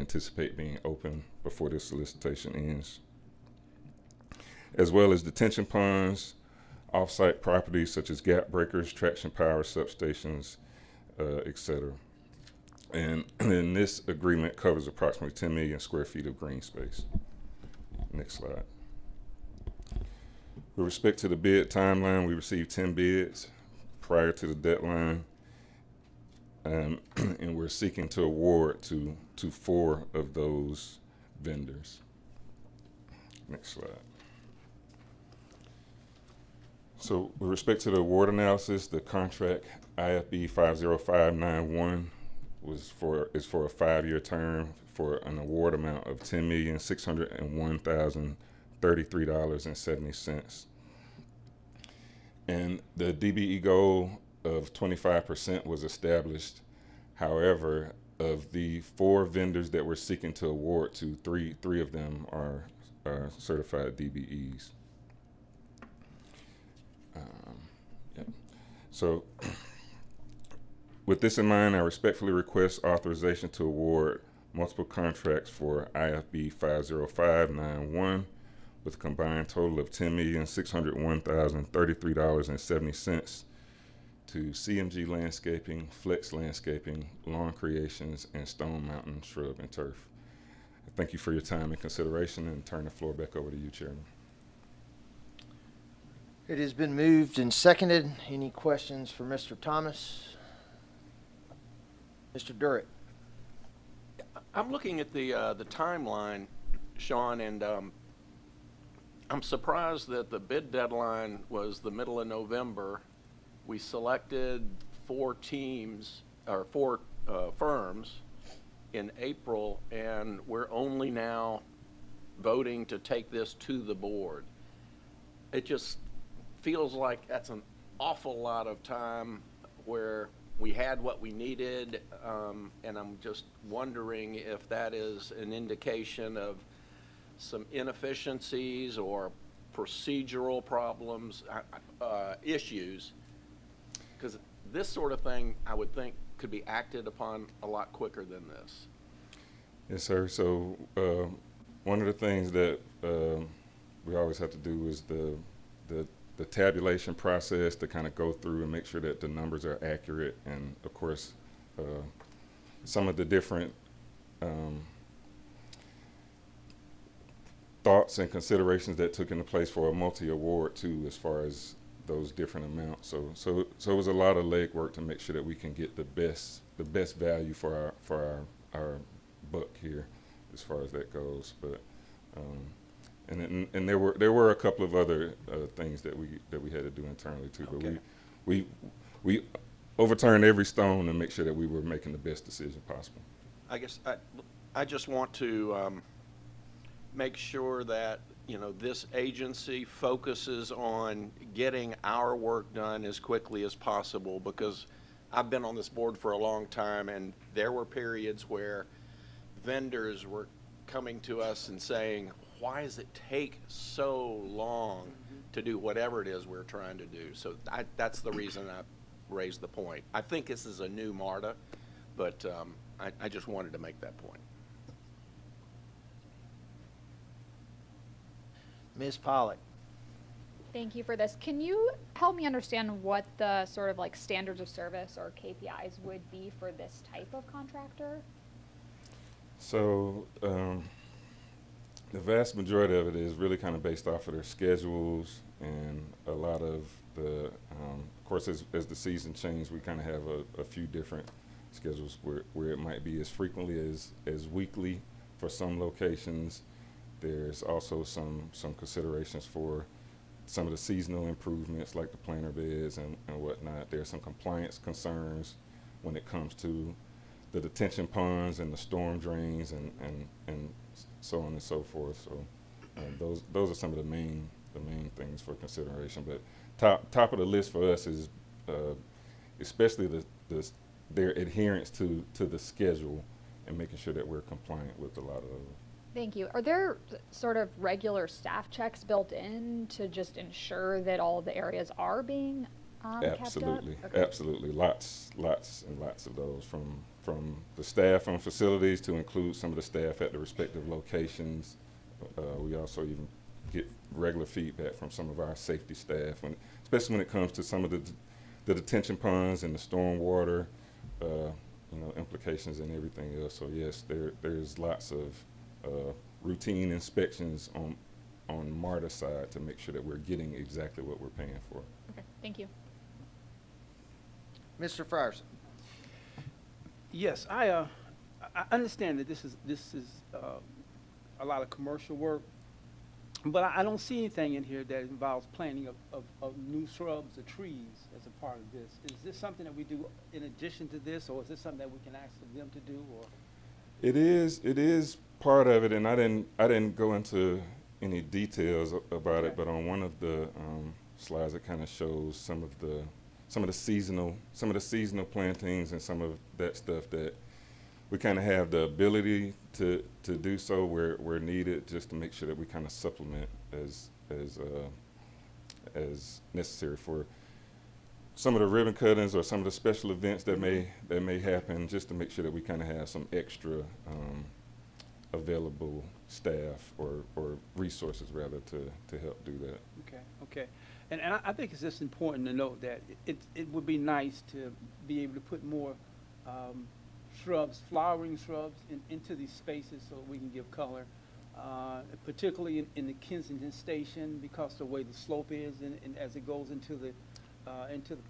anticipate being open before this solicitation ends, as well as detention ponds, off-site properties such as gap breakers, traction power substations, etc. And then this agreement covers approximately 10 million square feet of green space. Next slide. With respect to the bid timeline, we received 10 bids prior to the deadline, and we're seeking to award to 4 of those vendors. Next slide. So with respect to the award analysis, the contract IFB 50591 is for a 5-year term for an award amount of $10,601,033.70. And the DBE goal of 25% was established. However, of the 4 vendors that we're seeking to award to, three of them are certified DBEs. Yep. So with this in mind, I respectfully request authorization to award multiple contracts for IFB 50591 with a combined total of $10,601,033.70 to CMG Landscaping, Flex Landscaping, Lawn Creations, and Stone Mountain Shrub and Turf. I thank you for your time and consideration, and turn the floor back over to you, Chairman. It has been moved and seconded. Any questions for Mr. Thomas? Mr. Durrett. I'm looking at the timeline, Sean, and I'm surprised that the bid deadline was the middle of November. We selected 4 teams, or 4 firms in April, and we're only now voting to take this to the board. It just feels like that's an awful lot of time where we had what we needed, and I'm just wondering if that is an indication of some inefficiencies or procedural problems, issues, because this sort of thing I would think could be acted upon a lot quicker than this. Yes, sir. So one of the things that we always have to do is the tabulation process, to kind of go through and make sure that the numbers are accurate, and of course some of the different thoughts and considerations that took into place for a multi-award too, as far as those different amounts. So it was a lot of legwork to make sure that we can get the best value for our buck here, as far as that goes. But and there were a couple of other things that we had to do internally too. Okay. But we overturned every stone to make sure that we were making the best decision possible. I guess I just want to make sure that, you know, this agency focuses on getting our work done as quickly as possible, because I've been on this board for a long time, and there were periods where vendors were coming to us and saying, why does it take so long to do whatever it is we're trying to do? So that's the reason I raised the point. I think this is a new MARTA, but I just wanted to make that point. Ms. Pollock. Thank you for this. Can you help me understand what the sort of like standards of service or KPIs would be for this type of contractor? So the vast majority of it is really kind of based off of their schedules, and a lot of the, of course, as the season changes, we kind of have a few different schedules where it might be as frequently as weekly for some locations. There's also some considerations for some of the seasonal improvements, like the planter beds and whatnot. There's some compliance concerns when it comes to the detention ponds and the storm drains and so on and so forth. So those are some of the main things for consideration. But top of the list for us is especially their adherence to the schedule, and making sure that we're compliant with a lot of those. Thank you. Are there sort of regular staff checks built in to just ensure that all of the areas are being Absolutely, kept up? Okay. absolutely. Lots and lots of those from the staff on facilities to include some of the staff at the respective locations. We also even get regular feedback from some of our safety staff, especially when it comes to some of the detention ponds and the storm water, implications and everything else. So yes, there's lots of routine inspections on MARTA side to make sure that we're getting exactly what we're paying for. Okay, thank you. Mr. Frierson. Yes, I understand that this is a lot of commercial work, but I don't see anything in here that involves planting of new shrubs or trees as a part of this. Is this something that we do in addition to this, or is this something that we can ask them to do? Or It is part of it, and I didn't go into any details about it, but on one of the slides it kind of shows some of the seasonal plantings and some of that stuff that we kind of have the ability to do so where needed, just to make sure that we kind of supplement as necessary for some of the ribbon cuttings or some of the special events that may happen, just to make sure that we kind of have some extra available staff or resources rather to help do that. Okay. And I think it's just important to note that it would be nice to be able to put more shrubs, flowering shrubs into these spaces so we can give color, particularly in the Kensington station, because the way the slope is and as it goes into the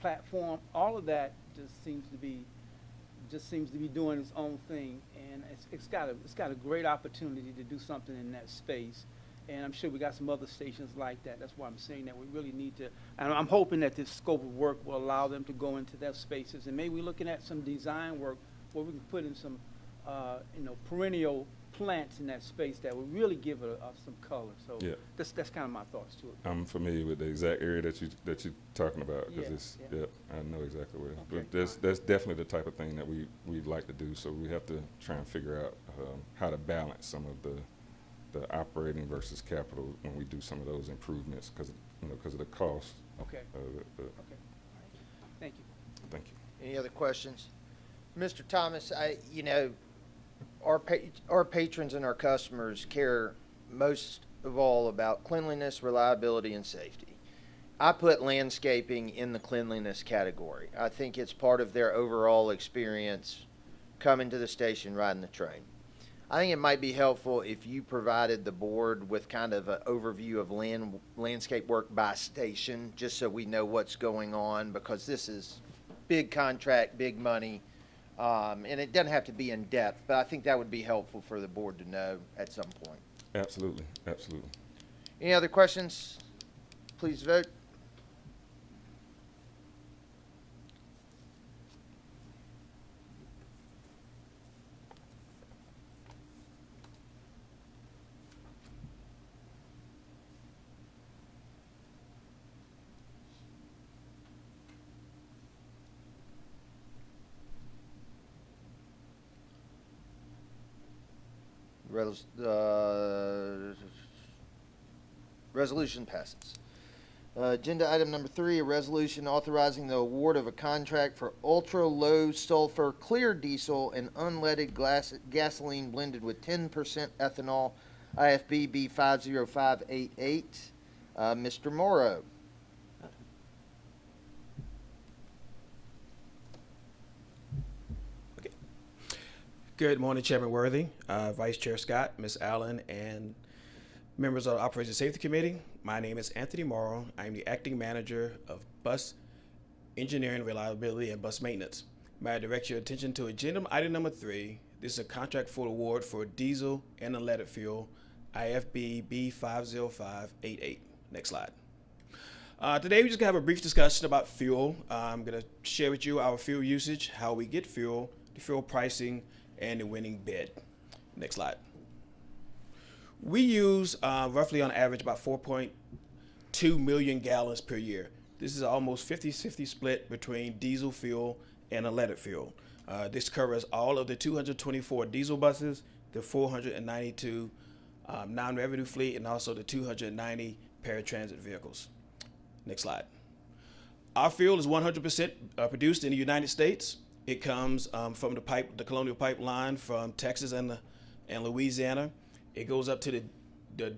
platform. All of that just seems to be doing its own thing, and it's got a great opportunity to do something in that space. And I'm sure we got some other stations like that. That's why I'm saying that we really need to, and I'm hoping that this scope of work will allow them to go into their spaces. And maybe we're looking at some design work where we can put in some, perennial plants in that space that will really give it some color. So yeah, that's kind of my thoughts to it. I'm familiar with the exact area that you're talking about, because I know exactly where. Okay. But that's definitely the type of thing that we'd like to do. So we have to try and figure out how to balance some of the operating versus capital when we do some of those improvements, because of the cost. Okay. Okay. Thank you. Thank you. Any other questions? Mr. Thomas, our patrons and our customers care most of all about cleanliness, reliability, and safety. I put landscaping in the cleanliness category. I think it's part of their overall experience coming to the station, riding the train. I think it might be helpful if you provided the board with kind of an overview of landscape work by station, just so we know what's going on, because this is big contract, big money, and it doesn't have to be in depth, but I think that would be helpful for the board to know at some point. Absolutely. Any other questions? Please vote. Resolution passes. Agenda item number 3, a resolution authorizing the award of a contract for ultra-low sulfur clear diesel and unleaded gasoline blended with 10% ethanol, IFB B50588. Mr. Morrow. Good morning, Chairman Worthy, Vice Chair Scott, Ms. Allen, and members of the Operations Safety Committee. My name is Anthony Morrow. I'm the Acting Manager of Bus Engineering, Reliability, and Bus Maintenance. May I direct your attention to agenda item number 3. This is a contract for award for diesel and unleaded fuel, IFB B50588. Next slide. Today we're just going to have a brief discussion about fuel. I'm going to share with you our fuel usage, how we get fuel, the fuel pricing, and the winning bid. Next slide. We use roughly on average about 4.2 million gallons per year. This is almost 50-50 split between diesel fuel and unleaded fuel. This covers all of the 224 diesel buses, the 492 non-revenue fleet, and also the 290 paratransit vehicles. Next slide. Our fuel is 100% produced in the United States. It comes from the Colonial Pipeline from Texas and Louisiana. It goes up to the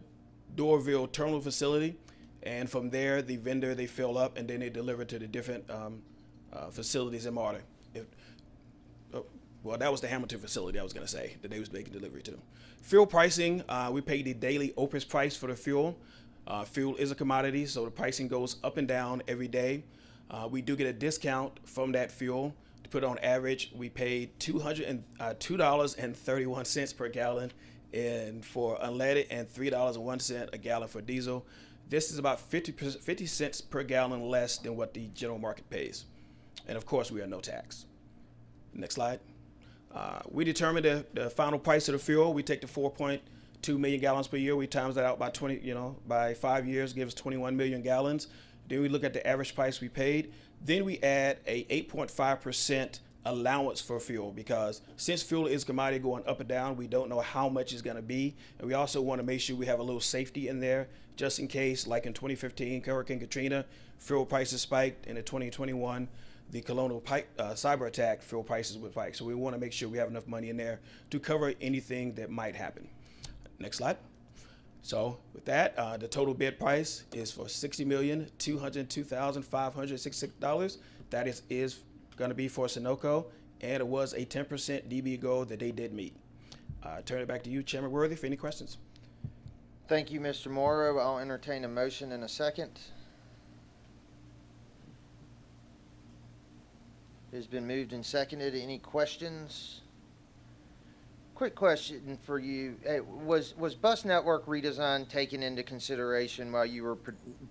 Doraville terminal facility, and from there, the vendor, they fill up, and then they deliver to the different facilities in MARTA. Well, that was the Hamilton facility I was going to say that they was making delivery to. Fuel pricing, we pay the daily OPIS price for the fuel. Fuel is a commodity, so the pricing goes up and down every day. We do get a discount from that fuel. To put on average, we paid $2.31 per gallon for unleaded and $3.01 a gallon for diesel. This is about 50 cents per gallon less than what the general market pays. And of course, we are no tax. Next slide. We determine the final price of the fuel. We take the 4.2 million gallons per year. We times that out by by 5 years, gives 21 million gallons. Then we look at the average price we paid. Then we add a 8.5% allowance for fuel, because since fuel is commodity going up and down, we don't know how much it's going to be. And we also want to make sure we have a little safety in there just in case, like in 2015, Hurricane Katrina, fuel prices spiked. And in 2021, the Colonial cyber attack, fuel prices would spike. So we want to make sure we have enough money in there to cover anything that might happen. Next slide. So with that, the total bid price is for $60,202,566. That is going to be for Sunoco, and it was a 10% DB goal that they did meet. Turn it back to you, Chairman Worthy, for any questions. Thank you, Mr. Morrow. I'll entertain a motion in a second. It has been moved and seconded. Any questions? Quick question for you. Was bus network redesign taken into consideration while you were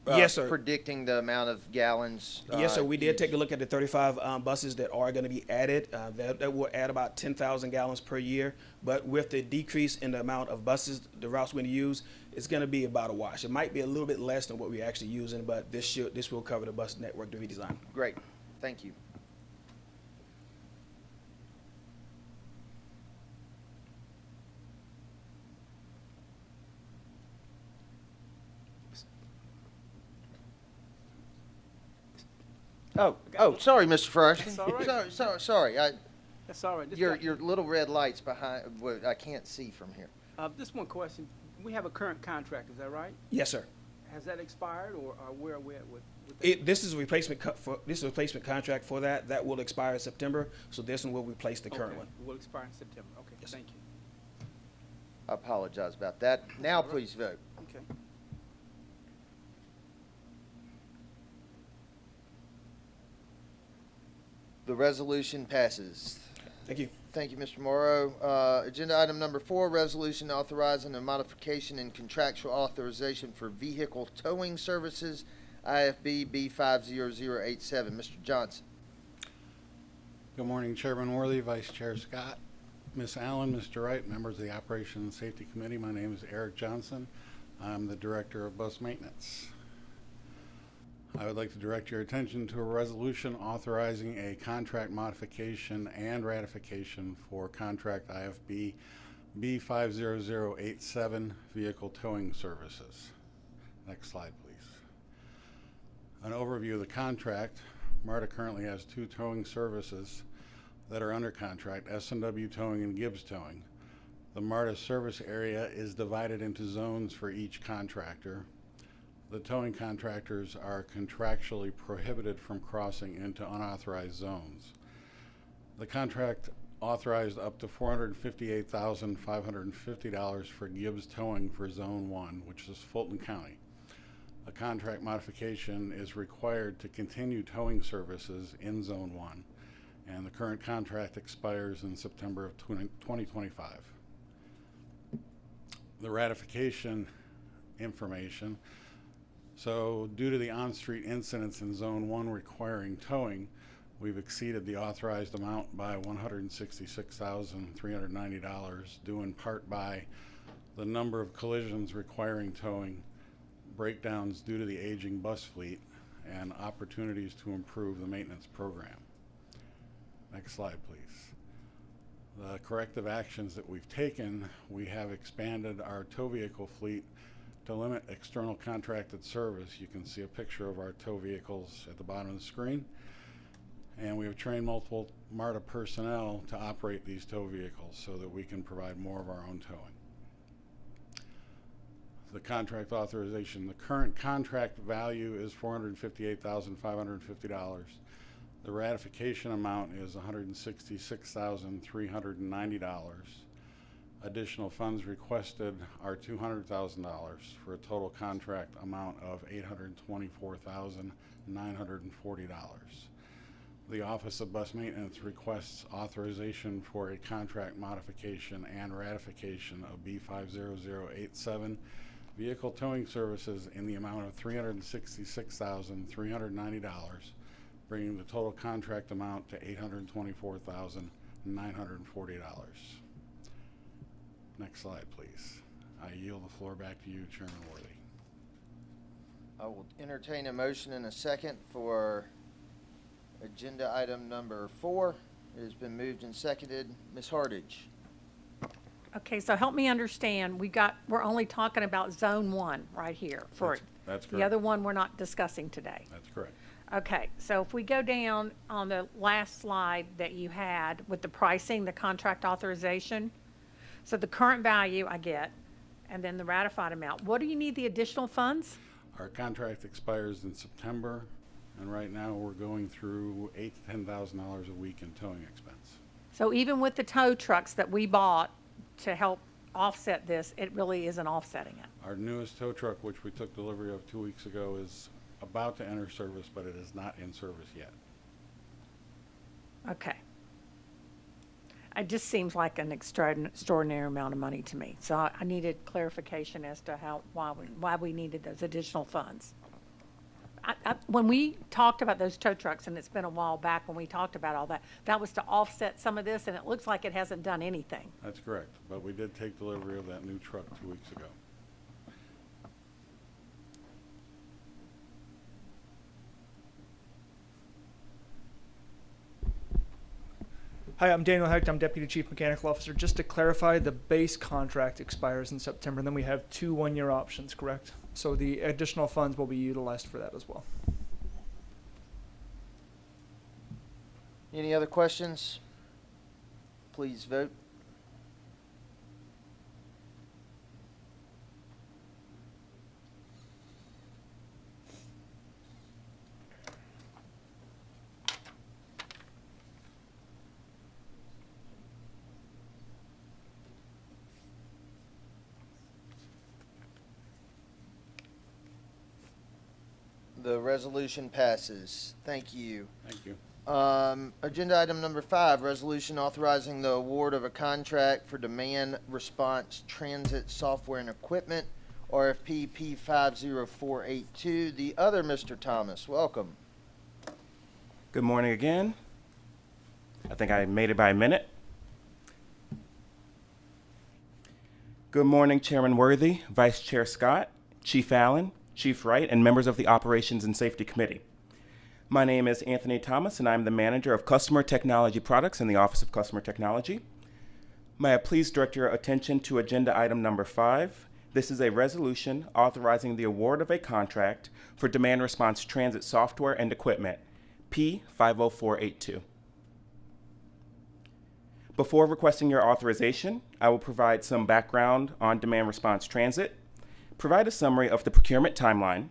Yes, sir. predicting the amount of gallons? Yes, sir. We did take a look at the 35 buses that are going to be added. That will add about 10,000 gallons per year. But with the decrease in the amount of buses, the routes we're going to use, it's going to be about a wash. It might be a little bit less than what we're actually using, but this will cover the bus network, the redesign. Great. Thank you. Sorry, Mr. Freshman. That's all right. Sorry. That's all right. Your little red lights behind, I can't see from here. Just one question. We have a current contract, is that right? Yes, sir. Has that expired, or where are we at with This is a replacement contract for that. That will expire in September, so this one will replace the current one. It will expire in September. Okay, Yes. Thank you. I apologize about that. Now please vote. Okay. The resolution passes. Thank you. Thank you, Mr. Morrow. Agenda item number 4, resolution authorizing a modification and contractual authorization for vehicle towing services, IFB B50087. Mr. Johnson. Good morning, Chairman Worthy, Vice Chair Scott, Ms. Allen, Mr. Wright, members of the Operations and Safety Committee. My name is Eric Johnson. I'm the Director of Bus Maintenance. I would like to direct your attention to a resolution authorizing a contract modification and ratification for contract IFB B50087 vehicle towing services. Next slide, please. An overview of the contract. MARTA currently has 2 towing services that are under contract, S&W Towing and Gibbs Towing. The MARTA service area is divided into zones for each contractor. The towing contractors are contractually prohibited from crossing into unauthorized zones. The contract authorized up to $458,550 for Gibbs Towing for Zone 1, which is Fulton County. A contract modification is required to continue towing services in Zone 1, and the current contract expires in September of 2025. The ratification information. So due to the on-street incidents in Zone 1 requiring towing, we've exceeded the authorized amount by $166,390, due in part by the number of collisions requiring towing, breakdowns due to the aging bus fleet, and opportunities to improve the maintenance program. Next slide, please. The corrective actions that we've taken, we have expanded our tow vehicle fleet To limit external contracted service, you can see a picture of our tow vehicles at the bottom of the screen. And we have trained multiple MARTA personnel to operate these tow vehicles so that we can provide more of our own towing. The contract authorization, the current contract value is $458,550. The ratification amount is $166,390. Additional funds requested are $200,000 for a total contract amount of $824,940. The Office of Bus Maintenance requests authorization for a contract modification and ratification of B50087 vehicle towing services in the amount of $366,390, bringing the total contract amount to $824,940. Next slide, please. I yield the floor back to you, Chairman Worthy. I will entertain a motion in a second for agenda item number 4. It has been moved and seconded. Ms. Hardage. Okay, so help me understand, we're only talking about zone 1 right here. That's correct. The other one we're not discussing today. That's correct. Okay, so if we go down on the last slide that you had with the pricing, the contract authorization, so the current value I get, and then the ratified amount. What do you need the additional funds? Our contract expires in September, and right now we're going through $8,000 to $10,000 a week in towing expense. So even with the tow trucks that we bought to help offset this, it really isn't offsetting it. Our newest tow truck, which we took delivery of 2 weeks ago, is about to enter service, but it is not in service yet. Okay. It just seems like an extraordinary amount of money to me. So I needed clarification as to why we needed those additional funds. When we talked about those tow trucks, and it's been a while back when we talked about all that, that was to offset some of this, and it looks like it hasn't done anything. That's correct, but we did take delivery of that new truck 2 weeks ago. Hi, I'm Daniel Hecht. I'm Deputy Chief Mechanical Officer. Just to clarify, the base contract expires in September, and then we have 2 one-year options, correct? So the additional funds will be utilized for that as well. Any other questions? Please vote. The resolution passes. Thank you. Thank you. Agenda item number 5, resolution authorizing the award of a contract for demand response transit software and equipment, RFP P50482. The other Mr. Thomas, welcome. Good morning again. I think I made it by a minute. Good morning, Chairman Worthy, Vice Chair Scott, Chief Allen, Chief Wright, and members of the Operations and Safety Committee. My name is Anthony Thomas, and I'm the Manager of Customer Technology Products in the Office of Customer Technology. May I please direct your attention to agenda item number 5. This is a resolution authorizing the award of a contract for demand response transit software and equipment, P50482. Before requesting your authorization, I will provide some background on demand response transit, provide a summary of the procurement timeline,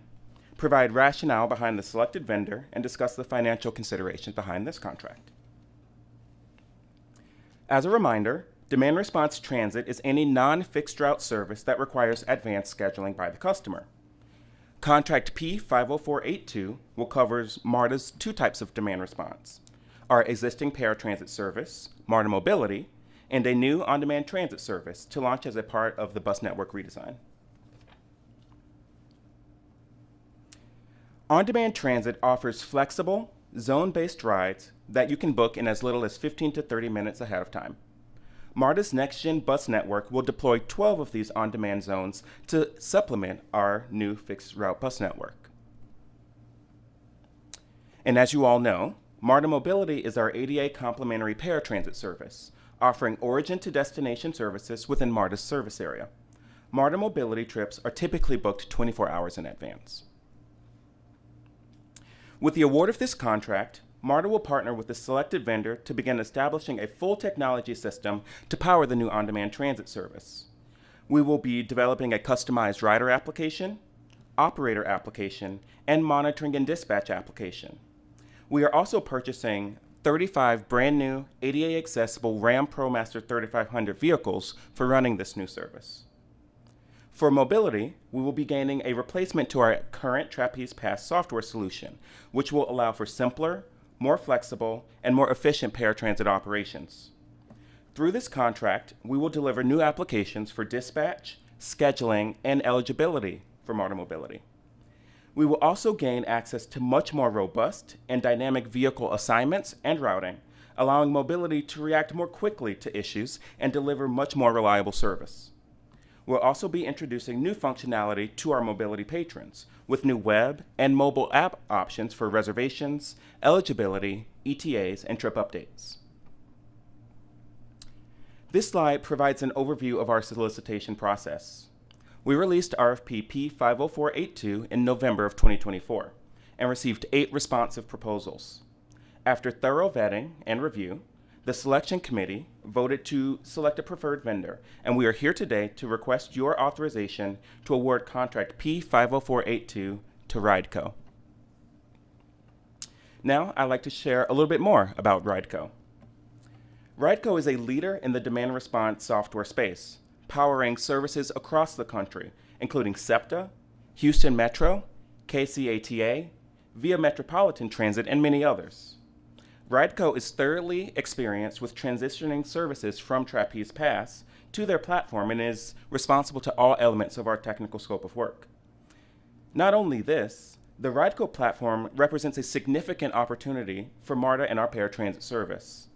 provide rationale behind the selected vendor, and discuss the financial considerations behind this contract. As a reminder, demand response transit is any non-fixed route service that requires advanced scheduling by the customer. Contract P50482 will cover MARTA's 2 types of demand response: our existing paratransit service, MARTA Mobility, and a new on-demand transit service to launch as a part of the bus network redesign. On-demand transit offers flexible, zone-based rides that you can book in as little as 15 to 30 minutes ahead of time. MARTA's next-gen bus network will deploy 12 of these on-demand zones to supplement our new fixed-route bus network. And as you all know, MARTA Mobility is our ADA complementary paratransit service, offering origin-to-destination services within MARTA's service area. MARTA mobility trips are typically booked 24 hours in advance. With the award of this contract, MARTA will partner with the selected vendor to begin establishing a full technology system to power the new on-demand transit service. We will be developing a customized rider application, operator application, and monitoring and dispatch application. We are also purchasing 35 brand new ADA accessible Ram ProMaster 3500 vehicles for running this new service. For mobility, we will be gaining a replacement to our current Trapeze Pass software solution, which will allow for simpler, more flexible, and more efficient paratransit operations. Through this contract, we will deliver new applications for dispatch, scheduling, and eligibility for MARTA mobility. We will also gain access to much more robust and dynamic vehicle assignments and routing, allowing mobility to react more quickly to issues and deliver much more reliable service. We'll also be introducing new functionality to our mobility patrons with new web and mobile app options for reservations, eligibility, ETAs, and trip updates. This slide provides an overview of our solicitation process. We released RFP P50482 in November of 2024 and received 8 responsive proposals. After thorough vetting and review, the selection committee voted to select a preferred vendor, and we are here today to request your authorization to award contract P50482 to RideCo. Now, I'd like to share a little bit more about RideCo. RideCo is a leader in the demand response software space, powering services across the country, including SEPTA, Houston Metro, KCATA, Via Metropolitan Transit, and many others. RideCo is thoroughly experienced with transitioning services from Trapeze Pass to their platform and is responsible to all elements of our technical scope of work. Not only this, the RideCo platform represents a significant opportunity for MARTA and our paratransit service.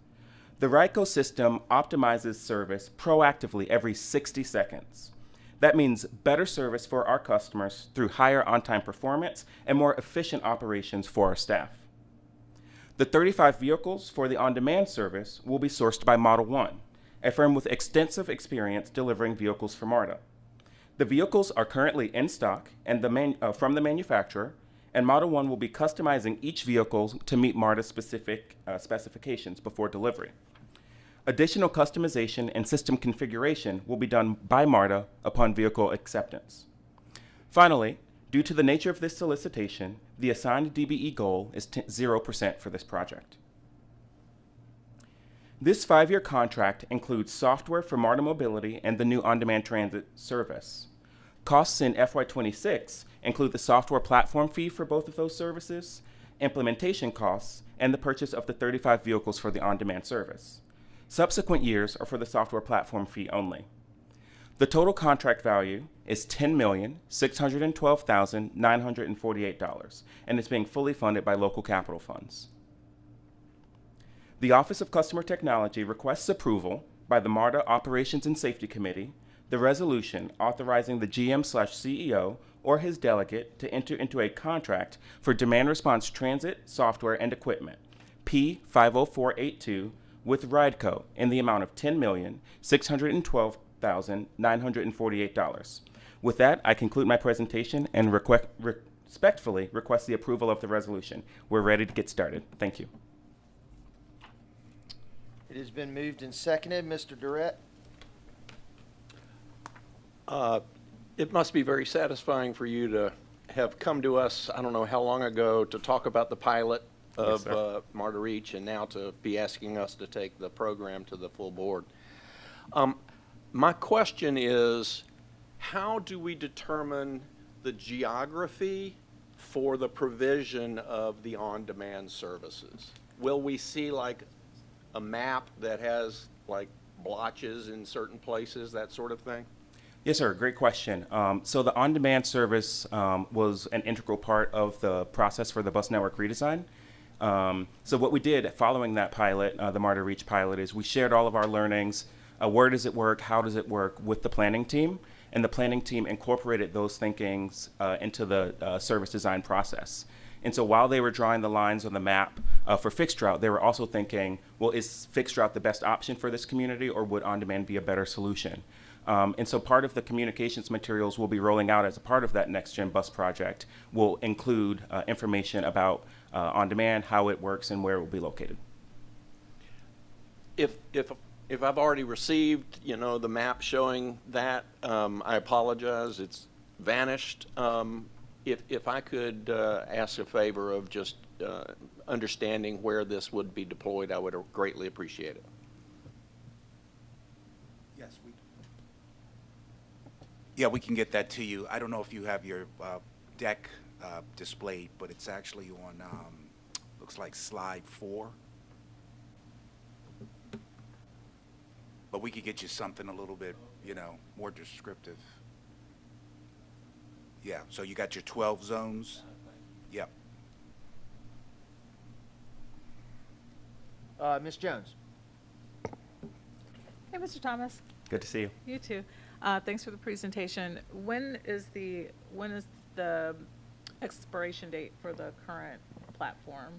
The RideCo system optimizes service proactively every 60 seconds. That means better service for our customers through higher on-time performance and more efficient operations for our staff. The 35 vehicles for the on-demand service will be sourced by Model 1, a firm with extensive experience delivering vehicles for MARTA. The vehicles are currently in stock and from the manufacturer, and Model 1 will be customizing each vehicle to meet MARTA-specific specifications before delivery. Additional customization and system configuration will be done by MARTA upon vehicle acceptance. Finally, due to the nature of this solicitation, the assigned DBE goal is 0% for this project. This 5-year contract includes software for MARTA mobility and the new on-demand transit service. Costs in FY26 include the software platform fee for both of those services, implementation costs, and the purchase of the 35 vehicles for the on-demand service. Subsequent years are for the software platform fee only. The total contract value is $10,612,948, and is being fully funded by local capital funds. The Office of Customer Technology requests approval by the MARTA Operations and Safety Committee the resolution authorizing the GM/CEO or his delegate to enter into a contract for demand response transit, software, and equipment, P50482, with RideCo in the amount of $10,612,948. With that, I conclude my presentation and respectfully request the approval of the resolution. We're ready to get started. Thank you. It has been moved and seconded. Mr. Durrett? It must be very satisfying for you to have come to us, I don't know how long ago, to talk about the pilot of MARTA Reach, and now to be asking us to take the program to the full board. My question is, how do we determine the geography for the provision of the on-demand services? Will we see like a map that has like blotches in certain places, that sort of thing? Yes, sir. Great question. So the on-demand service was an integral part of the process for the bus network redesign. So what we did following that pilot, the MARTA Reach pilot, is we shared all of our learnings. Where does it work? How does it work with the planning team? And the planning team incorporated those thinkings into the service design process. And so while they were drawing the lines on the map for fixed route, they were also thinking, well, is fixed route the best option for this community, or would on-demand be a better solution? And so part of the communications materials we'll be rolling out as a part of that Next Gen Bus project will include information about on-demand, how it works, and where it will be located. If I've already received, the map showing that, I apologize. It's vanished. If I could ask a favor of just understanding where this would be deployed, I would greatly appreciate it. Yes, yeah, we can get that to you. I don't know if you have your deck displayed, but it's actually on, looks like slide 4. But we could get you something a little bit, more descriptive. Yeah, so you got your 12 zones? Yep. Ms. Jones. Hey, Mr. Thomas. Good to see you. You too. Thanks for the presentation. When is the expiration date for the current platform?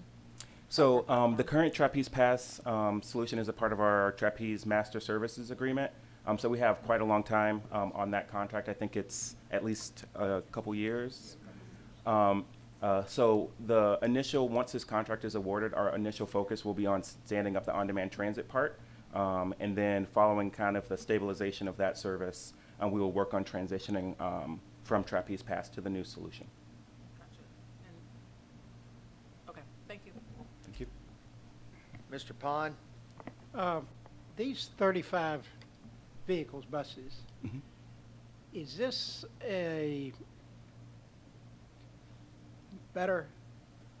So the current Trapeze Pass solution is a part of our Trapeze Master Services Agreement. So we have quite a long time on that contract. I think it's at least a couple years. So the initial, once this contract is awarded, our initial focus will be on standing up the on-demand transit part. And then following kind of the stabilization of that service, we will work on transitioning from Trapeze Pass to the new solution. Okay, thank you. Thank you. Mr. Pond. These 35 vehicles, buses, is this a better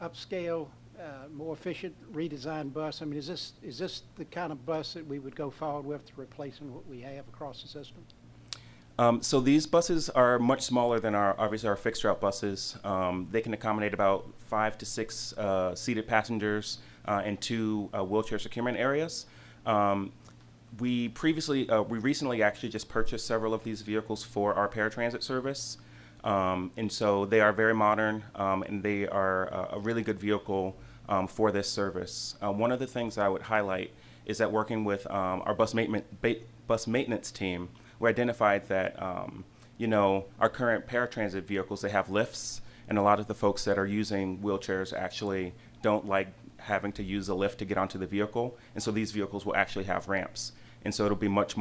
upscale, more efficient redesigned bus? I mean, is this the kind of bus that we would go forward with to replacing what we have across the system? So these buses are much smaller than obviously our fixed route buses. They can accommodate about 5 to 6 seated passengers and 2 wheelchair securement areas. We recently actually just purchased several of these vehicles for our paratransit service. And so they are very modern, and they are a really good vehicle for this service. One of the things I would highlight is that working with our bus maintenance team, we identified that our current paratransit vehicles, they have lifts, and a lot of the folks that are using wheelchairs actually don't like having to use a lift to get onto the vehicle, and so these vehicles will actually have ramps, and so it'll be much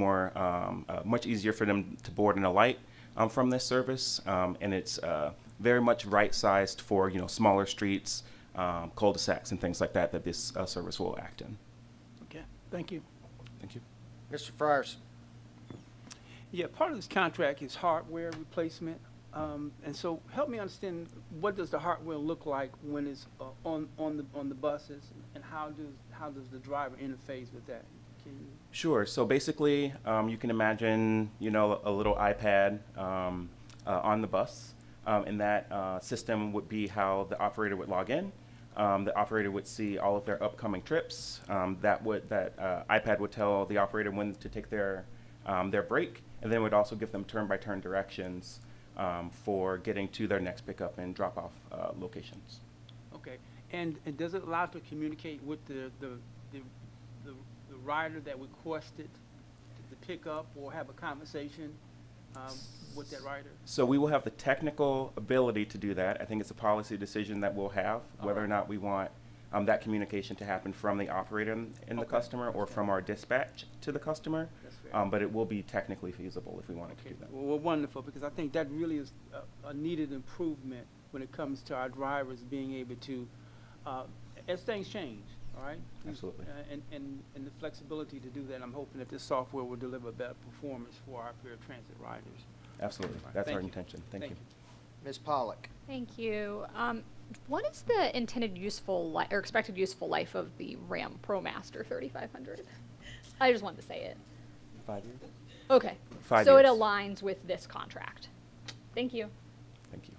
easier for them to board and alight from this service, and it's very much right-sized for smaller streets, cul-de-sacs, and things like that this service will act in. Okay, thank you. Thank you. Mr. Friars. Yeah, part of this contract is hardware replacement. And so help me understand, what does the hardware look like when it's on the buses, and how does the driver interface with that? Sure. So basically, you can imagine, a little iPad on the bus, and that system would be how the operator would log in. The operator would see all of their upcoming trips. That iPad would tell the operator when to take their break, and then would also give them turn-by-turn directions for getting to their next pickup and drop-off locations. Okay. And does it allow to communicate with the rider that requested the pickup, or have a conversation with that rider? So we will have the technical ability to do that. I think it's a policy decision that we'll have, whether or not we want that communication to happen from the operator and the customer, or from our dispatch to the customer. But it will be technically feasible if we wanted to do that. Well, wonderful, because I think that really is a needed improvement when it comes to our drivers being able to, as things change, all right? Absolutely. And the flexibility to do that. I'm hoping that this software will deliver better performance for our paratransit riders. Absolutely. That's our intention. Thank you. Ms. Pollock. Thank you. What is the intended useful or expected useful life of the Ram ProMaster 3500? I just wanted to say it. 5 years? Okay. 5 so years. it aligns with this contract. Thank you. Thank you.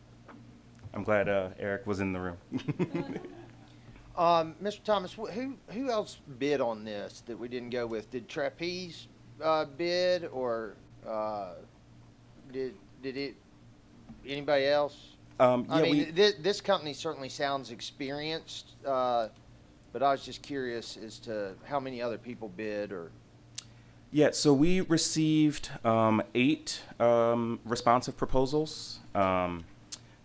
I'm glad Eric was in the room. Mr. Thomas, who else bid on this that we didn't go with? Did Trapeze bid, or did anybody else? Yeah, I mean, this company certainly sounds experienced, but I was just curious as to how many other people bid, or. Yeah, so we received 8 responsive proposals on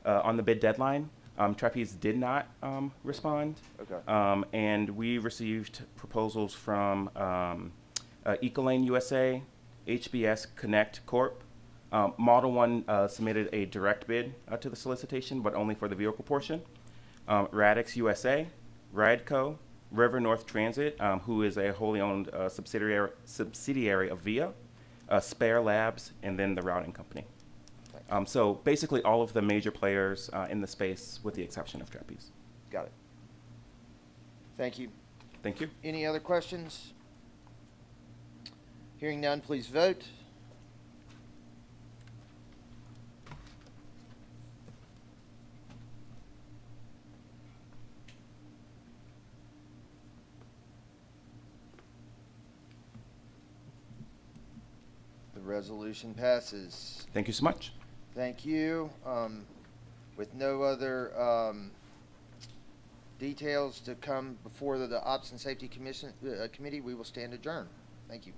the bid deadline. Trapeze did not respond. Okay. And we received proposals from Ecolane USA, HBS Connect Corp. Model 1 submitted a direct bid to the solicitation, but only for the vehicle portion. Radix USA, Rideco, River North Transit, who is a wholly owned subsidiary of VIA, Spare Labs, and then the routing company. So basically all of the major players in the space with the exception of Trapeze. Got it. Thank you. Thank you. Any other questions? Hearing none, please vote. The resolution passes. Thank you so much. Thank you. With no other details to come before the Ops and Safety Commission, Committee, we will stand adjourned. Thank you.